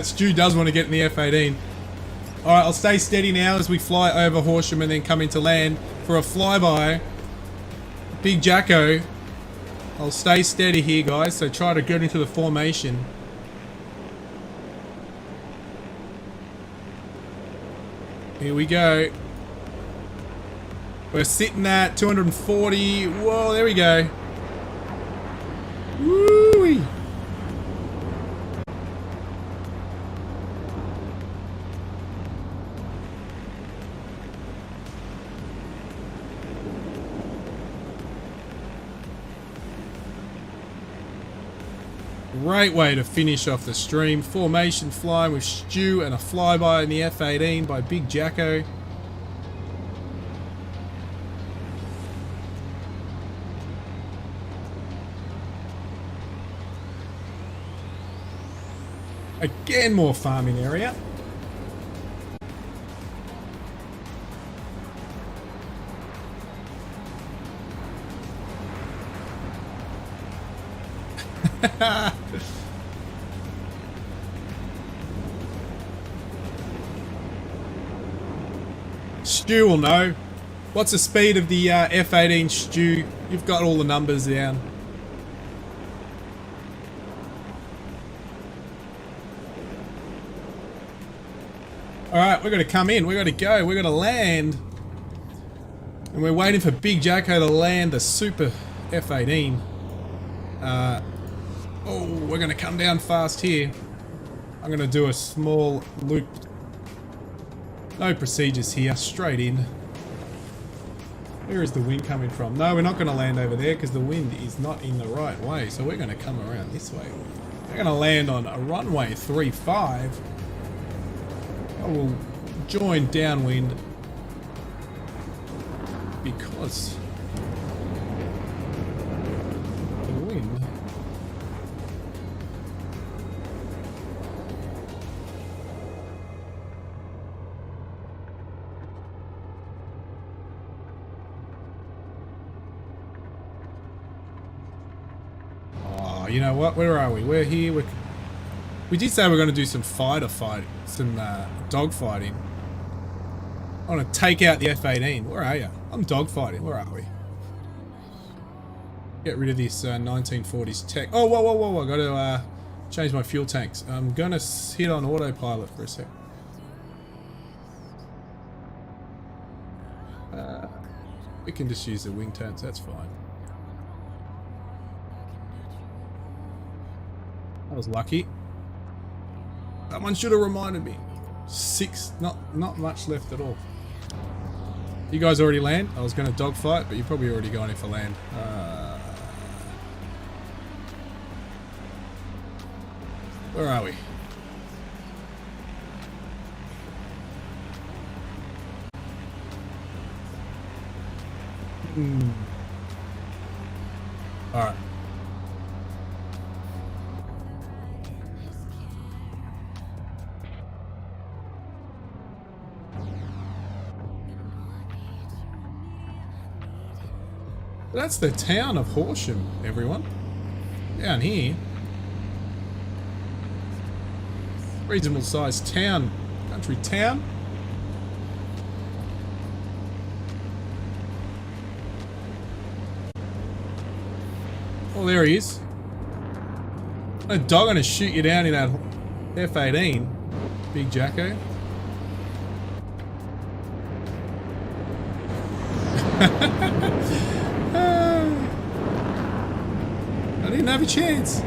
Stu does want to get in the F-18. Alright, I'll stay steady now as we fly over Horsham and then come into land for a flyby. Big Jacko. I'll stay steady here, guys, so try to get into the formation. Here we go. We're sitting at 240. Whoa, there we go. Woo-wee. Great way to finish off the stream. Formation flying with Stu and a flyby in the F-18 by Big Jacko. Again, more farming area. Stu will know. What's the speed of the F-18, Stu? You've got all the numbers down. Alright, we're going to come in. We're going to go. We're going to land. And we're waiting for Big Jacko to land the Super F-18. Oh, we're going to come down fast here. I'm going to do a small loop. No procedures here. Straight in. Where is the wind coming from? No, we're not going to land over there because the wind is not in the right way. So we're going to come around this way. We're going to land on a runway 35. I will join downwind because the wind you know what? Where are we? We're here. We did say we're going to do some dog fighting. I want to take out the F-18. Where are you? I'm dog fighting. Where are we? Get rid of this 1940s tech. Oh, whoa, whoa, whoa! I got to change my fuel tanks. I'm going to hit on autopilot for a sec. We can just use the wing turns. That's fine. I was lucky. Someone should have reminded me. 6, not much left at all. You guys already land? I was going to dogfight, but you've probably already gone in for land. Where are we? Alright. That's the town of Horsham, everyone. Down here. Reasonable sized town. Country town. Oh, there he is. A dog gonna shoot you down in that F-18. Big Jacko. I didn't have a chance.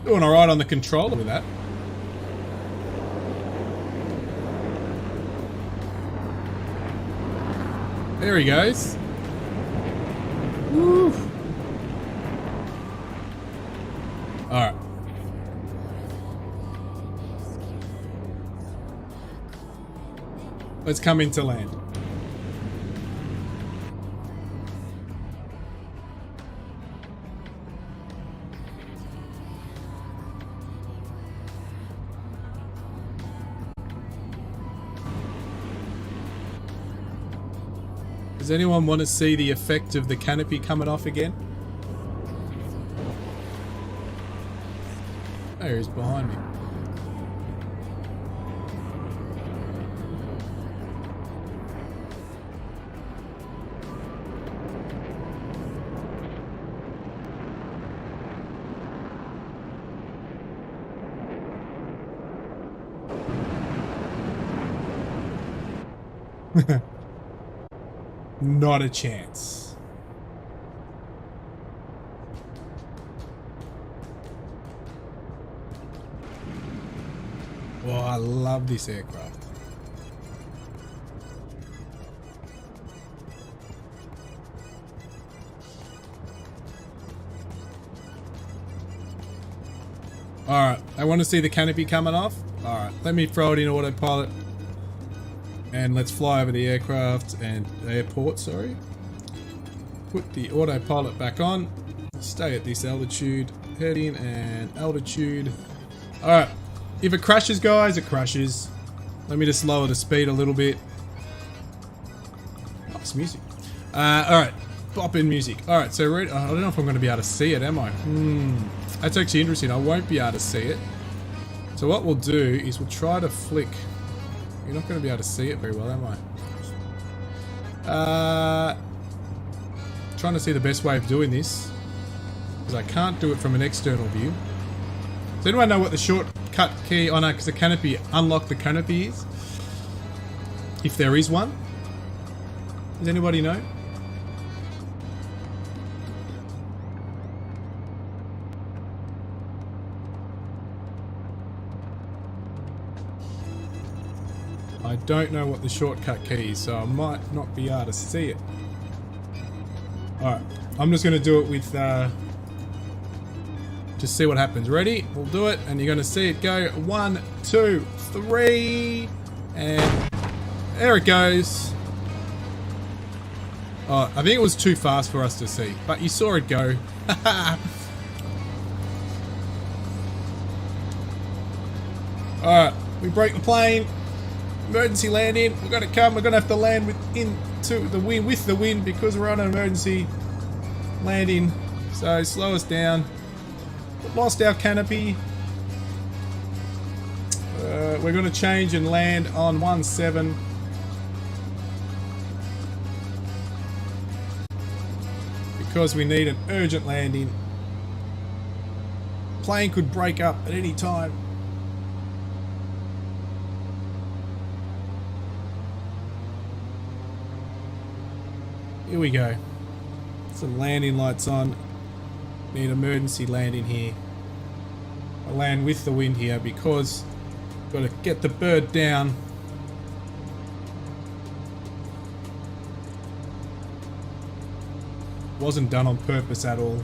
Doing alright on the controller with that. There he goes. Woo. Alright. Let's come into land. Does anyone want to see the effect of the canopy coming off again? There he is behind me. Not a chance. Oh, I love this aircraft. Alright, I want to see the canopy coming off. Alright, let me throw it in autopilot. And let's fly over the aircraft and airport, sorry. Put the autopilot back on. Stay at this altitude. Heading and altitude. Alright. If it crashes, guys, it crashes. Let me just lower the speed a little bit. Nice music. Alright. Bop in music. Alright, so I don't know if I'm going to be able to see it, am I? That's actually interesting. I won't be able to see it. So what we'll do is we'll try to flick. You're not going to be able to see it very well, am I? Trying to see the best way of doing this. Because I can't do it from an external view. Does anyone know what the shortcut key... Oh no, because the canopy... Unlock the canopy is? If there is one? Does anybody know? I don't know what the shortcut key is, so I might not be able to see it. Alright, I'm just going to do it with, just see what happens. Ready? We'll do it, and you're going to see it go. 1, 2, 3, and there it goes. Oh, I think it was too fast for us to see, but you saw it go. Alright, we broke the plane. Emergency landing. We're gonna come. We're gonna have to land into the wind with the wind because we're on an emergency landing. So slow us down. We've lost our canopy. We're gonna change and land on 17. Because we need an urgent landing. Plane could break up at any time. Here we go. Some landing lights on. Need emergency landing here. I'll land with the wind here because got to get the bird down. Wasn't done on purpose at all.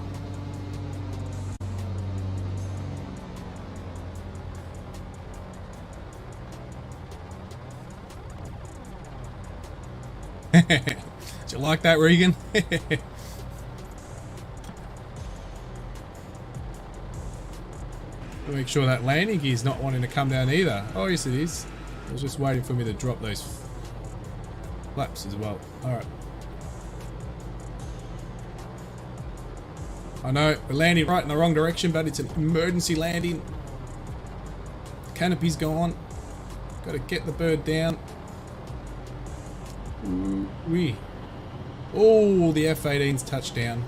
Did you like that, Regan? Make sure that landing gear's not wanting to come down either. Oh, yes it is. It was just waiting for me to drop those flaps as well. Alright. I know, we're landing right in the wrong direction, but it's an emergency landing. Canopy's gone. Got to get the bird down. Ooh-wee. Oh, the F-18's touchdown.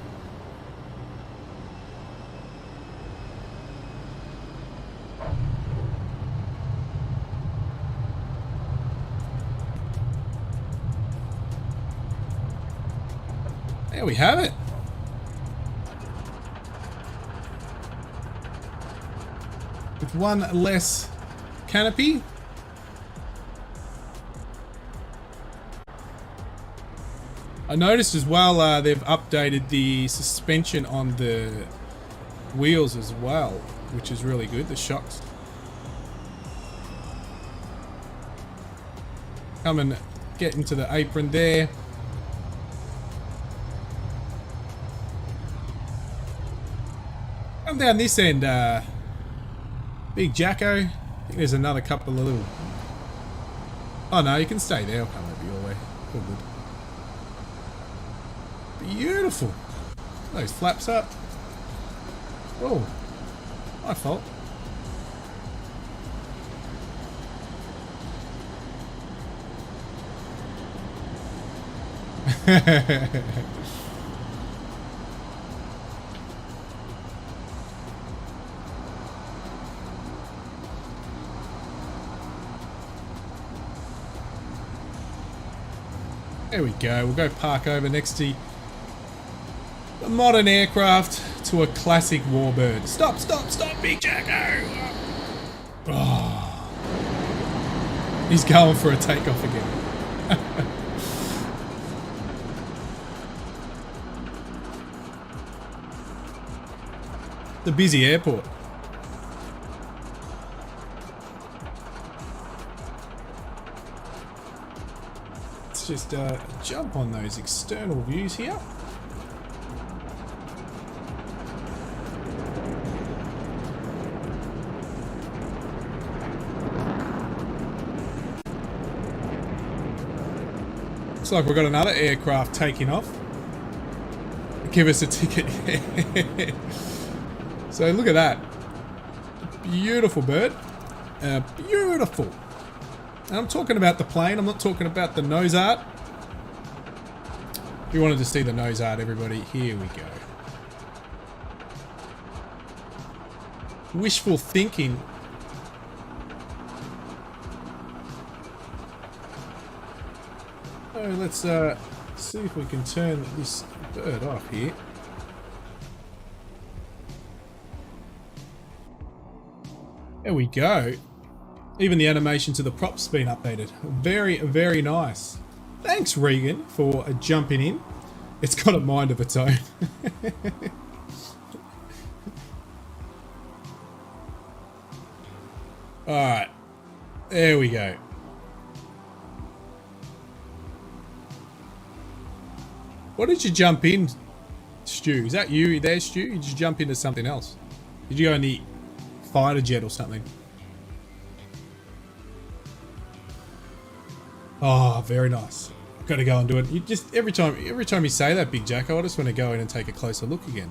There we have it. With one less canopy. I noticed as well they've updated the suspension on the wheels as well, which is really good, the shocks. Come and get into the apron there. Come down this end, Big Jacko. I think there's another couple of little... Oh no, you can stay there, I'll come over your way. All good. Beautiful. Those flaps up. Oh, my fault. There we go. We'll go park over next to a modern aircraft to a classic warbird. Stop, stop, stop, Big Jacko! Oh. He's going for a takeoff again. The busy airport. Let's just jump on those external views here. Looks like we've got another aircraft taking off. Give us a ticket. So look at that. Beautiful bird. Beautiful. And I'm talking about the plane. I'm not talking about the nose art. If you wanted to see the nose art, everybody, here we go. Wishful thinking. So let's see if we can turn this bird off here. There we go. Even the animation to the props been updated. Very, very nice. Thanks, Regan, for jumping in. It's got a mind of its own. Alright. There we go. What did you jump in, Stu? Is that you there, Stu? Did you jump into something else? Did you go in the fighter jet or something? Oh, very nice. Got to go and do it. You just every time you say that, Big Jacko, I just want to go in and take a closer look again.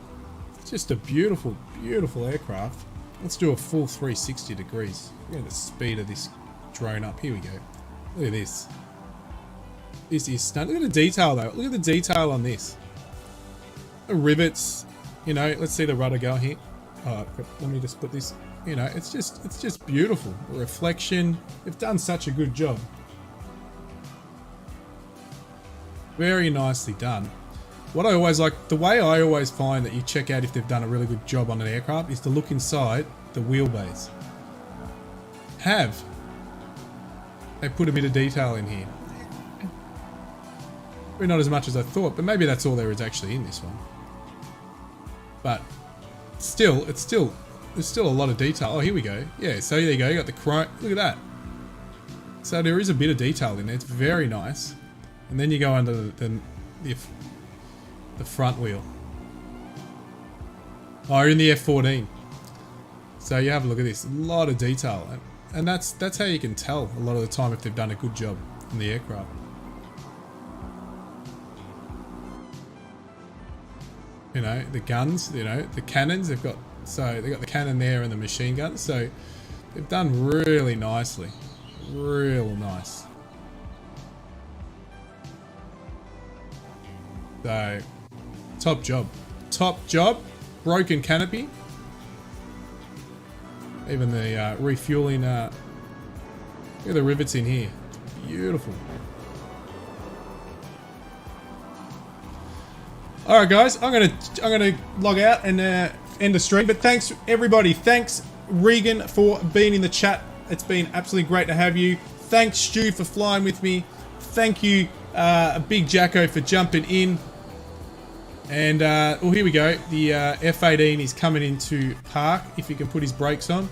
It's just a beautiful, beautiful aircraft. Let's do a full 360 degrees. Look at the speed of this drone up. Here we go. Look at this. This is stunning. Look at the detail though. Look at the detail on this. The rivets. You know, let's see the rudder go here. Alright, let me just put this. You know, it's just beautiful. The reflection. They've done such a good job. Very nicely done. What I always like, the way I always find that you check out if they've done a really good job on an aircraft is to look inside the wheelbase. They put a bit of detail in here. Maybe not as much as I thought, but maybe that's all there is actually in this one. But still, there's still a lot of detail. Oh, here we go. Yeah, so there you go. You got the chrome. Look at that. So there is a bit of detail in there. It's very nice. And then you go under the front wheel. Oh, you're in the F-14. So you have a look at this. A lot of detail. And that's how you can tell a lot of the time if they've done a good job on the aircraft. You know, the guns, you know, the cannons, they've got the cannon there and the machine guns. So they've done really nicely. Real nice. So, top job. Top job. Broken canopy. Even the refueling. Look at the rivets in here. Beautiful. All right, guys. I'm gonna log out and end the stream. But thanks everybody. Thanks Regan for being in the chat. It's been absolutely great to have you. Thanks Stu for flying with me. Thank you, Big Jacko, for jumping in. And, well, here we go. The F-18 is coming into park, if he can put his brakes on.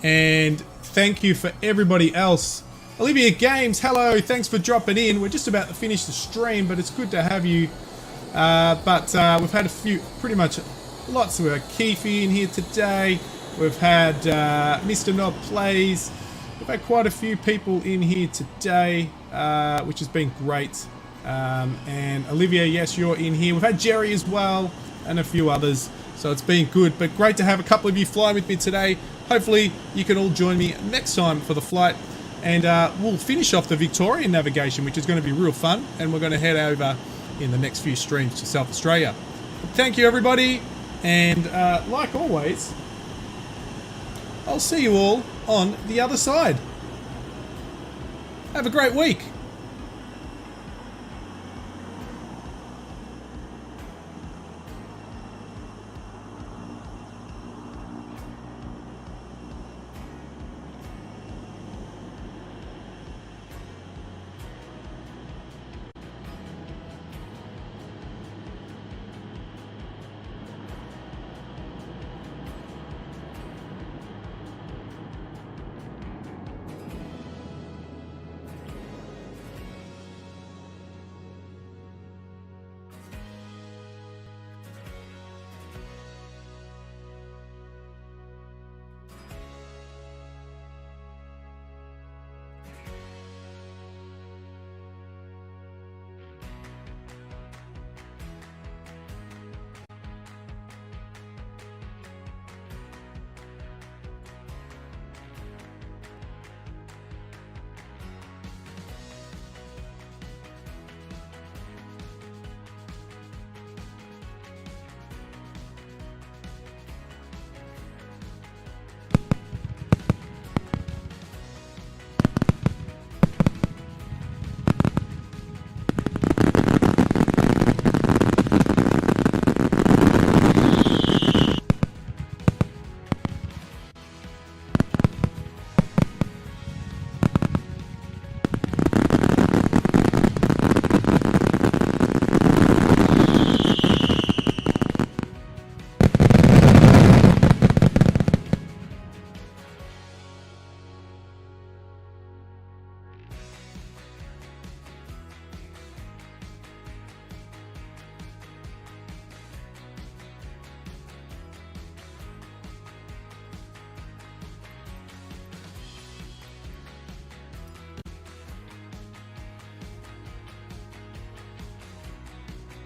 And thank you for everybody else. Olivia Games, hello. Thanks for dropping in. We're just about to finish the stream, but it's good to have you. But we've had a few, pretty much lots of Keefe in here today. We've had Mr. Knob Plays. We've had quite a few people in here today, which has been great. And Olivia, yes, you're in here. We've had Jerry as well and a few others. So it's been good, but great to have a couple of you flying with me today. Hopefully you can all join me next time for the flight. And we'll finish off the Victorian navigation, which is going to be real fun. And we're going to head over in the next few streams to South Australia. Thank you, everybody. And like always, I'll see you all on the other side. Have a great week.